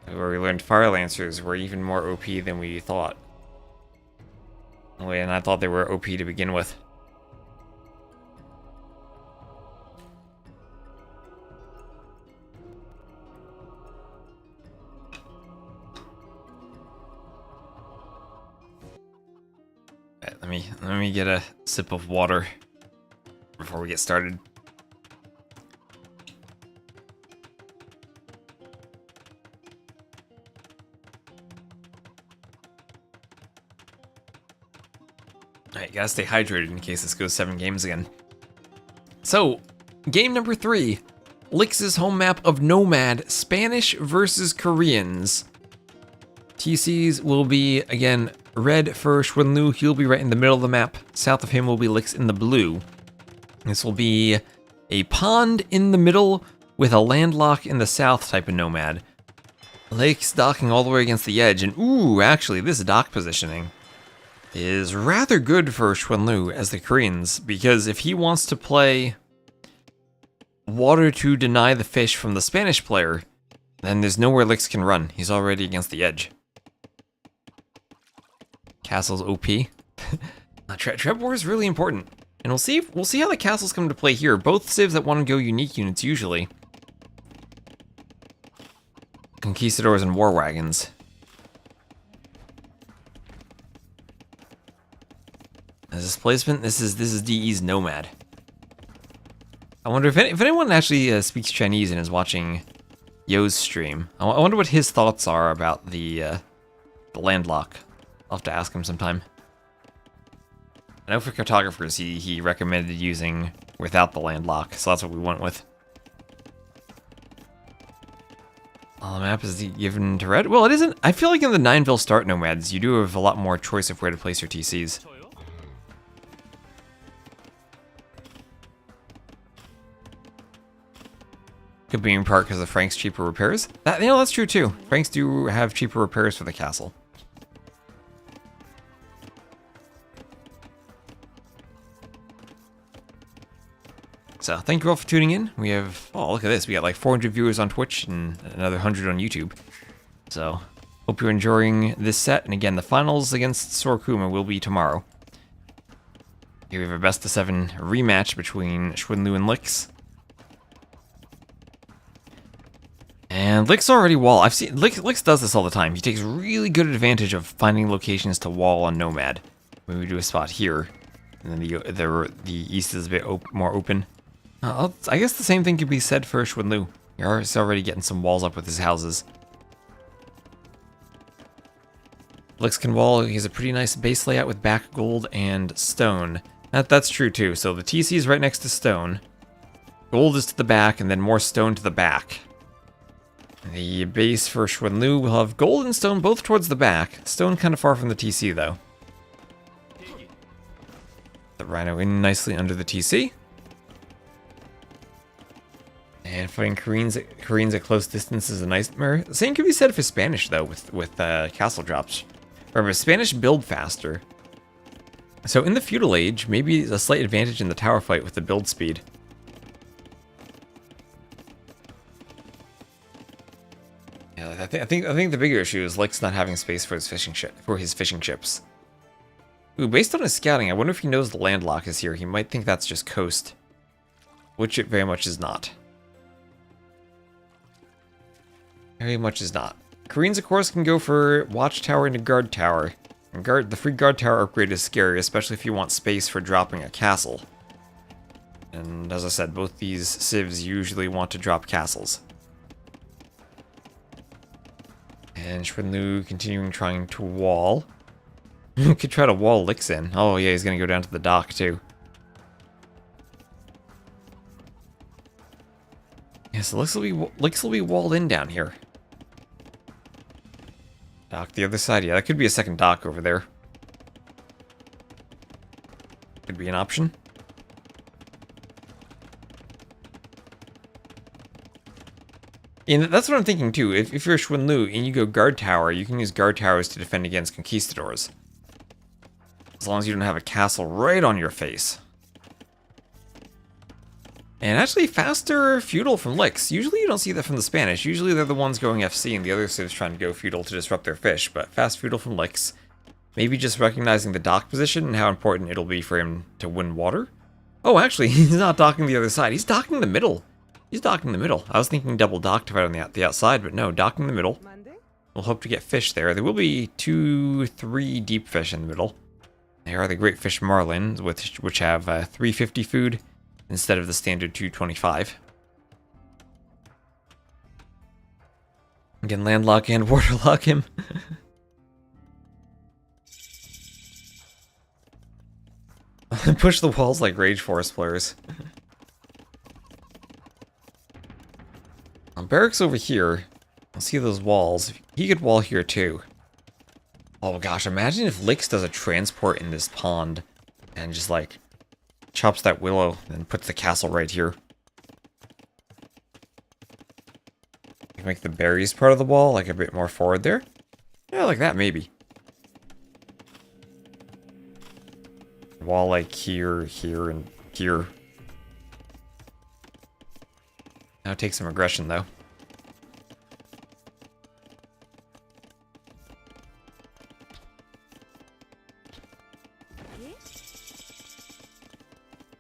Where we learned Fire Lancers were even more OP than we thought. And I thought they were OP to begin with. Let me get a sip of water. before we get started. Alright, gotta stay hydrated in case this goes 7 games again. So, game number 3. Lyx's home map of Nomad, Spanish versus Koreans. TCs will be, again, red for XuanLv. He'll be right in the middle of the map. South of him will be Lyx in the blue. This will be a pond in the middle with a landlock in the south type of Nomad. Lyx docking all the way against the edge. And ooh, actually, this dock positioning is rather good for XuanLv as the Koreans, because if he wants to play water to deny the fish from the Spanish player, then there's nowhere Lyx can run. He's already against the edge. Castle's OP. Trap War is really important, and we'll see how the castles come to play here. Both civs that want to go unique units usually. Conquistadors and war wagons. As this placement, this is DE's Nomad. I wonder if anyone actually speaks Chinese and is watching Yo's stream. I wonder what his thoughts are about the landlock. I'll have to ask him sometime. I know for cartographers, he recommended using without the landlock, so that's what we went with. Oh, the map is given to red? Well, it isn't. I feel like in the Nineville start Nomads, you do have a lot more choice of where to place your TCs. Could be in part because of Frank's cheaper repairs. That's true too. Franks do have cheaper repairs for the castle. So, thank you all for tuning in. We have, oh, look at this. We got like 400 viewers on Twitch and another 100 on YouTube. So, hope you're enjoying this set. And again, the finals against Sorokuma will be tomorrow. Here we have a best of 7 rematch between XuanLv and Lyx. And Lyx already wall. I've seen Lyx does this all the time. He takes really good advantage of finding locations to wall on Nomad. When we do a spot here, and then the east is a bit more open. I guess the same thing could be said for XuanLv. He's already getting some walls up with his houses. Lyx can wall. He has a pretty nice base layout with back gold and stone. That's true too. So the TC is right next to stone. Gold is to the back, and then more stone to the back. The base for XuanLv will have gold and stone both towards the back. Stone kind of far from the TC though. The Rhino in nicely under the TC. And fighting Koreans at close distance is a nightmare. The same could be said for Spanish though, with castle drops. Remember, Spanish build faster. So in the feudal age, maybe a slight advantage in the tower fight with the build speed. Yeah, I think the bigger issue is Lyx not having space for his fishing ships. Ooh, based on his scouting, I wonder if he knows the landlock is here. He might think that's just coast, which it very much is not. Very much is not. Koreans, of course, can go for watchtower and a guard tower. And the free guard tower upgrade is scary, especially if you want space for dropping a castle. And as I said, both these civs usually want to drop castles. And XuanLv continuing trying to wall. Could try to wall Lyx in. Oh yeah, he's gonna go down to the dock too. Yeah, so Lyx will be walled in down here. Dock the other side. Yeah, that could be a second dock over there. Could be an option. And that's what I'm thinking too. If you're XuanLv and you go guard tower, you can use guard towers to defend against conquistadors. As long as you don't have a castle right on your face. And actually faster feudal from Lyx. Usually you don't see that from the Spanish. Usually they're the ones going FC and the other civs trying to go feudal to disrupt their fish. But fast feudal from Lyx. Maybe just recognizing the dock position and how important it'll be for him to win water. Oh, actually, he's not docking the other side. He's docking the middle. He's docking the middle. I was thinking double dock to fight on the outside, but no, docking the middle. We'll hope to get fish there. There will be 2-3 deep fish in the middle. They are the great fish marlin, which have 350 food instead of the standard 225. I can landlock and waterlock him. Push the walls like Rage Force players. Barracks over here. I'll see those walls. He could wall here too. Oh gosh, imagine if Lyx does a transport in this pond and just like chops that willow and puts the castle right here. Make the berries part of the wall like a bit more forward there. Yeah, like that maybe. Wall like here, here, and here. Now take some aggression though.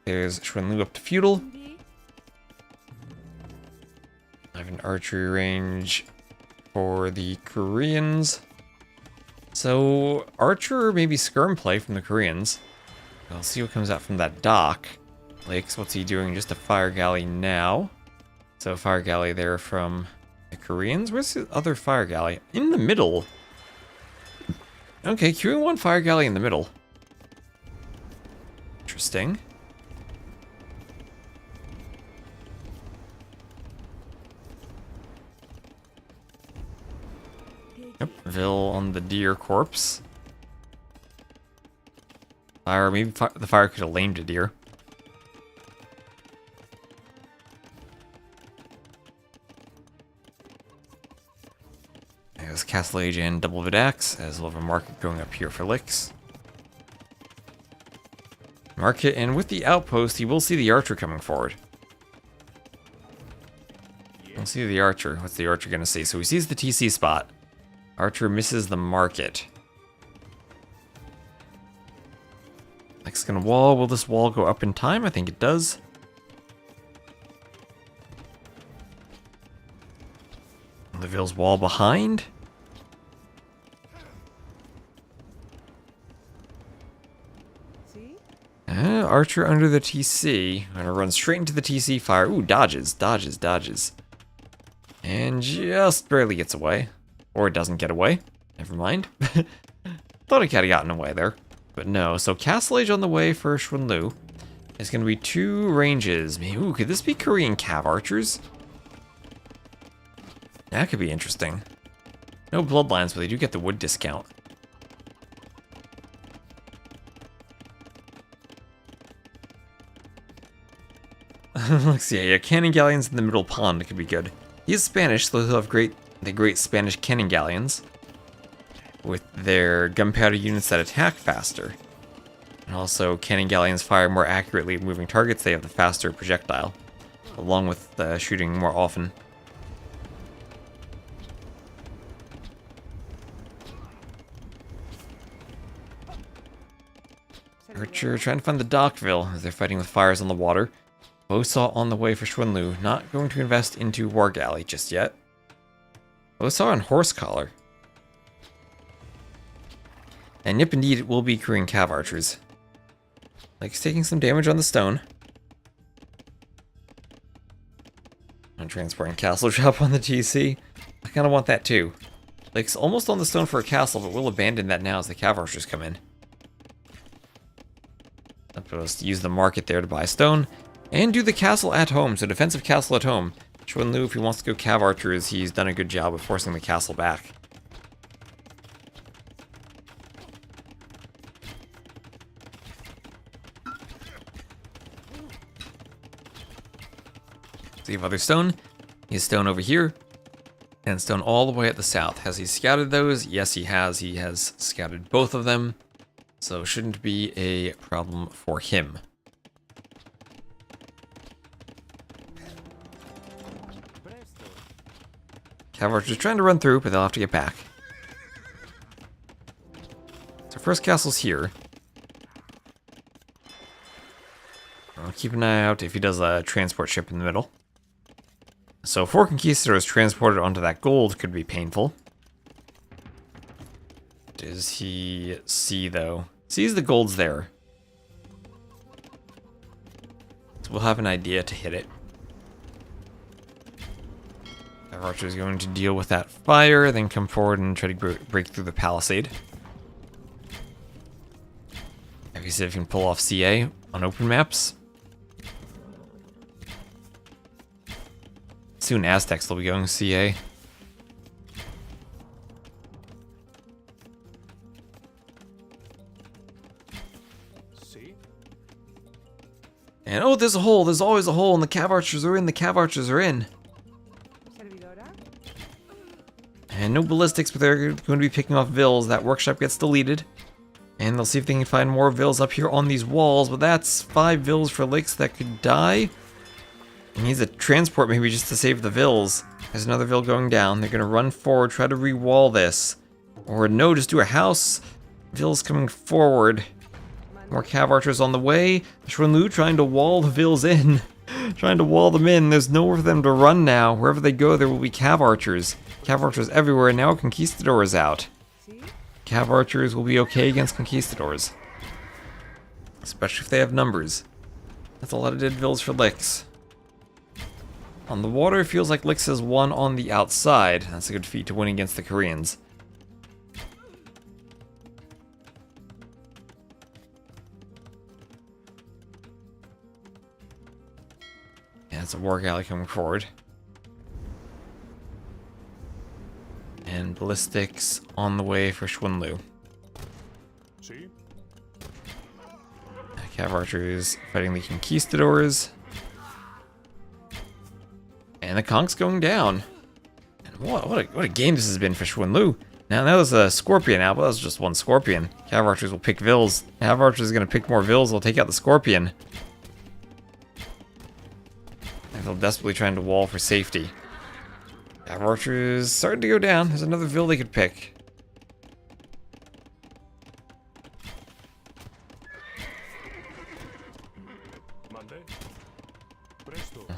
There's XuanLv up to feudal. I have an archery range for the Koreans. So archer or maybe skirm play from the Koreans. I'll see what comes out from that dock. Lyx, what's he doing? Just a fire galley now. So fire galley there from the Koreans. Where's the other fire galley? In the middle. Okay, queuing one fire galley in the middle. Interesting. Yep, Vil on the deer corpse. Fire, maybe the fire could have lamed a deer. There's Castle Age and Double Vidax, as well as a market going up here for Lyx. Market, and with the outpost, he will see the archer coming forward. We'll see the archer. What's the archer gonna see? So he sees the TC spot. Archer misses the market. Lyx gonna wall. Will this wall go up in time? I think it does. Vil's wall behind. Archer under the TC. I'm gonna run straight into the TC fire. Ooh, dodges, dodges, dodges. And just barely gets away. Or it doesn't get away. Never mind. Thought it could have gotten away there. But no. So Castle Age on the way for XuanLv. It's gonna be 2 ranges. Ooh, could this be Korean cav archers? That could be interesting. No bloodlines, but they do get the wood discount. Let's see, yeah, cannon galleons in the middle pond could be good. He's Spanish, so he'll have the great Spanish cannon galleons with their gunpowder units that attack faster. And also, cannon galleons fire more accurately at moving targets. They have the faster projectile, along with shooting more often. Archer trying to find the Dockville as they're fighting with fires on the water. Bowsaw on the way for XuanLv. Not going to invest into War Galley just yet. Bowsaw and Horse Collar. And yep, indeed, it will be Korean cav archers. Like taking some damage on the stone. I'm transporting castle drop on the TC. I kind of want that too. Like almost on the stone for a castle, but we'll abandon that now as the cav archers come in. Let's use the market there to buy stone. And do the castle at home, so defensive castle at home. XuanLv, if he wants to go cav archers, he's done a good job of forcing the castle back. So you have other stone. He has stone over here. And stone all the way at the south. Has he scouted those? Yes, he has. He has scouted both of them. So shouldn't be a problem for him. Cav archers trying to run through, but they'll have to get back. So first castle's here. I'll keep an eye out if he does a transport ship in the middle. So 4 conquistadors transported onto that gold could be painful. Does he see though? Sees the gold's there. So we'll have an idea to hit it. Our archer is going to deal with that fire, then come forward and try to break through the palisade. Maybe see if you can pull off CA on open maps. Soon Aztecs will be going CA. And oh, there's a hole. There's always a hole, and the cav archers are in. The cav archers are in. And no ballistics, but they're going to be picking off vills. That workshop gets deleted. And they'll see if they can find more vills up here on these walls. But that's 5 vills for Lyx that could die. He needs a transport maybe just to save the vills. There's another vill going down. They're going to run forward, try to re-wall this. Or no, just do a house. Vills coming forward. More cav archers on the way. XuanLv trying to wall the vills in. Trying to wall them in. There's nowhere for them to run now. Wherever they go, there will be cav archers. Cav archers everywhere. Now Conquistador is out. Cav archers will be okay against Conquistadors. Especially if they have numbers. That's a lot of dead vills for Lyx. On the water, it feels like Lyx has won on the outside. That's a good feat to win against the Koreans. Yeah, it's a war galley coming forward. And ballistics on the way for XuanLv. Cav archers fighting the Conquistadors. And the Conch's going down. And what a game this has been for XuanLv. Now that was a Scorpion out, but that was just one Scorpion. Cav archers will pick vills. Cav archers are going to pick more vills. They'll take out the Scorpion. And they're desperately trying to wall for safety. Cav archers starting to go down. There's another vill they could pick.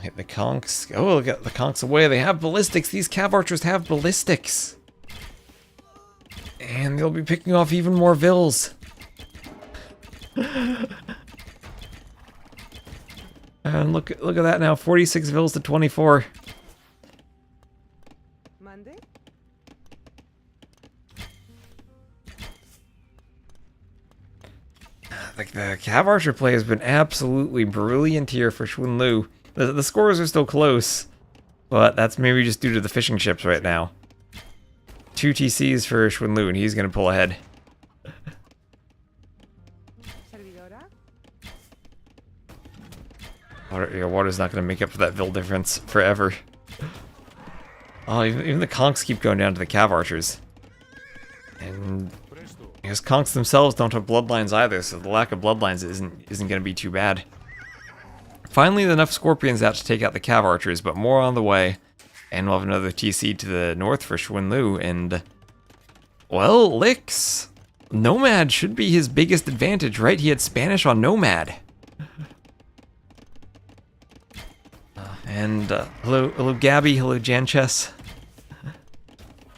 Hit the conchs. Oh, look at the conchs away. They have ballistics. These cav archers have ballistics. And they'll be picking off even more vills. And look at that now. 46 vills to 24. The cav archer play has been absolutely brilliant here for XuanLv. The scores are still close, but that's maybe just due to the fishing ships right now. 2 TCs for XuanLv, and he's going to pull ahead. Water's not going to make up for that vill difference forever. Oh, even the conchs keep going down to the cav archers. And I guess conchs themselves don't have bloodlines either, so the lack of bloodlines isn't going to be too bad. Finally, enough Scorpions out to take out the cav archers, but more on the way. And we'll have another TC to the north for XuanLv, and... well, Lyx. Nomad should be his biggest advantage, right? He had Spanish on Nomad. Hello Gabby, hello Janches.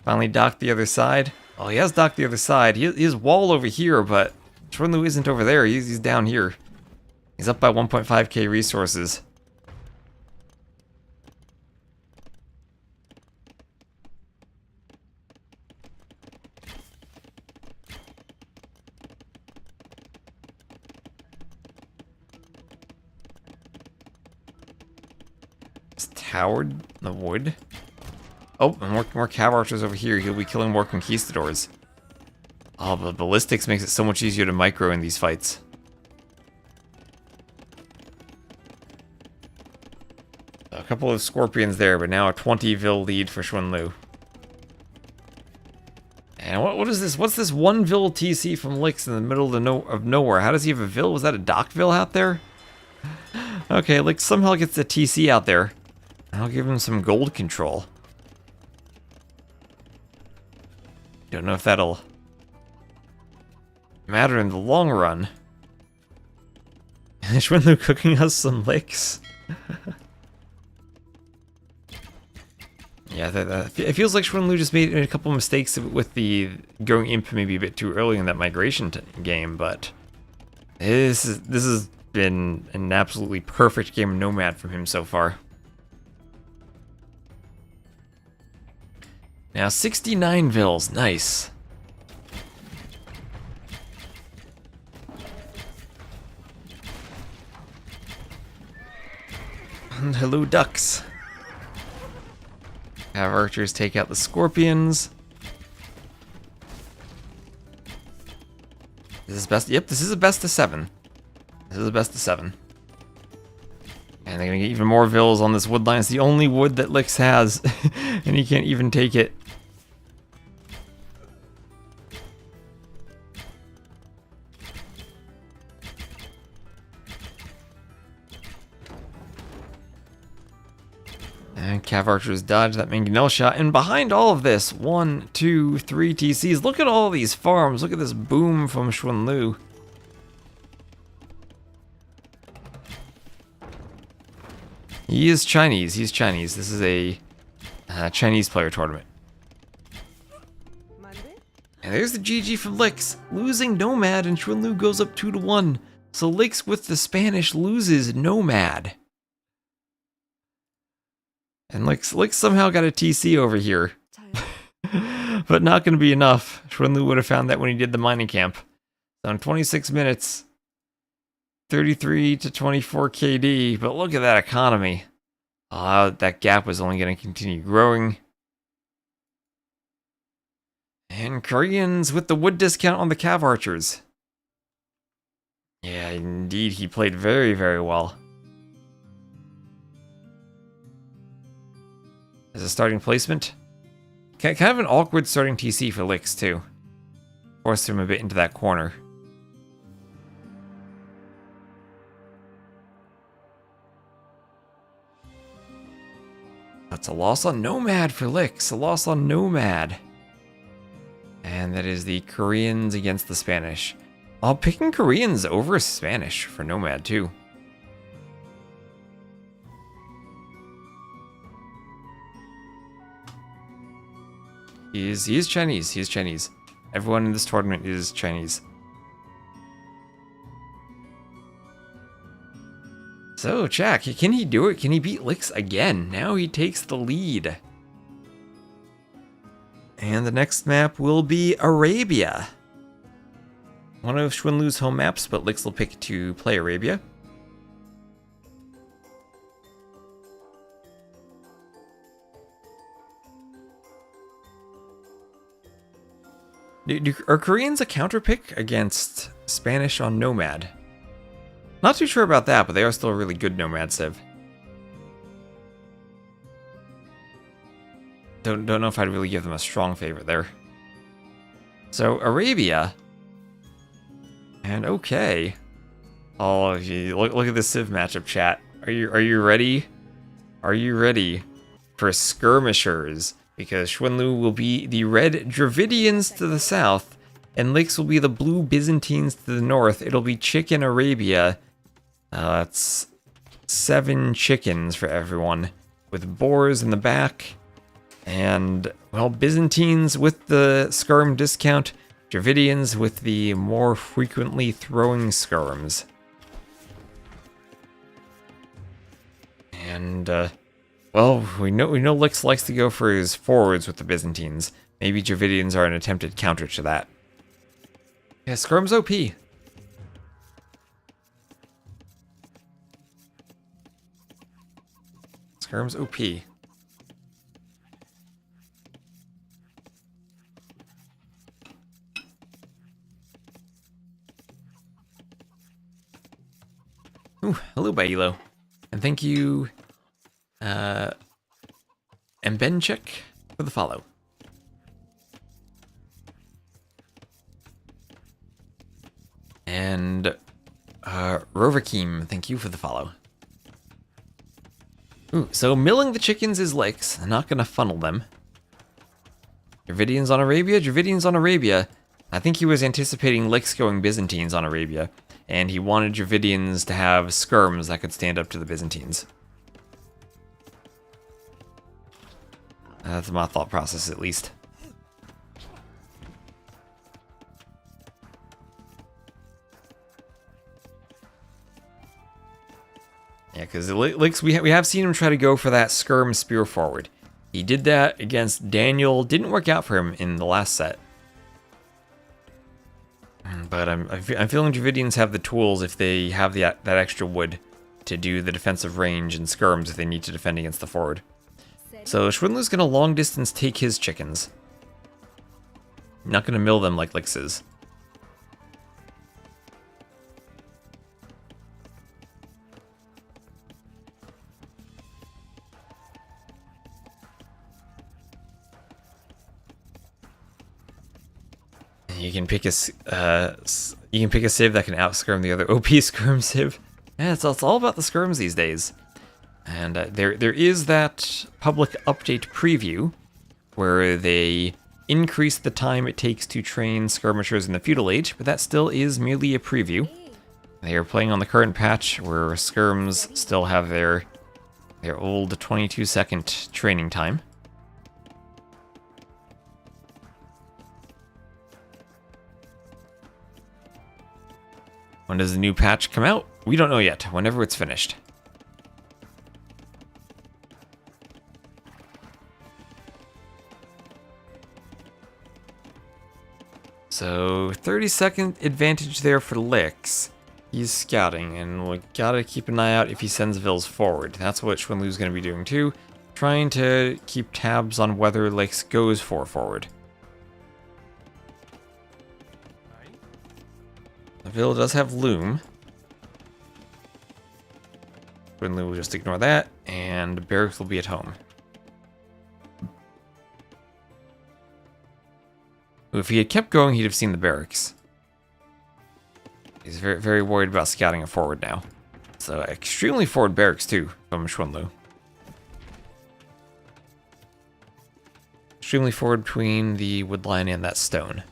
Finally docked the other side. Oh, he has docked the other side. He has wall over here, but XuanLv isn't over there. He's down here. He's up by 1.5k resources. It's towered in the wood. Oh, and more cav archers over here. He'll be killing more conquistadors. Oh, but ballistics makes it so much easier to micro in these fights. A couple of scorpions there, but now a 20 vill lead for XuanLv. And what is this? What's this 1 vill TC from Lyx in the middle of nowhere? How does he have a vill? Was that a dock vill out there? Okay, Lyx somehow gets a TC out there. I'll give him some gold control. Don't know if that'll matter in the long run. Is XuanLv cooking us some Lyx? Yeah, it feels like XuanLv just made a couple mistakes with the going imp maybe a bit too early in that migration game, but this has been an absolutely perfect game of Nomad from him so far. Now 69 Vils, nice. And hello ducks. Have archers take out the scorpions. This is best. Yep, this is a best of 7. This is a best of 7. And they're gonna get even more Vils on this wood line. It's the only wood that Lyx has, and he can't even take it. And Cav archers dodge that mangonel shot. And behind all of this, 1, 2, 3 TCs. Look at all these farms. Look at this boom from XuanLv. He is Chinese. He's Chinese. This is a Chinese player tournament. And there's the GG from Lyx, losing Nomad, and XuanLv goes up 2-1. So Lyx with the Spanish loses Nomad. And Lyx somehow got a TC over here. But not going to be enough. XuanLv would have found that when he did the mining camp. So in 26 minutes, 33 to 24 KD. But look at that economy. That gap was only going to continue growing. And Koreans with the wood discount on the Cav archers. Yeah, indeed, he played very, very well. As a starting placement. Kind of an awkward starting TC for Lyx, too. Forced him a bit into that corner. That's a loss on Nomad for Lyx. A loss on Nomad. And that is the Koreans against the Spanish. Picking Koreans over Spanish for Nomad, too. He is Chinese. He is Chinese. Everyone in this tournament is Chinese. So, Jack, can he do it? Can he beat Lyx again? Now he takes the lead. And the next map will be Arabia. One of XuanLv's home maps, but Lyx will pick to play Arabia. Are Koreans a counter pick against Spanish on Nomad? Not too sure about that, but they are still a really good Nomad civ. Don't know if I'd really give them a strong favorite there. So Arabia, and okay. Oh, look at this civ matchup, chat. Are you ready? Are you ready for skirmishers? Because XuanLv will be the red Dravidians to the south, and Lyx will be the blue Byzantines to the north. It'll be Chicken Arabia. That's 7 chickens for everyone, with boars in the back. And, well, Byzantines with the skirm discount, Dravidians with the more frequently throwing skirms. And, well, we know Lyx likes to go for his forwards with the Byzantines. Maybe Dravidians are an attempted counter to that. Yeah, skirm's OP. Skirm's OP. Ooh, hello, Bailo. And thank you, Mbenchek, for the follow. And, Rovakim, thank you for the follow. Ooh, so milling the chickens is Lyx. I'm not gonna funnel them. Dravidians on Arabia? Dravidians on Arabia. I think he was anticipating Lyx going Byzantines on Arabia. And he wanted Dravidians to have skirms that could stand up to the Byzantines. That's my thought process, at least. Yeah, because Lyx, we have seen him try to go for that skirm spear forward. He did that against Daniel. Didn't work out for him in the last set. But I'm feeling Dravidians have the tools if they have that extra wood to do the defensive range and skirms if they need to defend against the forward. So XuanLv's going to long distance take his chickens. Not going to mill them like Lyx is. You can pick a civ that can outskirm the other OP skirm civ. Yeah, it's all about the skirms these days. And there is that public update preview where they increase the time it takes to train skirmishers in the feudal age, but that still is merely a preview. They are playing on the current patch where skirms still have their old 22-second training time. When does the new patch come out? We don't know yet, whenever it's finished. So, 30-second advantage there for Lyx. He's scouting, and we gotta keep an eye out if he sends Vils forward. That's what XuanLv's gonna be doing too, trying to keep tabs on whether Lyx goes forward. The Vil does have Loom. XuanLv will just ignore that, and Barracks will be at home. If he had kept going, he'd have seen the barracks. He's very, very worried about scouting it forward now. So, extremely forward barracks, too, from XuanLv. Extremely forward between the woodline and that stone.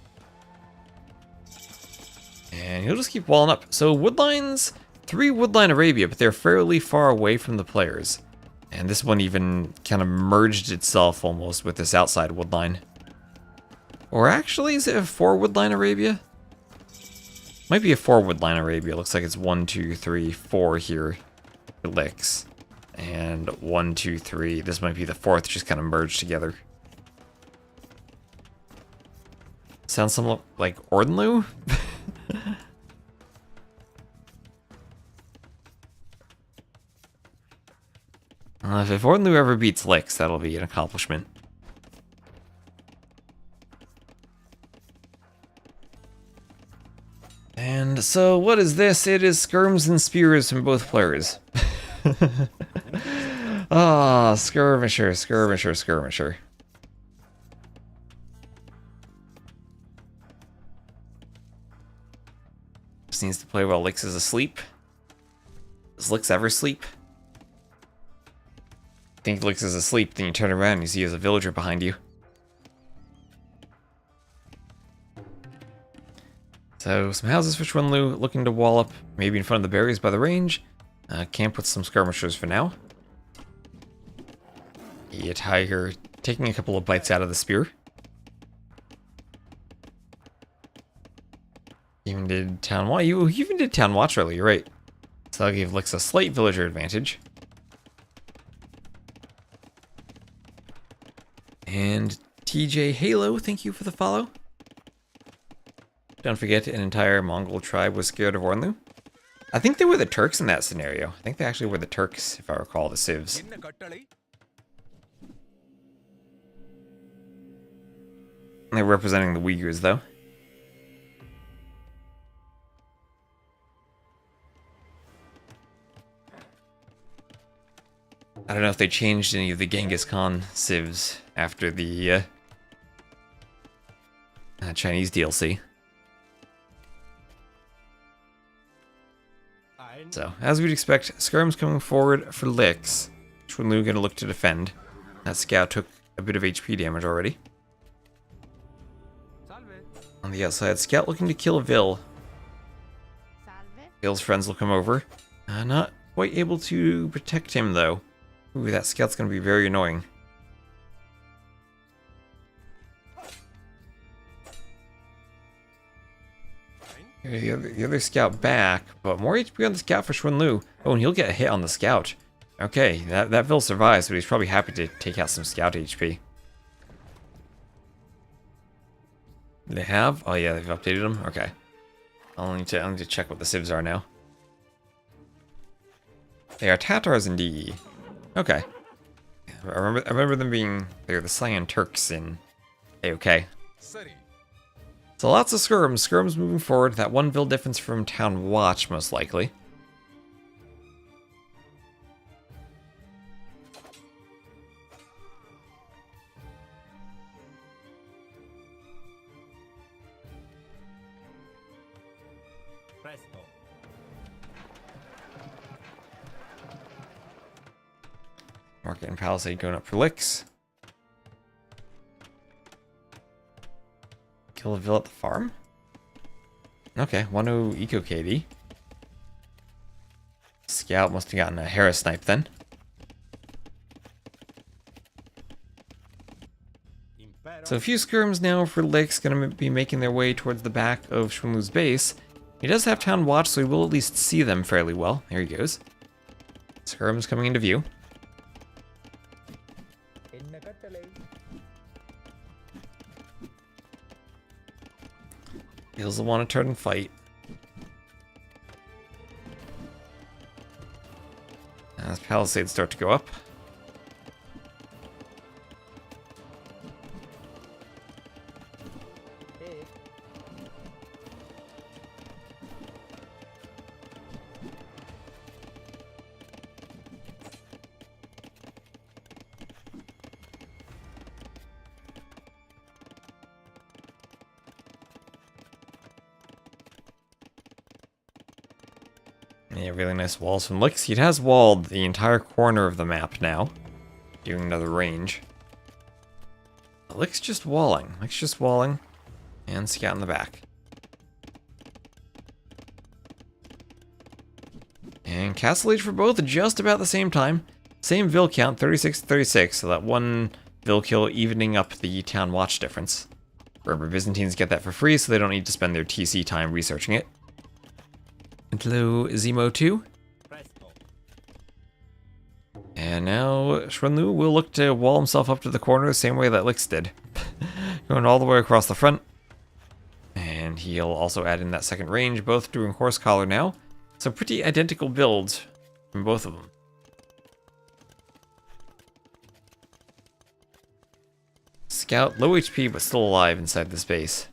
And he'll just keep walling up. So, woodlines, 3 woodline Arabia, but they're fairly far away from the players. And this one even kind of merged itself almost with this outside woodline. Or actually, is it a 4 woodline Arabia? Might be a 4 woodline Arabia. Looks like it's 1, 2, 3, 4 here for Lyx. And 1, 2, 3. This might be the 4th, just kind of merged together. Sounds somewhat like Ordenlu? If Ordenlu ever beats Lyx, that'll be an accomplishment. And so, what is this? It is skirms and spears from both players. Ah, skirmisher, skirmisher, skirmisher. Just needs to play while Lyx is asleep. Does Lyx ever sleep? Think Lyx is asleep, then you turn around and you see there's a villager behind you. So, some houses for XuanLv, looking to wall up, maybe in front of the berries by the range. Camp with some skirmishers for now. The tiger taking a couple of bites out of the spear. Even did town watch. You even did town watch earlier, you're right. So that'll give Lyx a slight villager advantage. And TJ Halo, thank you for the follow. Don't forget, an entire Mongol tribe was scared of Ordenlu. I think they were the Turks in that scenario. I think they actually were the Turks, if I recall the civs. They're representing the Uyghurs, though. I don't know if they changed any of the Genghis Khan civs after the Chinese DLC. So, as we'd expect, skirms coming forward for Lyx. XuanLv gonna look to defend. That scout took a bit of HP damage already. On the outside, scout looking to kill Vil. Vil's friends will come over. Not quite able to protect him, though. Ooh, that scout's gonna be very annoying. The other scout back, but more HP on the scout for XuanLv. Oh, and he'll get a hit on the scout. Okay, that Vil survives, but he's probably happy to take out some scout HP. They have? Oh yeah, they've updated them? Okay. I'll need to check what the civs are now. They are Tatars in DE. Okay. I remember them being... They're the Cyan Turks in AOK. So lots of skirms. Skirms moving forward. That one Vil difference from Town Watch, most likely. Market and Palisade going up for Lyx. Kill a Vil at the farm? Okay, 1-0 Eco KD. Scout must have gotten a Harris snipe then. So a few skirms now for Lyx, going to be making their way towards the back of XuanLv's base. He does have Town Watch, so he will at least see them fairly well. There he goes. Skirms coming into view. He'll want to turn and fight. As Palisades start to go up. Yeah, really nice walls from Lyx. He has walled the entire corner of the map now. Doing another range. Lyx just walling. Lyx just walling. And scout in the back. And Castle Age for both just about the same time. Same Vil count, 36-36, so that one Vil kill evening up the Town Watch difference. Remember, Byzantines get that for free, so they don't need to spend their TC time researching it. Hello, Zemo 2. And now XuanLv will look to wall himself up to the corner the same way that Lyx did. Going all the way across the front. And he'll also add in that second range, both doing horse collar now. So pretty identical builds from both of them. Scout, low HP but still alive inside this base.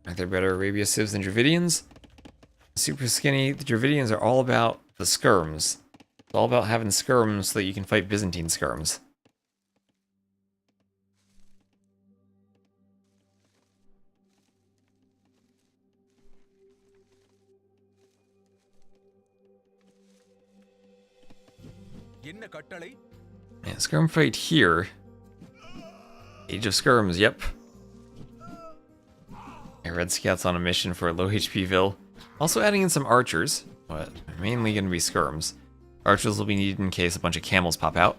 Are there better Arabia Civs than Dravidians? Super skinny, the Dravidians are all about the skirms. It's all about having skirms so that you can fight Byzantine skirms. Yeah, skirm fight here. Age of skirms, yep. Red Scout's on a mission for a low HP Vil. Also adding in some archers, but mainly going to be skirms. Archers will be needed in case a bunch of camels pop out.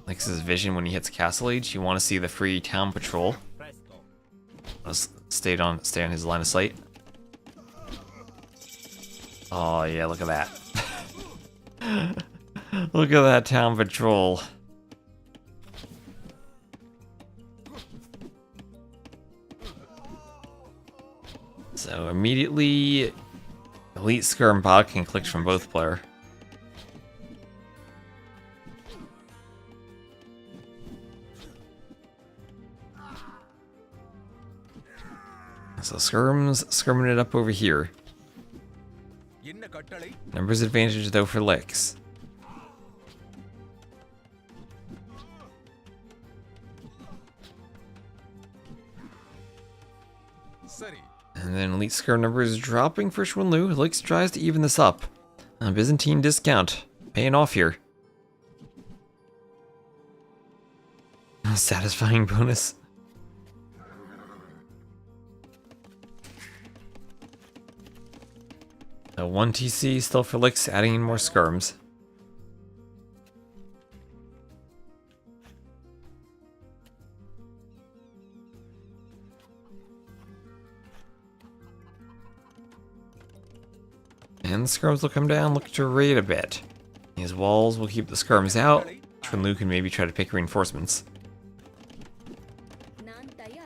Lyx's vision when he hits Castle Age, you want to see the free town patrol. Let's stay on his line of sight. Oh yeah, look at that. Look at that town patrol. So immediately, Elite Skirm bot can click from both player. So skirming it up over here. Numbers advantage though for Lyx. And then Elite Skirm numbers dropping for XuanLv. Lyx tries to even this up. A Byzantine discount. Paying off here. Satisfying bonus. So 1 TC still for Lyx, adding in more skirms. And the skirms will come down, look to raid a bit. These walls will keep the skirms out. XuanLv can maybe try to pick reinforcements.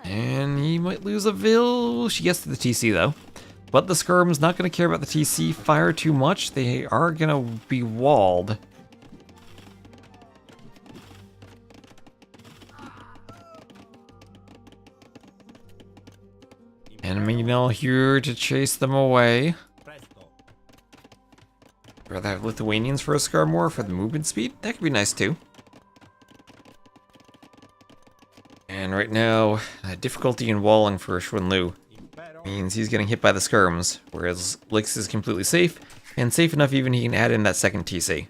And he might lose a Vil. She gets to the TC though. But the skirm's not going to care about the TC fire too much. They are going to be walled. And Naval here to chase them away. Rather have Lithuanians for a skirm war for the movement speed. That could be nice too. And right now, difficulty in walling for XuanLv means he's getting hit by the skirms, whereas Lyx is completely safe, and safe enough even he can add in that second TC.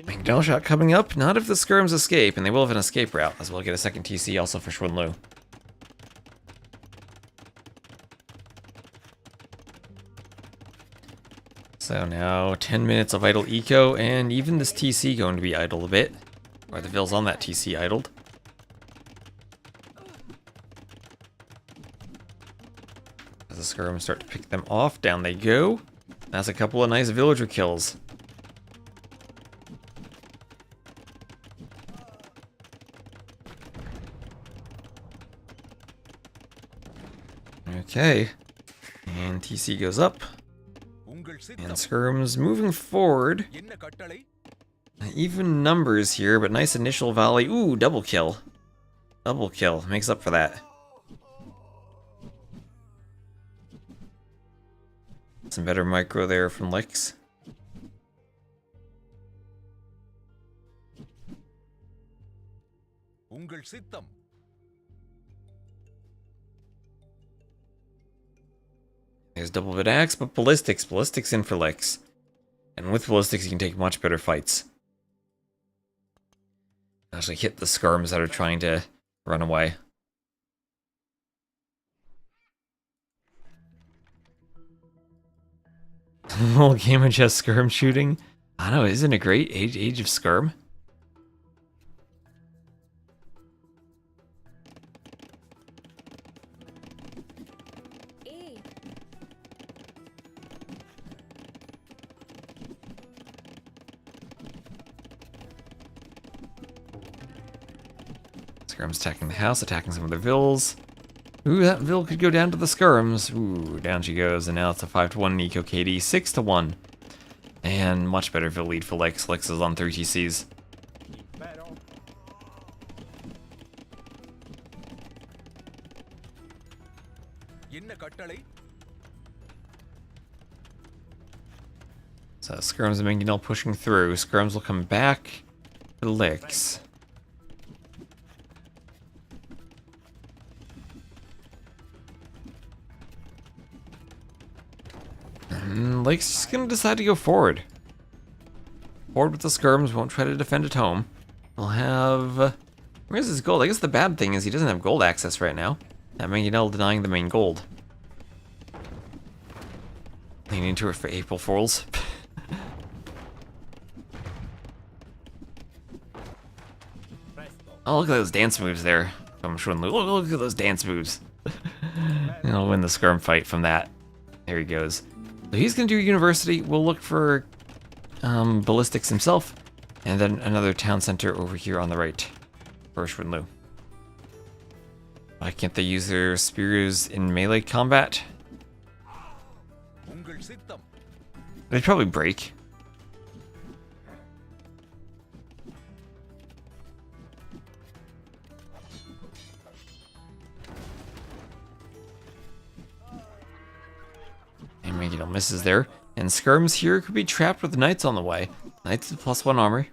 Naval shot coming up, not if the skirms escape, and they will have an escape route, as we'll get a second TC also for XuanLv. So now 10 minutes of idle eco, and even this TC going to be idle a bit. Or the Vils on that TC idled. As the skirms start to pick them off, down they go. That's a couple of nice villager kills. Okay. And TC goes up. And skirms moving forward. Even numbers here, but nice initial volley. Ooh, double kill. Double kill. Makes up for that. Some better micro there from Lyx. There's double bit axe, but ballistics. Ballistics in for Lyx. And with ballistics, you can take much better fights. Actually hit the skirms that are trying to run away. Little game of just skirm shooting. I know, isn't it great? Age of Skirm. Skirms attacking the house, attacking some of the Vils. Ooh, that Vil could go down to the skirms. Ooh, down she goes, and now it's a 5-1 eco KD, 6-1. And much better Vil lead for Lyx. Lyx is on 3 TCs. So skirms and Mangonel pushing through. Skirms will come back to Lyx. Lyx is just gonna decide to go forward. Forward with the skirms, won't try to defend at home. We'll have... where's his gold? I guess the bad thing is he doesn't have gold access right now. That Mangonel denying the main gold. Leaning into it for April Fools. Oh, look at those dance moves there from XuanLv. Look at those dance moves. He'll win the skirm fight from that. There he goes. So he's going to do University. We'll look for ballistics himself. And then another town center over here on the right for XuanLv. Why can't they use their spears in melee combat? They'd probably break. And Mangonel misses there. And skirms here could be trapped with knights on the way. Knights with +1 armor.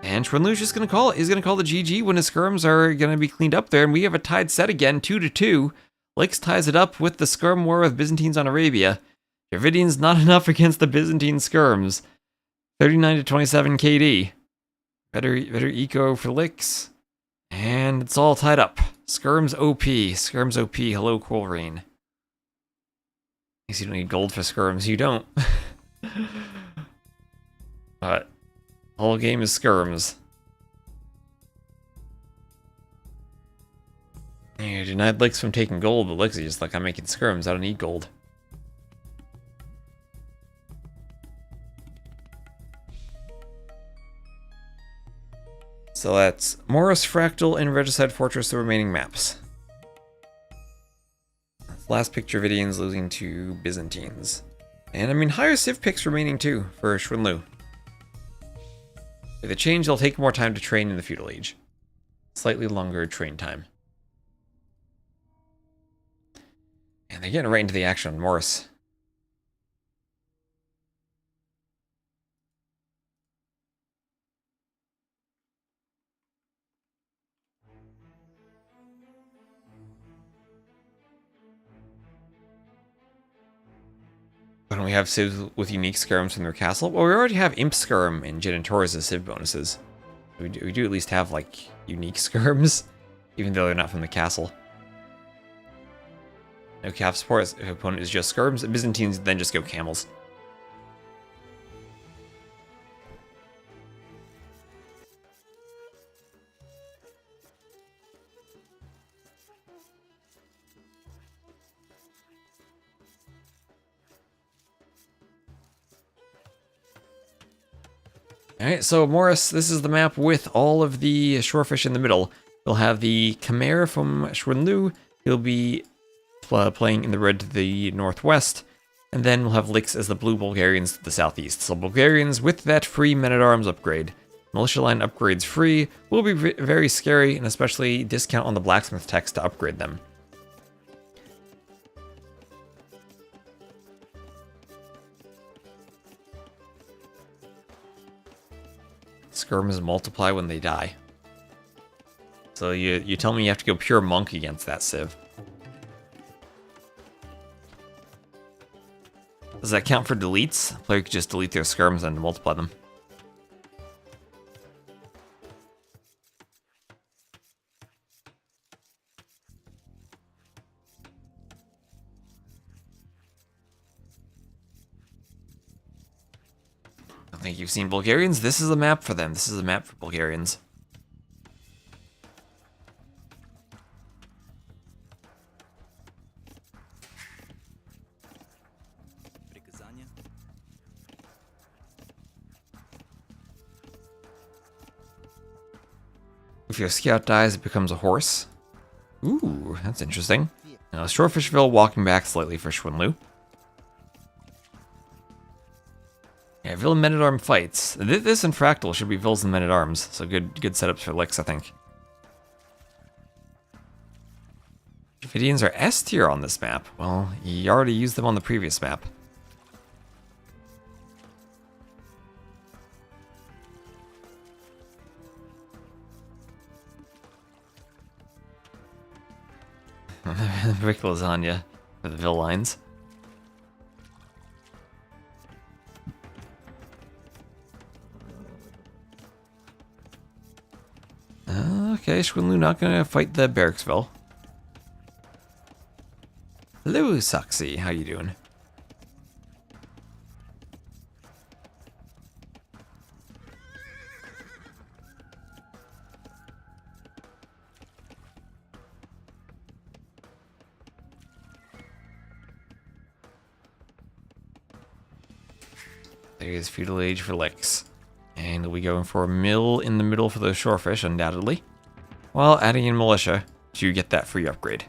And XuanLv's just going to call it. He's going to call the GG when his skirms are going to be cleaned up there. And we have a tied set again, 2-2. Lyx ties it up with the skirm war with Byzantines on Arabia. Dravidians not enough against the Byzantine skirms. 39-27 KD. Better eco for Lyx. And it's all tied up. Skirms OP. Skirms OP. Hello, Quillrain. I guess you don't need gold for skirms. You don't. But the whole game is skirms. denied Lyx from taking gold, but Lyx is just like, I'm making skirms, I don't need gold. So that's Morris, Fractal, and Regicide Fortress, the remaining maps. Last pick Dravidians losing to Byzantines. And I mean, higher Civ picks remaining too for XuanLv. With the change, they'll take more time to train in the Feudal Age. Slightly longer train time. And they're getting right into the action on Morris. Why don't we have civs with unique skirms from their castle? Well, we already have Imp Skirm and Jin and Taurus as civ bonuses. We do at least have, like, unique skirms, even though they're not from the castle. No cap support if opponent is just skirms, and Byzantines then just go camels. Alright, so Morris, this is the map with all of the shorefish in the middle. We'll have the Khmer from XuanLv. He'll be playing in the red to the northwest. And then we'll have Lyx as the blue Bulgarians to the southeast. So Bulgarians with that free men-at-arms upgrade. Militia line upgrades free. Will be very scary, and especially discount on the blacksmith techs to upgrade them. Skirms multiply when they die. So you tell me you have to go pure monk against that civ. Does that count for deletes? The player could just delete their skirms and multiply them. I think you've seen Bulgarians. This is a map for them. This is a map for Bulgarians. If your scout dies, it becomes a horse. Ooh, that's interesting. Now, Shorefishville walking back slightly for XuanLv. Yeah, Villain Men-at-Arms fights. This and Fractal should be Vills and Men-at-Arms, so good setups for Lyx, I think. Dravidians are S tier on this map. Well, you already used them on the previous map. Brick lasagna for the Vill lines. Okay, XuanLv not gonna fight the Barracksville. Hello, Soxy. How you doing? There's Feudal Age for Lyx. And we'll be going for a mill in the middle for those shorefish, undoubtedly. While adding in militia to get that free upgrade.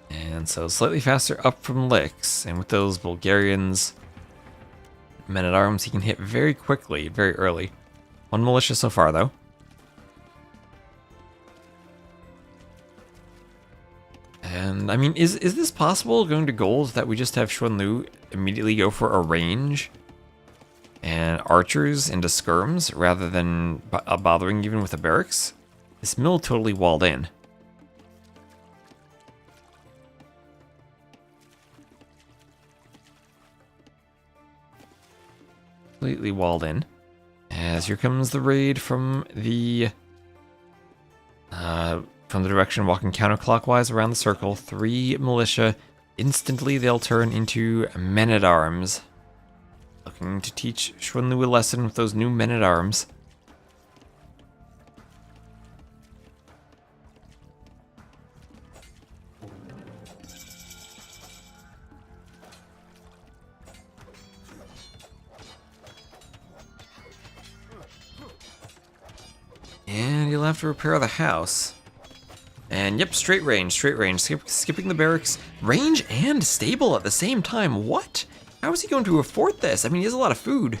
And so slightly faster up from Lyx, and with those Bulgarians men-at-arms, he can hit very quickly, very early. One militia so far, though. And, I mean, is this possible, going to gold, that we just have XuanLv immediately go for a range and archers into skirms, rather than bothering even with the barracks? This mill totally walled in. Completely walled in. As here comes the raid from the from the direction, walking counterclockwise around the circle. 3 militia. Instantly they'll turn into men-at-arms. Looking to teach XuanLv a lesson with those new men-at-arms. And you'll have to repair the house. And yep, straight range, skipping the barracks. Range and stable at the same time, what? How is he going to afford this? I mean, he has a lot of food.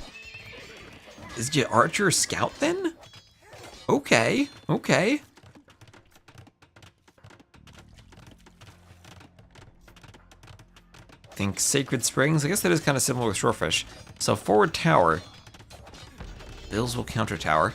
Is he archer or scout then? Okay, okay. Think Sacred Springs, I guess that is kind of similar with Shorefish. So forward tower. Bills will counter tower.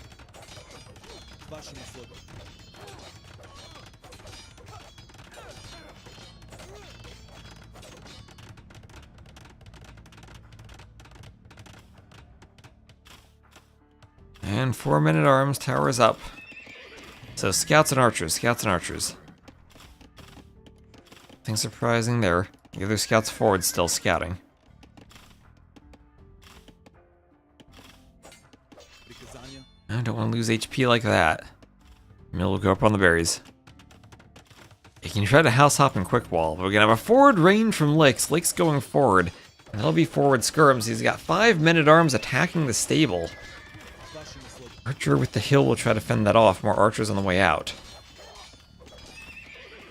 And 4 men-at-arms, tower is up. So scouts and archers, Nothing surprising there. The other scouts forward still scouting. I don't want to lose HP like that. Mill will go up on the berries. You can try to house hop and quick wall, but we're gonna have a forward range from Lyx. Lyx going forward, and that'll be forward skirms. He's got 5 men-at-arms attacking the stable. Archer with the hill will try to fend that off. More archers on the way out.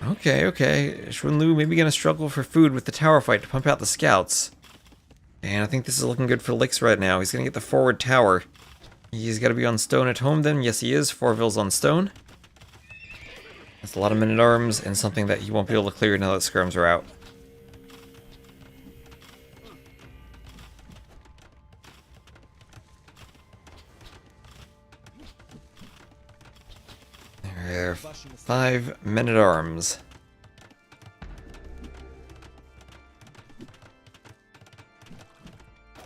Okay, okay. XuanLv maybe gonna struggle for food with the tower fight to pump out the scouts. And I think this is looking good for Lyx right now. He's gonna get the forward tower. He's gotta be on stone at home then. Yes, he is. 4 vills on stone. That's a lot of men-at-arms and something that he won't be able to clear now that skirms are out. There are 5 men-at-arms.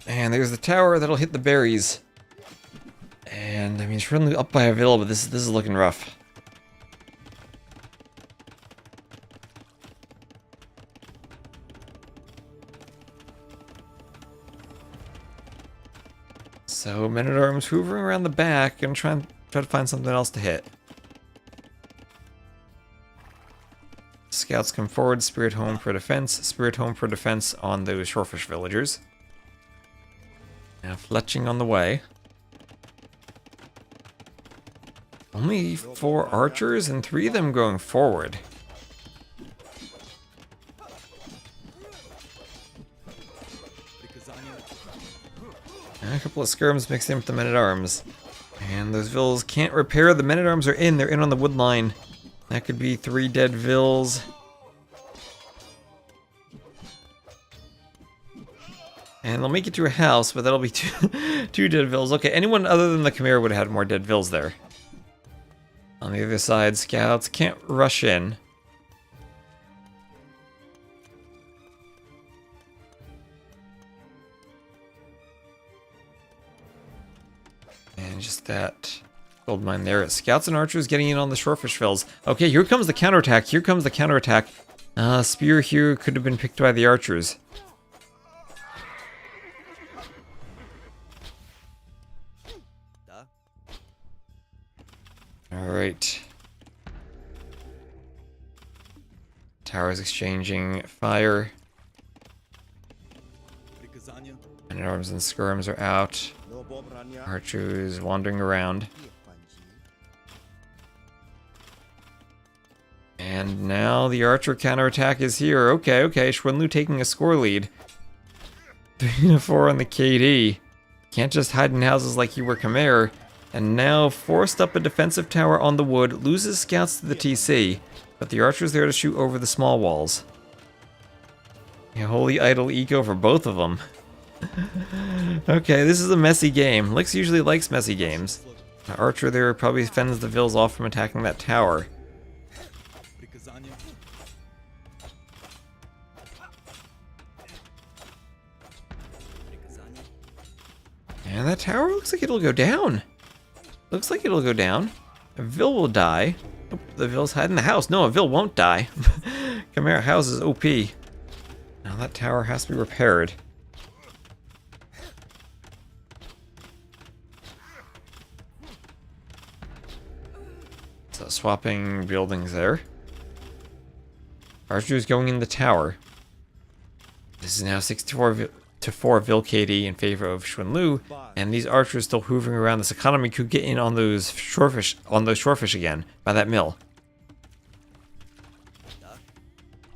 And there's the tower that'll hit the berries. And I mean, it's running up by a vill, but this is looking rough. So men-at-arms hoovering around the back and try to find something else to hit. Scouts come forward, Spirit Home for defense on those Shorefish villagers. Now fletching on the way. Only 4 archers and 3 of them going forward. And a couple of skirms mixed in with the men-at-arms. And those vills can't repair. The men-at-arms are in. They're in on the wood line. That could be 3 dead vills. And they'll make it to a house, but that'll be 2 dead vills. Okay, anyone other than the Chimera would have had more dead vills there. On the other side, scouts can't rush in. And just that gold mine there. Scouts and archers getting in on the Shorefish vills. Okay, here comes the counterattack. Spear here could have been picked by the archers. Alright. Towers exchanging fire. Men-at-arms and skirms are out. Archers wandering around. And now the archer counterattack is here. Okay, XuanLv taking a score lead. 3-4 on the KD. Can't just hide in houses like you were Khmer. And now forced up a defensive tower on the wood, loses scouts to the TC, but the archer's there to shoot over the small walls. Yeah, holy idle eco for both of them. Okay, this is a messy game. Lyx usually likes messy games. The archer there probably fends the vills off from attacking that tower. And that tower looks like it'll go down. A Vill will die. Oh, the Ville's hiding in the house. No, a Ville won't die. Chimera house is OP. Now that tower has to be repaired. So swapping buildings there. Archer is going in the tower. This is now 64 to 4 Ville KD in favor of XuanLv, and these archers still hoovering around this economy could get in on those shorefish again by that mill.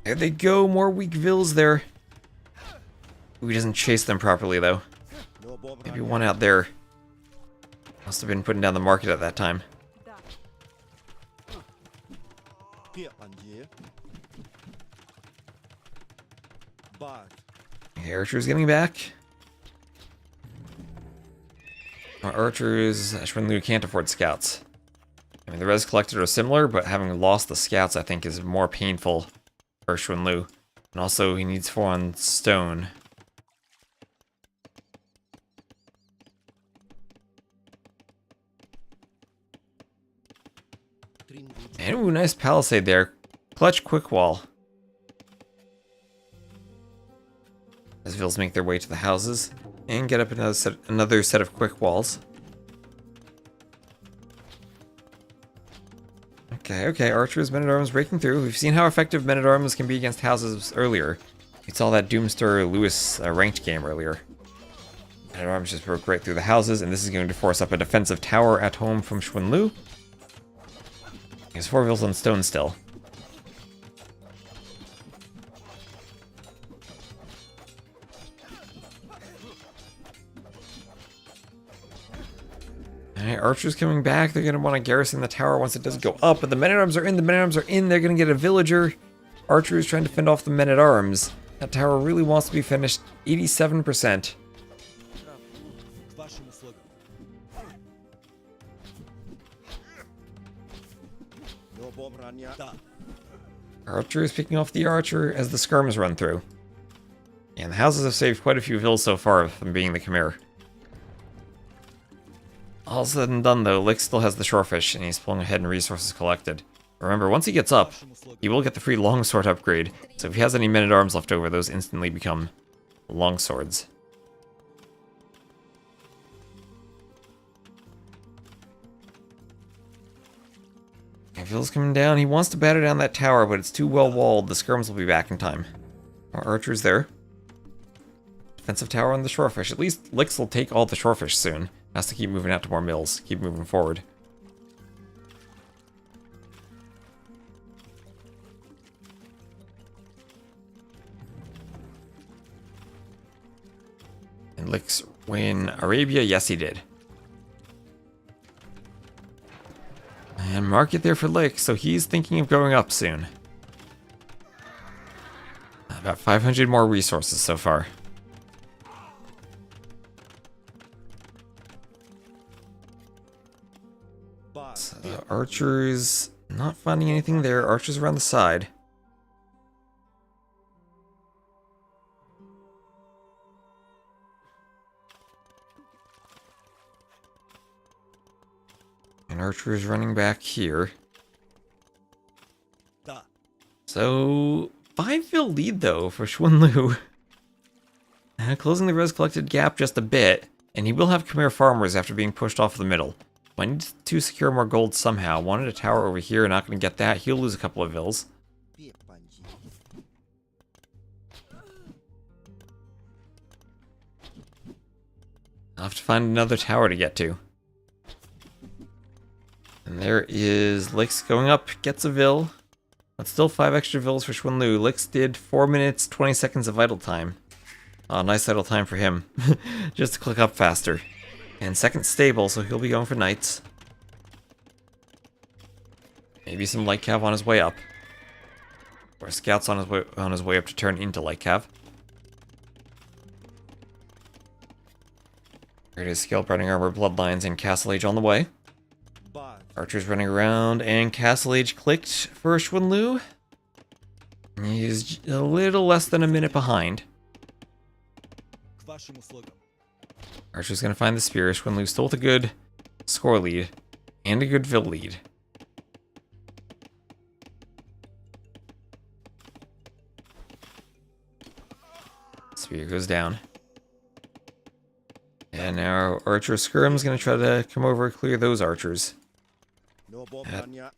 There they go, more weak Villes there. Ooh, he doesn't chase them properly though. Maybe one out there. Must have been putting down the market at that time. Archer's getting back. Our archers, XuanLv can't afford scouts. I mean, the res collected are similar, but having lost the scouts, I think, is more painful for XuanLv. And also, he needs 4 on stone. And ooh, nice palisade there. Clutch quick wall. As Villes make their way to the houses and get up another set of quick walls. Okay, archers, men-at-arms breaking through. We've seen how effective men-at-arms can be against houses earlier. We saw that Doomster Lewis ranked game earlier. Men-at-arms just broke right through the houses, and this is going to force up a defensive tower at home from XuanLv. There's 4 Villes on stone still. Alright, archers coming back. They're going to want to garrison the tower once it does go up. But the men-at-arms are in. The men-at-arms are in. They're going to get a villager. Archers trying to fend off the men-at-arms. That tower really wants to be finished. 87%. Archer is picking off the archer as the skirms run through. And the houses have saved quite a few Villes so far from being the Chimera. All said and done though, Lyx still has the shorefish, and he's pulling ahead in resources collected. Remember, once he gets up, he will get the free longsword upgrade, so if he has any men-at-arms left over, those instantly become longswords. Ville's coming down. He wants to batter down that tower, but it's too well walled. The skirms will be back in time. More archers there. Defensive tower on the shorefish. At least Lyx will take all the shorefish soon. Has to keep moving out to more mills. Keep moving forward. And Lyx win Arabia? Yes, he did. And market there for Lyx, so he's thinking of going up soon. About 500 more resources so far. So archers, not finding anything there. Archers around the side. And archers running back here. So 5 Ville lead though for XuanLv. Closing the res collected gap just a bit, and he will have Chimera farmers after being pushed off the middle. I need to secure more gold somehow. Wanted a tower over here, not going to get that. He'll lose a couple of Villes. I'll have to find another tower to get to. And there is Lyx going up, gets a Ville. But still 5 extra Villes for XuanLv. Lyx did 4 minutes, 20 seconds of idle time. Nice idle time for him. Just to click up faster. And second stable, so he'll be going for knights. Maybe some light cav on his way up. Or scouts on his way up to turn into light cav. There it is, scaled running armor, bloodlines, and castle age on the way. Archers running around, and castle age clicked for XuanLv. He's a little less than a minute behind. Archer's gonna find the spear. XuanLv still with a good score lead and a good Ville lead. Spear goes down. And now Archer Skirm's gonna try to come over and clear those archers.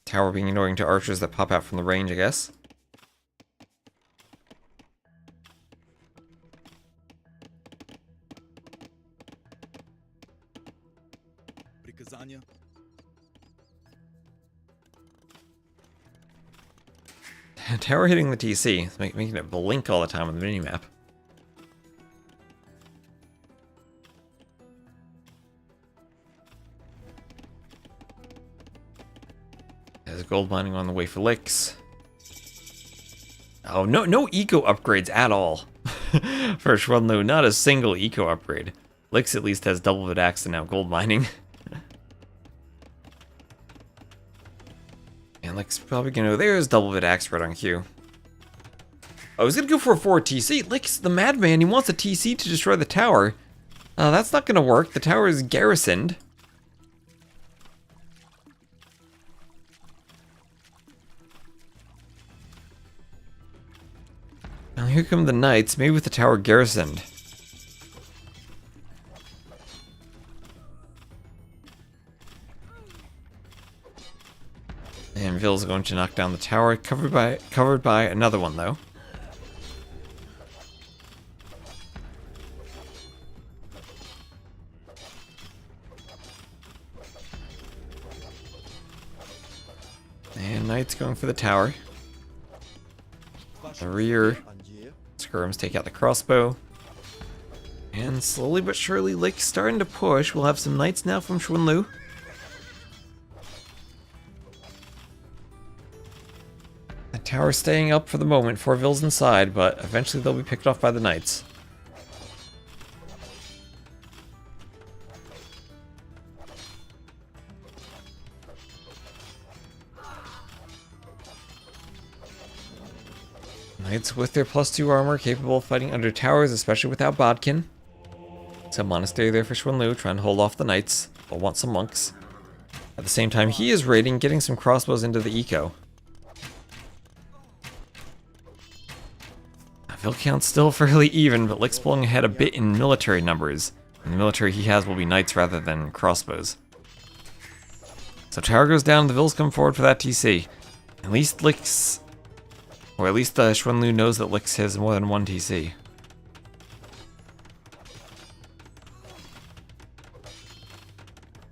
Tower being annoying to archers that pop out from the range, I guess. Tower hitting the TC, making it blink all the time on the minimap. There's gold mining on the way for Lyx. Oh, no eco upgrades at all. For XuanLv, not a single eco upgrade. Lyx at least has double vid axe and now gold mining. And Lyx probably gonna go, there's double vid axe right on cue. I was gonna go for a 4 TC. Lyx, the madman, he wants a TC to destroy the tower. That's not gonna work. The tower is garrisoned. Now here come the knights, maybe with the tower garrisoned. And Vil's going to knock down the tower, covered by another one though. And Knight's going for the tower. The rear skirms take out the crossbow. And slowly but surely, Lyx starting to push. We'll have some knights now from XuanLv. The tower staying up for the moment. 4 Vils inside, but eventually they'll be picked off by the knights. Knights with their +2 armor, capable of fighting under towers, especially without Bodkin. So Monastery there for XuanLv, trying to hold off the knights, but want some monks. At the same time, he is raiding, getting some crossbows into the eco. Vil count's still fairly even, but Lyx pulling ahead a bit in military numbers. And the military he has will be knights rather than crossbows. So tower goes down, the Vils come forward for that TC. At least Lyx... Or at least XuanLv knows that Lyx has more than one TC.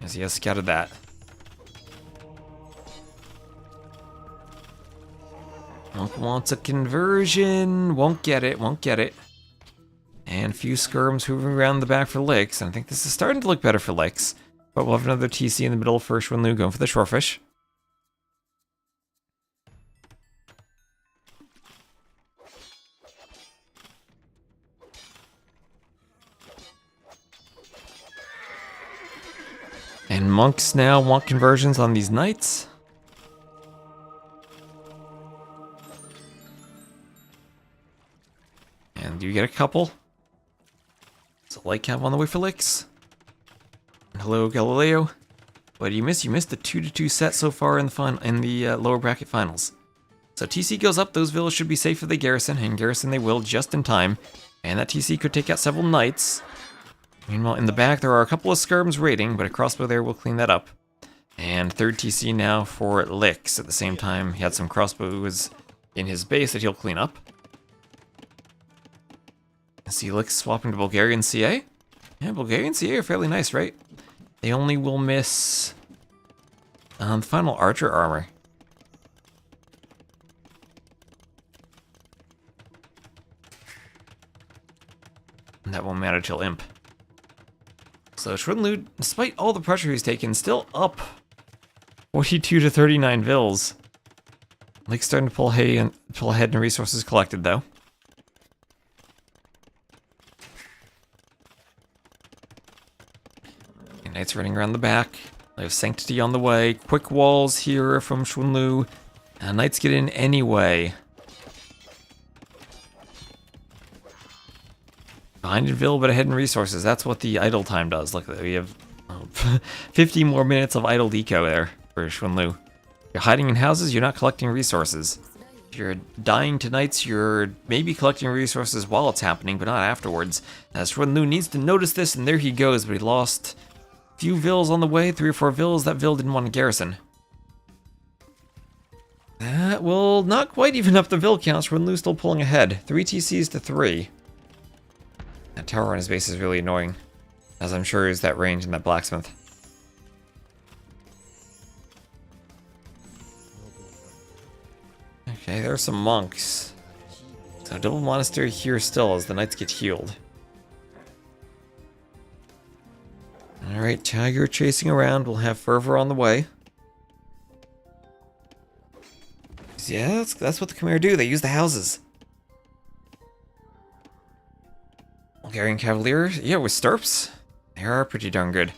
As he has scouted that. Monk wants a conversion. Won't get it, won't get it. And a few skirms moving around the back for Lyx. And I think this is starting to look better for Lyx. But we'll have another TC in the middle for XuanLv going for the shorefish. And monks now want conversions on these knights. And you get a couple. So light cap on the way for Lyx. Hello, Galileo. What did you miss? You missed the 2-2 set so far in the lower bracket finals. So TC goes up. Those villas should be safe if they garrison, and garrison they will just in time. And that TC could take out several knights. Meanwhile, in the back, there are a couple of skirms raiding, but a crossbow there will clean that up. And third TC now for Lyx. At the same time, he had some crossbows in his base that he'll clean up. See Lyx swapping to Bulgarian CA. Yeah, Bulgarian CA are fairly nice, right? They only will miss the final archer armor. And that won't matter till Imp. So XuanLv, despite all the pressure he's taken, still up 42 to 39 Vils. Lyx starting to pull ahead in resources collected though. And Knights running around the back. They have Sanctity on the way. Quick walls here from XuanLv. Knights get in anyway. Behind in Vil, but ahead in resources. That's what the idle time does. Look, we have 50 more minutes of idle eco there for XuanLv. You're hiding in houses, you're not collecting resources. If you're dying to knights, you're maybe collecting resources while it's happening, but not afterwards. As XuanLv needs to notice this, and there he goes, but he lost a few vills on the way, 3 or 4 vills. That vill didn't want to garrison. That will not quite even up the vill counts. XuanLv still pulling ahead. 3 TCs to 3. That tower on his base is really annoying, as I'm sure is that range in that blacksmith. Okay, there are some monks. So double monastery here still as the knights get healed. Alright, Tiger chasing around. We'll have Fervor on the way. Yeah, that's what the Khmer do. They use the houses. Bulgarian Cavalier. Yeah, with Stirps. They are pretty darn good.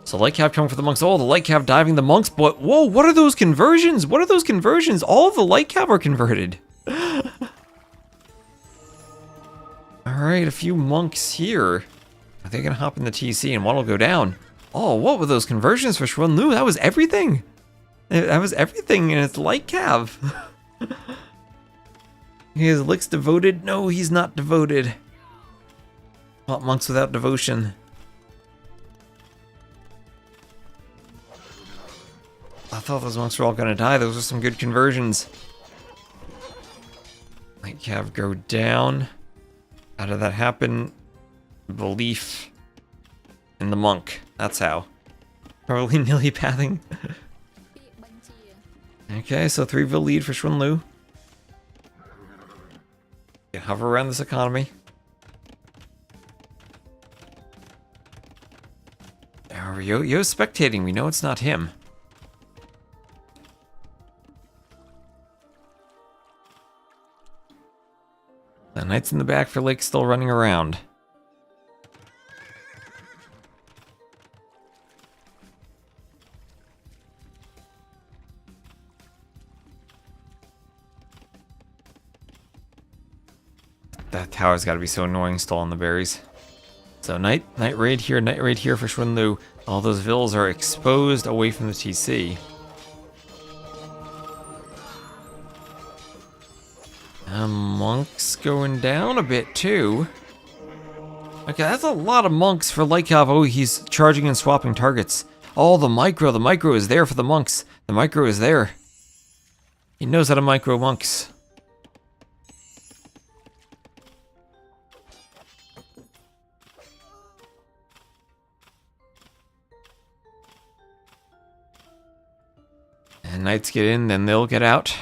So Light Cav coming for the monks. Oh, the Light Cav diving the monks. But whoa, what are those conversions? What are those conversions? All of the Light Cav are converted. Alright, a few monks here. Are they gonna hop in the TC and one will go down? Oh, what were those conversions for XuanLv? That was everything. That was everything in its Light Cav. Is Lyx devoted? No, he's not devoted. What monks without devotion? I thought those monks were all gonna die. Those are some good conversions. Light Cav go down. How did that happen? Belief in the monk. That's how. Probably nilly pathing. Okay, so 3 vill lead for XuanLv. Yeah, hover around this economy. Yo's spectating. We know it's not him. The knights in the back for Lyx still running around. That tower's got to be so annoying still on the berries. So night raid here for XuanLv. All those vills are exposed away from the TC. Monks going down a bit too. Okay, that's a lot of monks for Light Cav. Oh, he's charging and swapping targets. Oh, the micro is there for the monks. The micro is there. He knows how to micro monks. And knights get in, then they'll get out.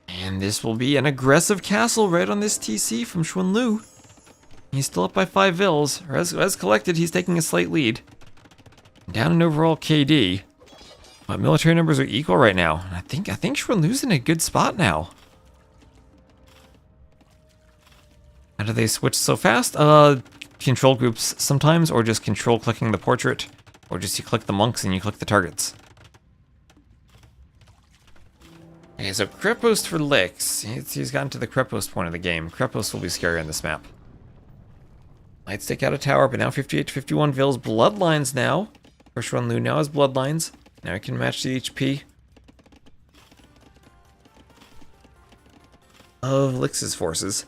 And this will be an aggressive castle right on this TC from XuanLv. He's still up by 5 vills. Or as collected, he's taking a slight lead. Down in overall KD. But military numbers are equal right now. And I think XuanLv's in a good spot now. How do they switch so fast? Control groups sometimes, or just control clicking the portrait. Or just you click the monks and you click the targets. Okay, so Krepost for Lyx. He's gotten to the Krepost point of the game. Krepost will be scary on this map. Knights take out a tower, but now 58 to 51 vills. Bloodlines now. For XuanLv now has bloodlines. Now he can match the HP of Lyx's forces.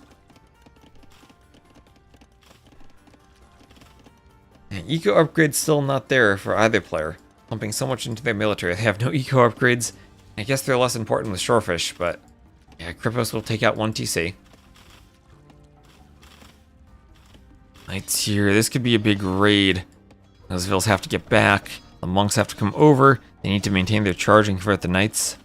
And eco upgrades still not there for either player. Pumping so much into their military. They have no eco upgrades. I guess they're less important with Shorefish, but yeah, Krepost will take out 1 TC. Knights here. This could be a big raid. Those vills have to get back. The monks have to come over. They need to maintain their charging for the knights.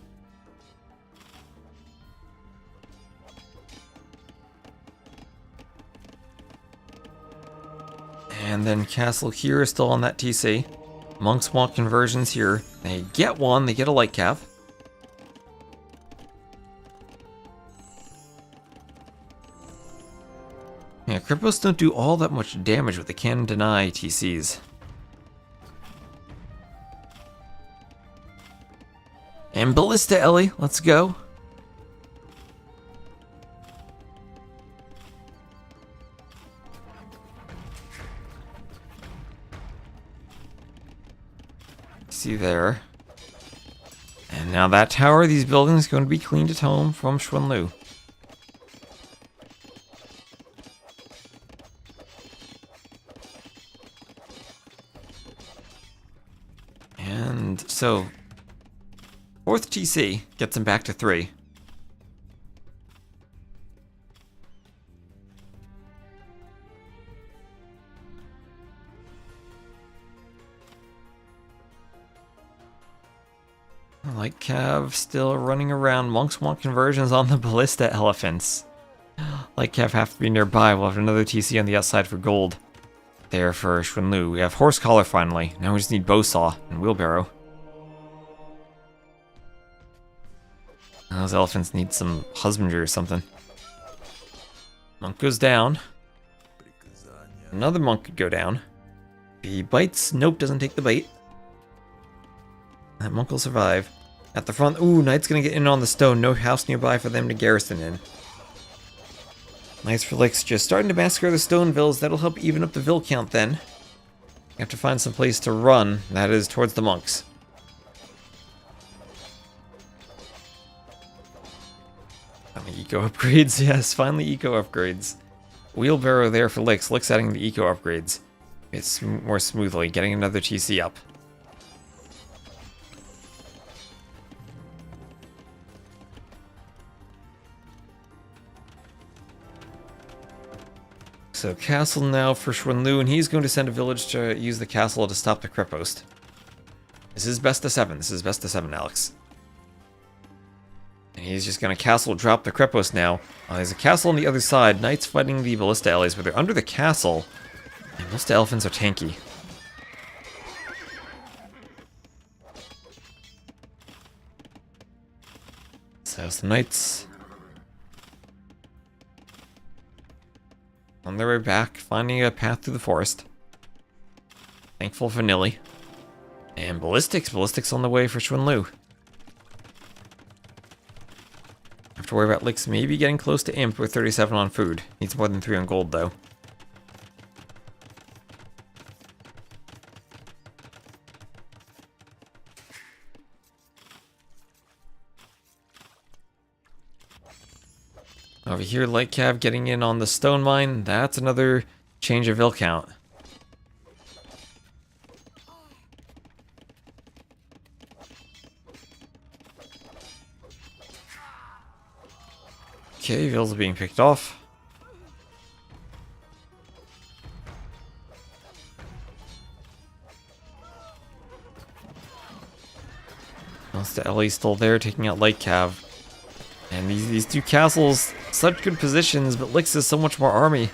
And then castle here is still on that TC. Monks want conversions here. They get one. They get a Light Cav. Yeah, Krepost don't do all that much damage, but they can deny TCs. And Ballista Ellie, let's go. See there. And now that tower, these buildings, going to be cleaned at home from XuanLv. And so, 4th TC gets him back to 3. Like Cav still running around. Monks want conversions on the ballista elephants. Like Cav have to be nearby. We'll have another TC on the outside for gold. There for XuanLv. We have horse collar finally. Now we just need bowsaw and wheelbarrow. Those elephants need some husbandry or something. Monk goes down. Another monk could go down. He bites. Nope, doesn't take the bite. That monk will survive. At the front, ooh, Knight's gonna get in on the stone. No house nearby for them to garrison in. Knights for Lyx just starting to massacre the stone villas. That'll help even up the vill count then. You have to find some place to run. That is towards the monks. Finally, eco upgrades. Yes, finally eco upgrades. Wheelbarrow there for Lyx. Lyx adding the eco upgrades. It's more smoothly, getting another TC up. So castle now for XuanLv, and he's going to send a village to use the castle to stop the Crepost. This is best of 7. This is best of 7, Alex. And he's just going to castle drop the Crepost now. There's a castle on the other side. Knights fighting the ballista allies, but they're under the castle. And ballista elephants are tanky. So some knights on their way back, finding a path through the forest. Thankful for Nilly. And ballistics. Ballistics on the way for XuanLv. Have to worry about Lyx maybe getting close to Imp with 37 on food. Needs more than 3 on gold, though. Over here, Light Cav getting in on the stone mine. That's another change of vill count. Okay, vills are being picked off. Most of Ellie's still there, taking out Light Cav. And these two castles, such good positions, but Lyx has so much more army.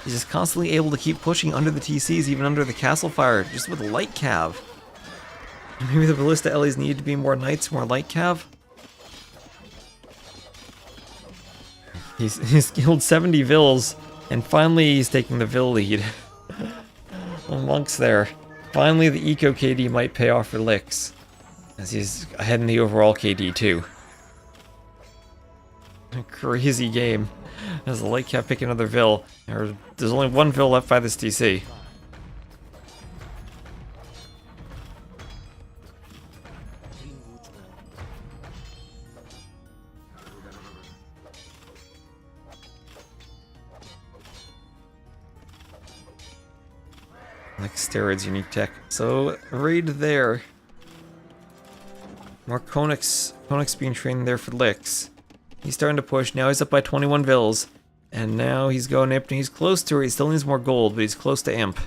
He's just constantly able to keep pushing under the TCs, even under the castle fire, just with Light Cav. Maybe the ballista Ellies need to be more knights, more Light Cav. He's killed 70 vills, and finally he's taking the vill lead. Monks there. Finally the eco KD might pay off for Lyx, as he's ahead in the overall KD too. A crazy game. As the Light Cav pick another vill. There's only one vill left by this TC. Like steroids, unique tech. So, raid there. More Konix being trained there for Lyx. He's starting to push. Now he's up by 21 vills. And now he's going Imp. He's close to her. He still needs more gold, but he's close to Imp.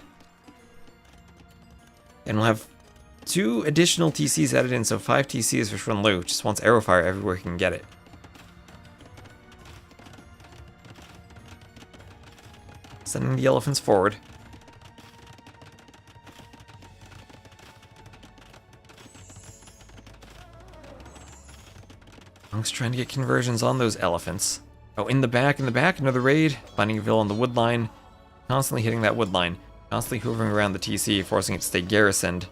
And we'll have 2 additional TCs added in, so 5 TCs for XuanLv. Just wants arrow fire everywhere he can get it. Sending the elephants forward. Monk's trying to get conversions on those elephants. Oh, in the back, another raid. Finding a vill on the wood line. Constantly hitting that wood line. Constantly hovering around the TC, forcing it to stay garrisoned.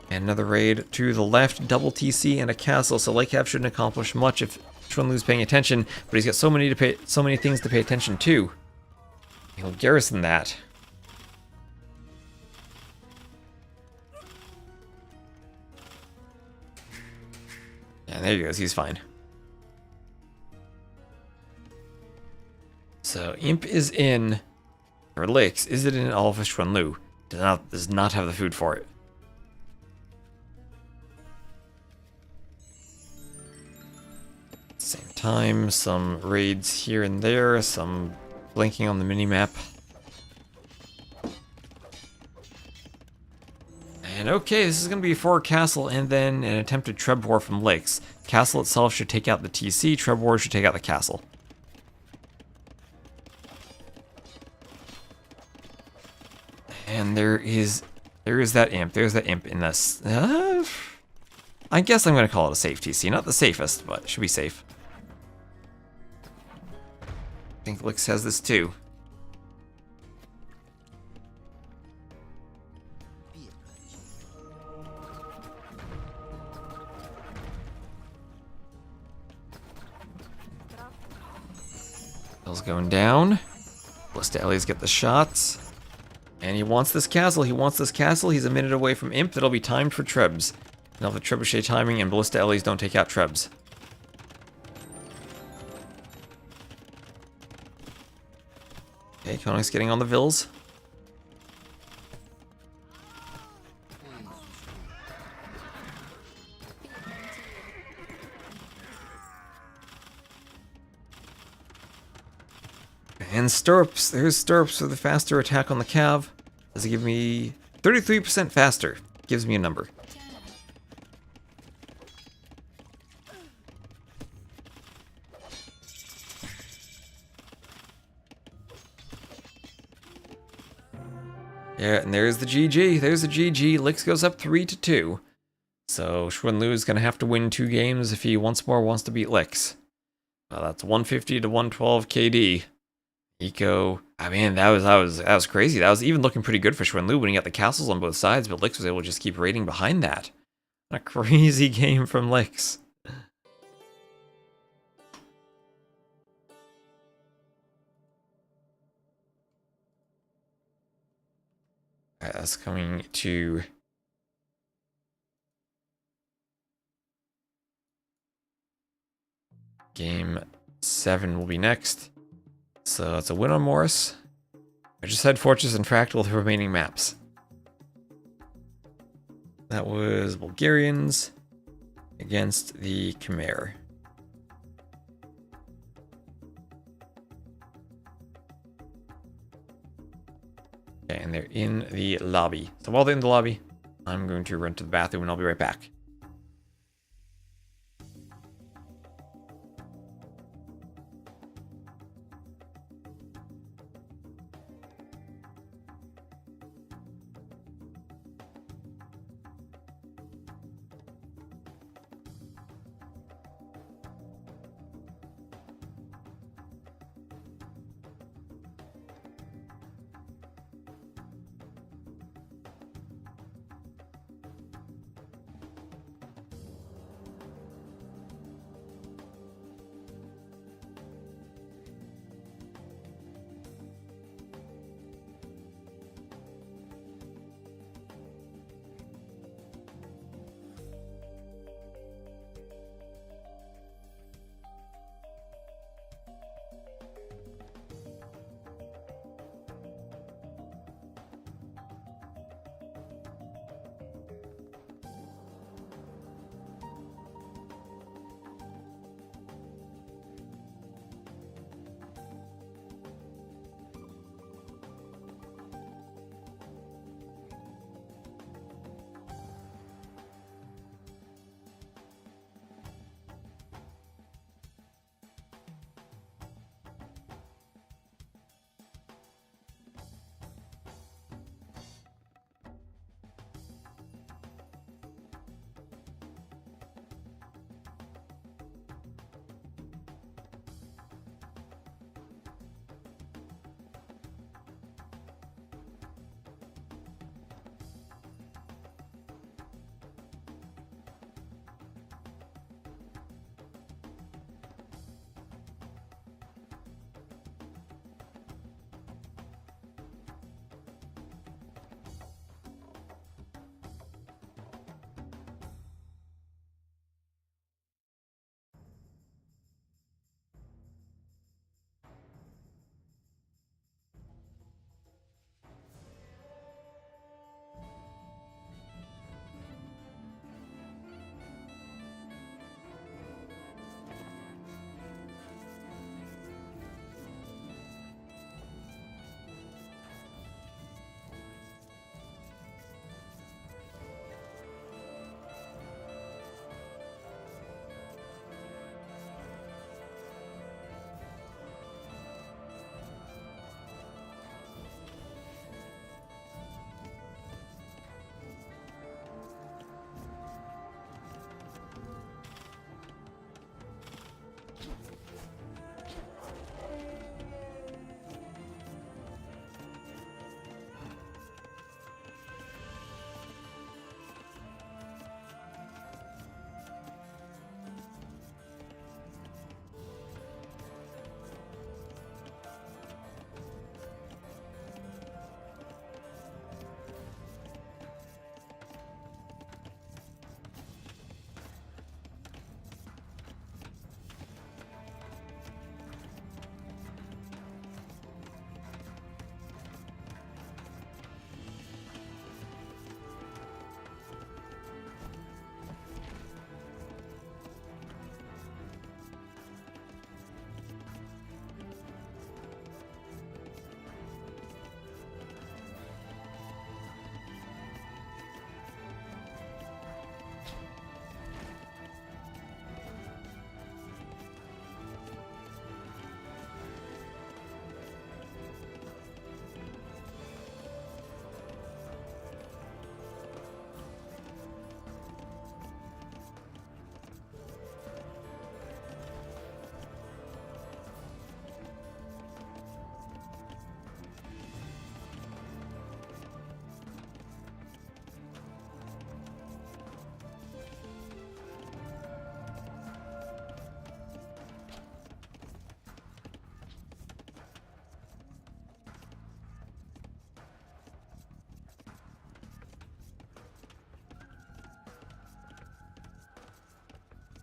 And another raid to the left, double TC and a castle, so Light Cav shouldn't accomplish much if XuanLv's paying attention, but he's got so many things to pay attention to. He'll garrison that. And there he goes, he's fine. So, Imp is in, or Lyx, is it in all of XuanLv? Does not have the food for it. At the same time, some raids here and there, some blinking on the minimap. And okay, this is going to be for Castle and then an attempted Treb War from Lyx. Castle itself should take out the TC, Treb War should take out the Castle. And there is that imp. There's that imp in this. I guess I'm going to call it a safe TC. Not the safest, but it should be safe. I think Lyx has this too. Bill's going down. Ballista Ellie's get the shots. And he wants this castle. He wants this castle. He's a minute away from Imp. That'll be timed for Trebs. Now the Trebuchet timing and Ballista Ellie's don't take out Trebs. Okay, Konig's getting on the Vills. And Stirrups. There's Stirrups for the faster attack on the Cav. Does it give me 33% faster? Gives me a number. Yeah, and there's the GG. There's the GG. Lyx goes up 3-2. So XuanLv is going to have to win 2 games if he once more wants to beat Lyx. That's 150 to 112 KD. Eco, I mean, that was crazy. That was even looking pretty good for XuanLv when he got the castles on both sides, but Lyx was able to just keep raiding behind that. A crazy game from Lyx. Alright, that's coming to game 7 will be next. So it's a win on Morris. I just had Fortress and Fractal the remaining maps. That was Bulgarians against the Khmer. Okay, and they're in the lobby. So while they're in the lobby, I'm going to run to the bathroom and I'll be right back.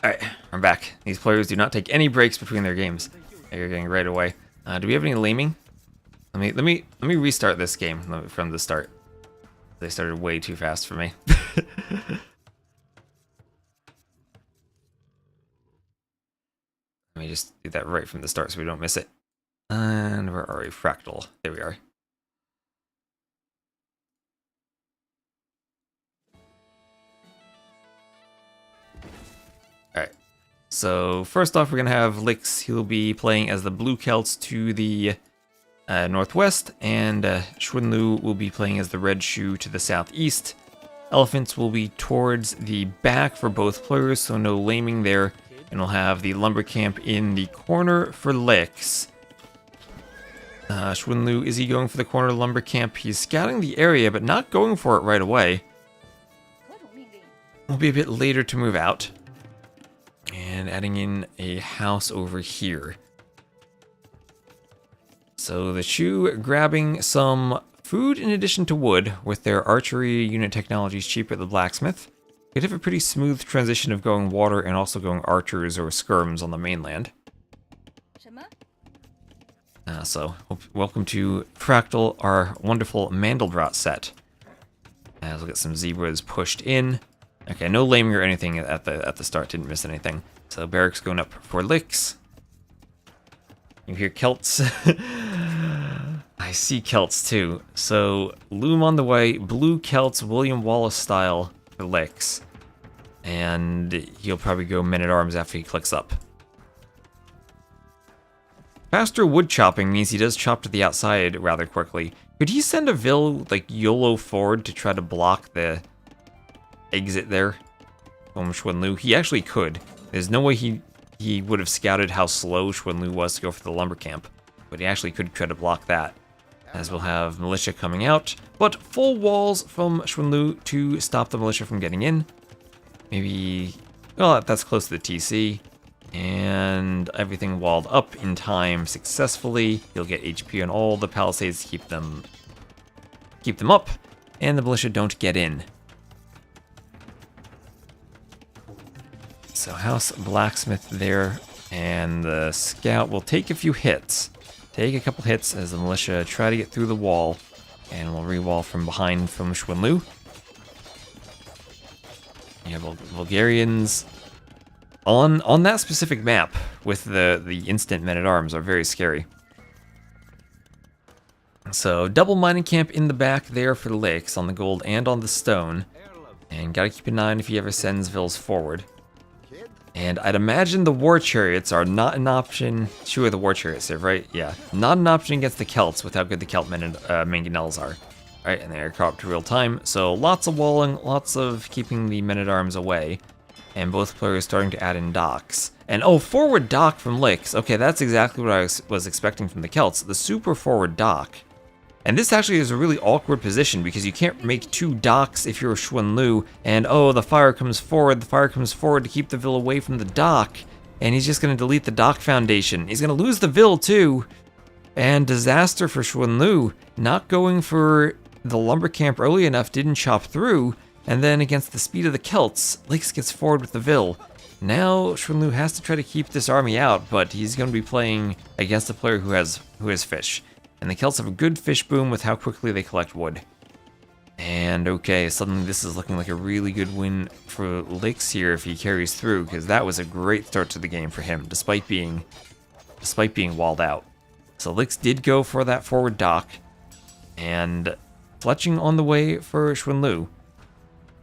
Alright, I'm back. These players do not take any breaks between their games. They're getting right away. Do we have any laming? Let me restart this game from the start. They started way too fast for me. Let me just do that right from the start so we don't miss it. And where are we? Fractal. There we are. Alright. So first off, we're going to have Lyx. He'll be playing as the Blue Celts to the northwest, and XuanLv will be playing as the Red Shoe to the southeast. Elephants will be towards the back for both players, so no laming there. And we'll have the lumber camp in the corner for Lyx. XuanLv, is he going for the corner lumber camp? He's scouting the area, but not going for it right away. Will be a bit later to move out. And adding in a house over here. So the Shoe grabbing some food in addition to wood. With their archery unit technologies cheaper at the blacksmith, you'd have a pretty smooth transition of going water and also going archers or skirms on the mainland. So welcome to Fractal, our wonderful Mandelbrot set. As we'll get some zebras pushed in. Okay, no laming or anything at the start. Didn't miss anything. So barracks going up for Lyx. You hear Celts. I see Celts too. So loom on the way. Blue Celts, William Wallace style for Lyx. And he'll probably go men-at-arms after he clicks up. Faster wood chopping means he does chop to the outside rather quickly. Could he send a Vil like YOLO forward to try to block the exit there from XuanLv? He actually could. There's no way he would have scouted how slow XuanLv was to go for the lumber camp, but he actually could try to block that. As we'll have militia coming out, but full walls from XuanLv to stop the militia from getting in. Maybe, well, that's close to the TC. And everything walled up in time successfully. You'll get HP on all the palisades to keep them up, and the militia don't get in. So House Blacksmith there, and the scout will take a few hits. Take a couple hits as the militia try to get through the wall, and we'll re-wall from behind from XuanLv. Yeah, Bulgarians on that specific map with the instant men-at-arms are very scary. So double mining camp in the back there for the Lyx on the gold and on the stone, and gotta keep an eye on if he ever sends Vils forward. And I'd imagine the war chariots are not an option. Sure, the war chariots, right? Yeah, not an option against the Celts with how good the Celt mangonels are. Alright, and they're caught up to real time, so lots of walling, lots of keeping the men-at-arms away. And both players starting to add in docks. And oh, forward dock from Lyx. Okay, that's exactly what I was expecting from the Celts. The super forward dock. And this actually is a really awkward position because you can't make two docks if you're XuanLv. And oh, the fire comes forward to keep the Vil away from the dock. And he's just going to delete the dock foundation. He's going to lose the Vil too. And disaster for XuanLv. Not going for the lumber camp early enough, didn't chop through. And then against the speed of the Celts, Lyx gets forward with the Vil. Now XuanLv has to try to keep this army out, but he's going to be playing against a player who has fish. And the Celts have a good fish boom with how quickly they collect wood. And okay, suddenly this is looking like a really good win for Lyx here if he carries through, because that was a great start to the game for him, despite being walled out. So Lyx did go for that forward dock, and fletching on the way for XuanLv.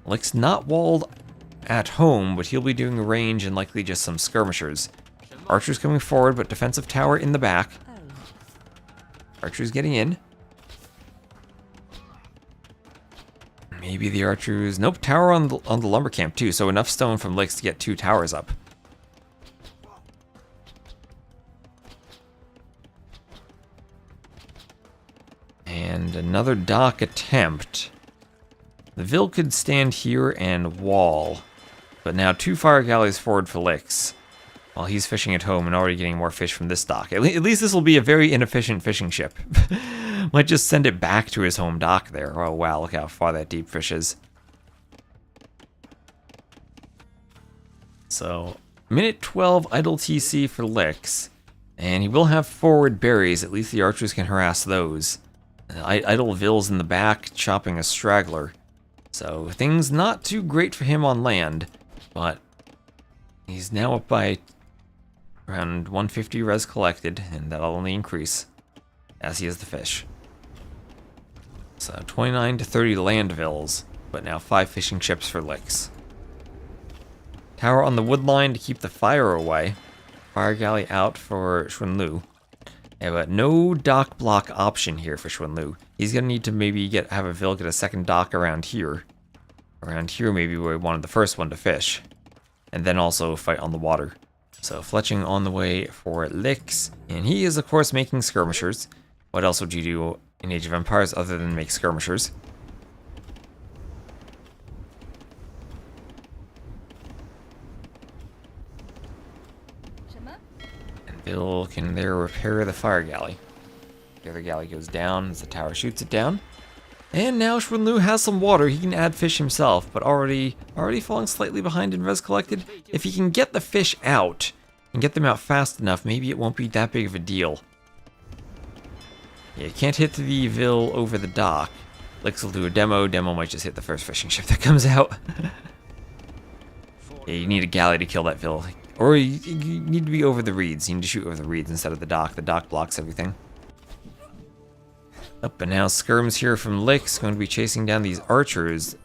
Lyx not walled at home, but he'll be doing range and likely just some skirmishers. Archers coming forward, but defensive tower in the back. Archers getting in. Maybe the archers... Nope, tower on the lumber camp too, so enough stone from Lyx to get 2 towers up. And another dock attempt. The Vil could stand here and wall, but now 2 fire galleys forward for Lyx, while he's fishing at home and already getting more fish from this dock. At least this will be a very inefficient fishing ship. Might just send it back to his home dock there. Oh wow, look how far that deep fish is. So minute 12 idle TC for Lyx. And he will have forward berries, at least the archers can harass those. Idle Vils in the back, chopping a straggler. So things not too great for him on land, but he's now up by around 150 res collected, and that'll only increase as he has the fish. So 29 to 30 land Vils, but now 5 fishing ships for Lyx. Tower on the wood line to keep the fire away. Fire galley out for XuanLv. Yeah, but no dock block option here for XuanLv. He's gonna need to maybe have a Vil get a second dock around here. Around here maybe where we wanted the first one to fish. And then also fight on the water. So fletching on the way for Lyx. And he is of course making skirmishers. What else would you do in Age of Empires other than make skirmishers? Bill can there repair the fire galley. The other galley goes down as the tower shoots it down. And now XuanLv has some water. He can add fish himself, but already falling slightly behind in res collected. If he can get the fish out and get them out fast enough, maybe it won't be that big of a deal. Yeah, can't hit the Vil over the dock. Lyx will do a demo. Demo might just hit the first fishing ship that comes out. Yeah, you need a galley to kill that Vil. Or you need to be over the reeds. You need to shoot over the reeds instead of the dock. The dock blocks everything. Up and now skirms here from Lyx, going to be chasing down these archers.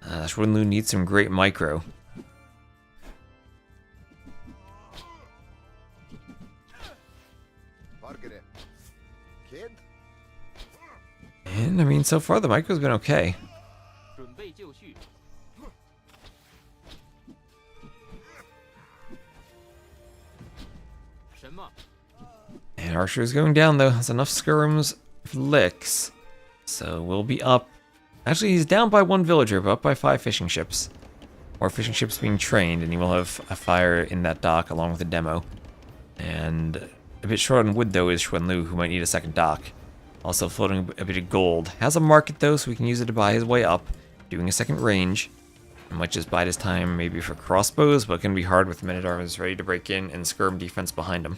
XuanLv needs some great micro. And I mean, so far the micro's been okay. And Archer's going down though. That's enough skirms for Lyx. So we'll be up. Actually, he's down by 1 villager, but up by 5 fishing ships. More fishing ships being trained, and he will have a fire in that dock along with a demo. And a bit short on wood though is XuanLv, who might need a second dock. Also floating a bit of gold. Has a market though, so we can use it to buy his way up. Doing a second range. I might just bide his time maybe for crossbows, but it can be hard with men-at-arms ready to break in and skirm defense behind him.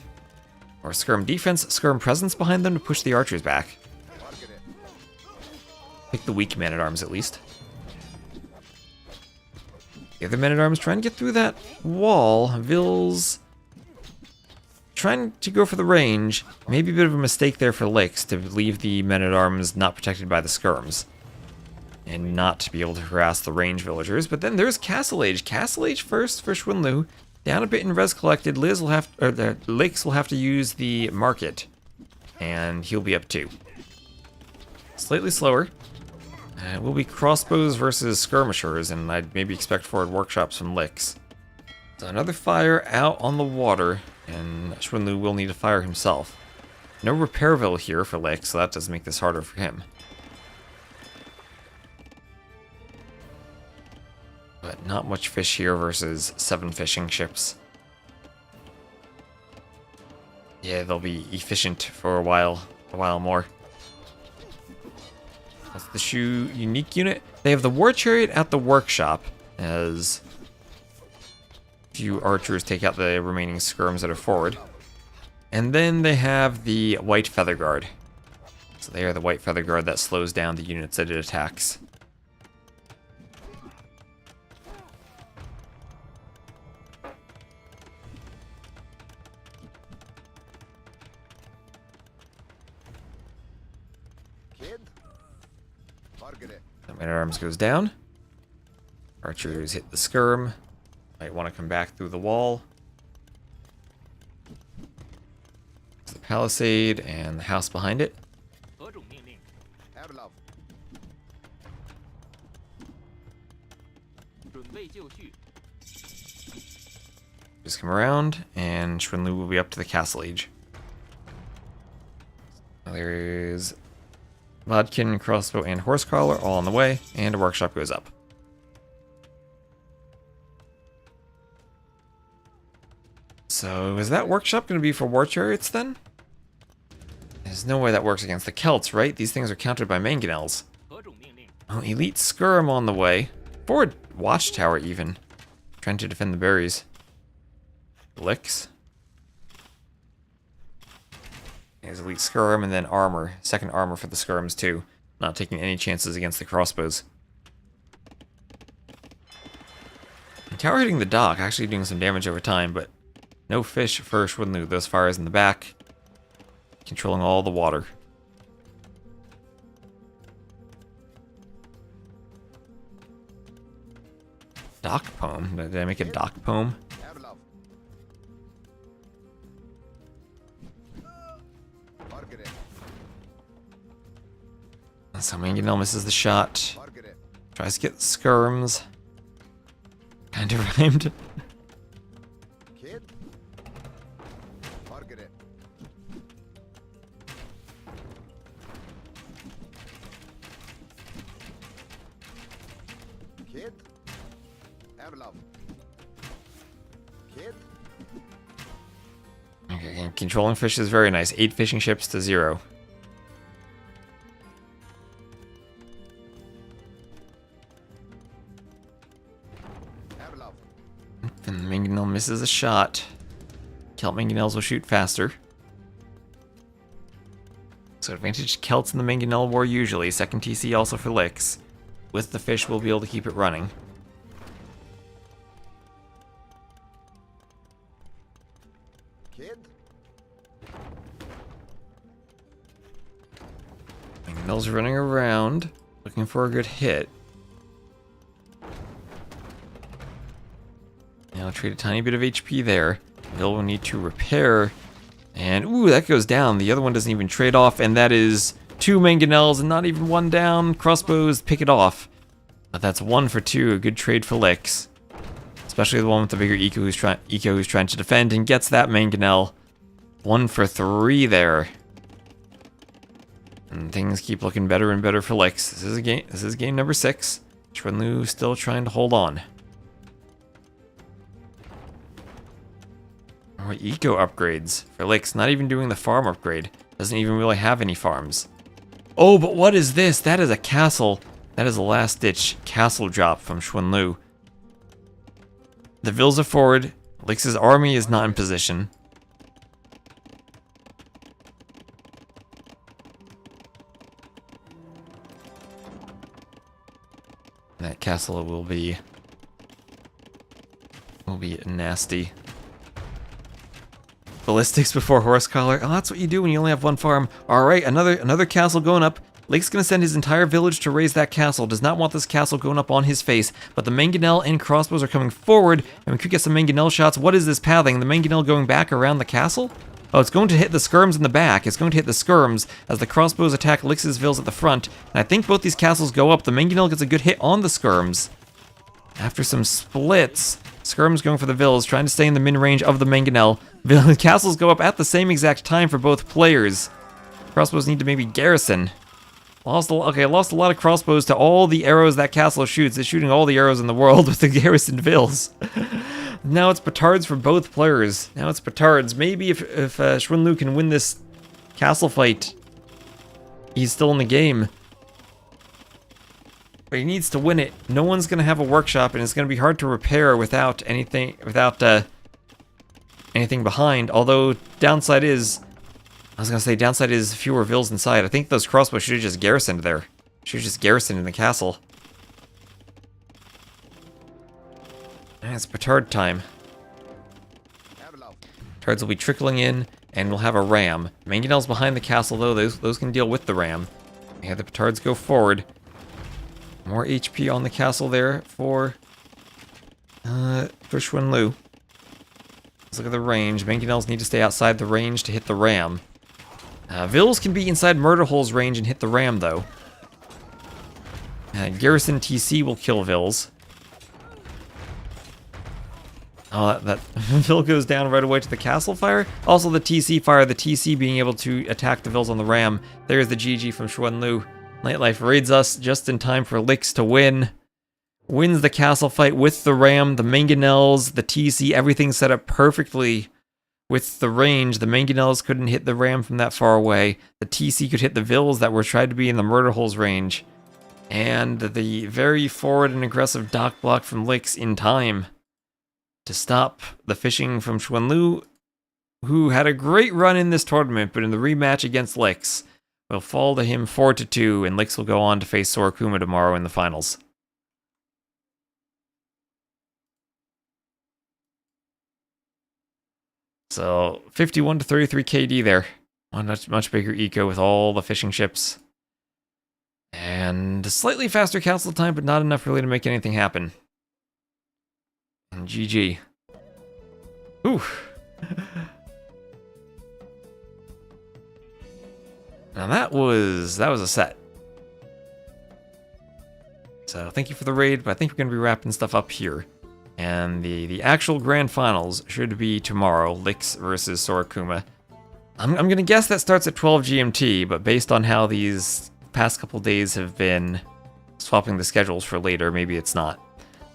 Or skirm defense, skirm presence behind them to push the archers back. Pick the weak men-at-arms at least. The other men-at-arms trying to get through that wall. Vils trying to go for the range. Maybe a bit of a mistake there for Lyx to leave the men-at-arms not protected by the skirms. And not to be able to harass the range villagers. But then there's Castle Age. Castle Age first for XuanLv. Down a bit in res collected. Lyx will have to use the market. And he'll be up too. Slightly slower. It will be crossbows versus skirmishers, and I'd maybe expect forward workshops from Lyx. So another fire out on the water, and XuanLv will need a fire himself. No repairville here for Lyx, so that does make this harder for him. But not much fish here versus 7 fishing ships. Yeah, they'll be efficient for a while more. That's the Shu unique unit. They have the war chariot at the workshop as a few archers take out the remaining skirms that are forward. And then they have the white feather guard. So they are the white feather guard that slows down the units that it attacks. Man-at-arms goes down. Archers hit the skirm. Might want to come back through the wall. There's the palisade and the house behind it. Just come around, and XuanLv will be up to the Castle Age. There's Vodkin, crossbow, and horse collar all on the way, and a workshop goes up. So is that workshop going to be for war chariots then? There's no way that works against the Celts, right? These things are countered by mangonels. Oh, elite skirm on the way. Forward watchtower even. Trying to defend the berries. Lyx. There's elite skirm and then armor. Second armor for the skirms too. Not taking any chances against the crossbows. And tower hitting the dock, actually doing some damage over time, but no fish for XuanLv. Those fires in the back. Controlling all the water. Dock poem? Did I make a dock poem? So Mangonel misses the shot. Tries to get skirms. Kinda rhymed. Okay, and controlling fish is very nice. 8 fishing ships to 0. And Mangonel misses a shot. Celt Mangonels will shoot faster. So advantage Celts in the Mangonel War usually. Second TC also for Lyx. With the fish, we'll be able to keep it running. Mangonel's running around, looking for a good hit. Now trade a tiny bit of HP there. Vil will need to repair. And ooh, that goes down. The other one doesn't even trade off, and that is 2 Mangonels and not even 1 down. Crossbows pick it off. But that's 1 for 2, a good trade for Lyx. Especially the one with the bigger eco who's trying to defend and gets that Mangonel. 1 for 3 there. And things keep looking better and better for Lyx. This is game number 6. XuanLv still trying to hold on. More eco upgrades for Lyx, not even doing the farm upgrade. Doesn't even really have any farms. Oh, but what is this? That is a castle. That is a last-ditch castle drop from XuanLv. The Vils are forward. Lyx's army is not in position. That castle will be nasty. Ballistics before horse collar. Oh, that's what you do when you only have 1 farm. Alright, another castle going up. Lyx gonna send his entire village to raise that castle. Does not want this castle going up on his face. But the Mangonel and crossbows are coming forward, and we could get some Mangonel shots. What is this pathing? The Mangonel going back around the castle? Oh, it's going to hit the skirms in the back. It's going to hit the skirms as the crossbows attack Lyx's Vils at the front. And I think both these castles go up. The Mangonel gets a good hit on the skirms. After some splits, skirms going for the Vils, trying to stay in the min-range of the Mangonel. The castles go up at the same exact time for both players. Crossbows need to maybe garrison. Lost a lot of crossbows to all the arrows that castle shoots. It's shooting all the arrows in the world with the garrison Vils. Now it's petards for both players. Now it's petards. Maybe if XuanLv can win this castle fight, he's still in the game. But he needs to win it. No one's gonna have a workshop, and it's gonna be hard to repair without anything behind. Although downside is, downside is fewer Vils inside. I think those crossbows should have just garrisoned there. Should have just garrisoned in the castle. And it's petard time. Petards will be trickling in, and we'll have a ram. Mangonel's behind the castle though. Those can deal with the ram. Yeah, the petards go forward. More HP on the castle there for XuanLv. Let's look at the range. Mangonels need to stay outside the range to hit the ram. Vils can be inside Murderhole's range and hit the ram, though. Garrison TC will kill Vils. Oh, that Vil goes down right away to the castle fire. Also the TC fire, the TC being able to attack the Vils on the ram. There's the GG from XuanLv. Nightlife raids us just in time for Lyx to win. Wins the castle fight with the ram, the Mangonels, the TC, everything set up perfectly with the range. The Mangonels couldn't hit the ram from that far away. The TC could hit the Vils that were tried to be in the Murderhole's range. And the very forward and aggressive dock block from Lyx in time. to stop the fishing from XuanLv, who had a great run in this tournament, but in the rematch against Lyx, will fall to him 4-2, and Lyx will go on to face Sorakuma tomorrow in the finals. So 51 to 33 KD there. Much bigger eco with all the fishing ships. And a slightly faster council time, but not enough really to make anything happen. And GG. Ooh. Now that was a set. So thank you for the raid, but I think we're going to be wrapping stuff up here. And the actual grand finals should be tomorrow, Lyx versus Sorakuma. I'm going to guess that starts at 12 GMT, but based on how these past couple days have been swapping the schedules for later, maybe it's not.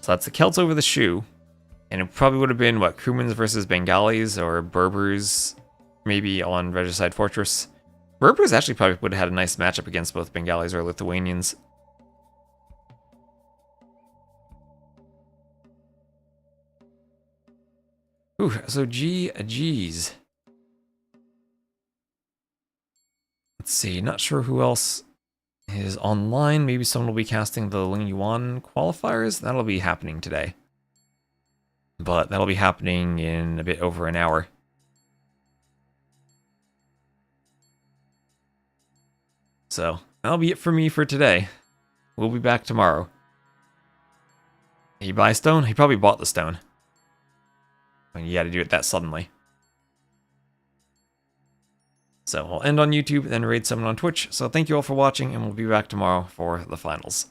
So that's the Celts over the Shu. And it probably would have been, what, Crewmans versus Bengalis or Berbers, maybe on Regicide Fortress. Berbers actually probably would have had a nice matchup against both Bengalis or Lithuanians. Ooh, so G's. Let's see, not sure who else is online. Maybe someone will be casting the LingHe qualifiers. That'll be happening today. But that'll be happening in a bit over an hour. So, that'll be it for me for today. We'll be back tomorrow. He buy stone? He probably bought the stone. I mean, you had to do it that suddenly. So, I'll end on YouTube, then raid someone on Twitch. So, thank you all for watching, and we'll be back tomorrow for the finals.